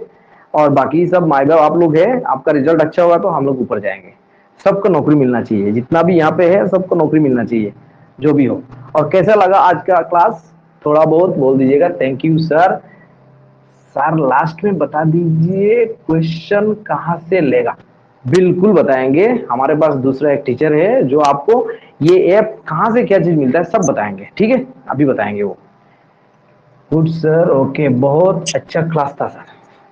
और बाकी सब माय बाप आप लोग है, आपका रिजल्ट अच्छा होगा तो हम लोग ऊपर जाएंगे। सबको नौकरी मिलना चाहिए, जितना भी यहाँ पे है सबको नौकरी मिलना चाहिए, जो भी हो। और कैसा लगा आज का क्लास थोड़ा बहुत बोल दीजिएगा। Thank you sir. Sir last में बता दीजिए क्वेश्चन कहाँ से लेगा? बिल्कुल बताएंगे, हमारे पास दूसरा एक टीचर है जो आपको ये ऐप कहाँ से क्या चीज मिलता है सब बताएंगे, ठीक है। अभी बताएंगे वो। गुड सर, ओके, बहुत अच्छा क्लास था सर,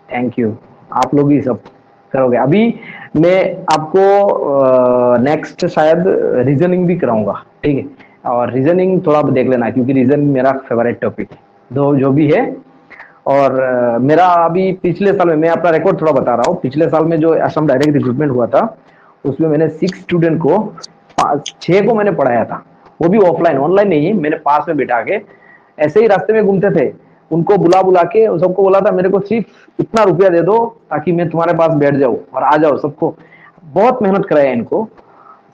थैंक यू। आप लोग ही सब करोगे। अभी मैं आपको नेक्स्ट शायद रीजनिंग भी कराऊंगा, ठीक है। और रीजनिंग थोड़ा आप देख लेना, क्योंकि रीजनिंग मेरा फेवरेट टॉपिक है, दो जो भी है। और मेरा अभी पिछले साल में, मैं अपना रिकॉर्ड थोड़ा बता रहा हूँ, पिछले साल में जो असम डायरेक्ट रिक्रूटमेंट हुआ था, उसमें मैंने 6 स्टूडेंट को, 6 को मैंने पढ़ाया था, वो भी ऑफलाइन, ऑनलाइन नहीं, मैंने पास में बिठा के, ऐसे ही रास्ते में घूमते थे, उनको बुला बुला के सबको बोला था मेरे को सिर्फ इतना रुपया दे दो ताकि मैं तुम्हारे पास बैठ जाऊं और आ जाओ सबको। बहुत मेहनत कराया इनको,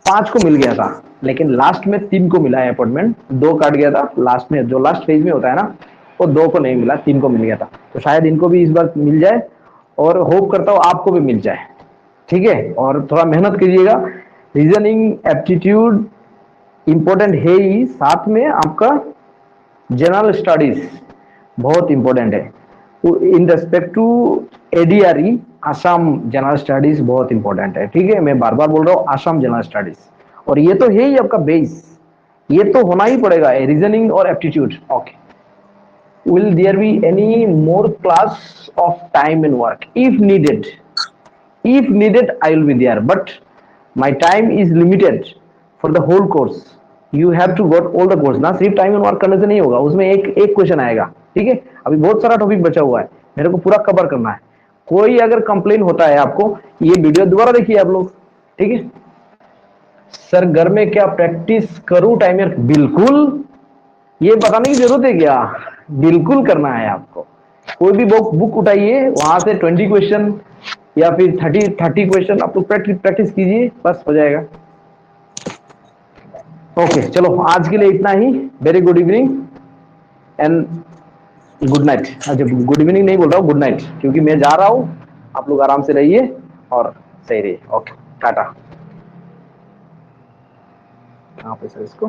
5 को मिल गया था, लेकिन लास्ट में 3 को मिला है अपॉइंटमेंट, 2 काट गया था लास्ट में, जो लास्ट फेज में होता है ना, वो 2 को नहीं मिला, 3 को मिल गया था। तो शायद इनको भी इस बार मिल जाए, और होप करता हूँ आपको भी मिल जाए, ठीक है। और थोड़ा मेहनत कीजिएगा, रीजनिंग एप्टीट्यूड इंपॉर्टेंट है ही, साथ में आपका जनरल स्टडीज बहुत इंपॉर्टेंट है। In respect to ADRE, Assam general studies बहुत इंपॉर्टेंट है, ठीक है। मैं बार बार बोल रहा हूँ आसाम जनरल स्टडीज, और ये तो है ही आपका बेस, ये तो होना ही पड़ेगा, रीजनिंग और aptitude. Okay, will there be any more class of time and work? If needed I will be there, but my time is limited for the whole course. You have to got all the course ना, सिर्फ time and work करने से नहीं होगा, उसमें एक एक question आएगा, ठीक है। अभी बहुत सारा टॉपिक बचा हुआ है, मेरे को पूरा कवर करना है। कोई अगर कंप्लेन होता है आपको, ये वीडियो दोबारा देखिए आप लोग, ठीक है। सर घर में क्या प्रैक्टिस करूं टाइमर? बिल्कुल, ये बताने की जरूरत है क्या? बिल्कुल करना है आपको। कोई भी बुक उठाइए, वहां से 20 क्वेश्चन या फिर 30 क्वेश्चन आप लोग प्रैक्टिस कीजिए, बस हो जाएगा। ओके, चलो आज के लिए इतना ही। Very good evening and good night. अच्छा, गुड इवनिंग नहीं बोल रहा हूँ, गुड नाइट, क्योंकि मैं जा रहा हूँ। आप लोग आराम से रहिए और सही रहिए। ओके, टाटा। कहाँ पे सर इसको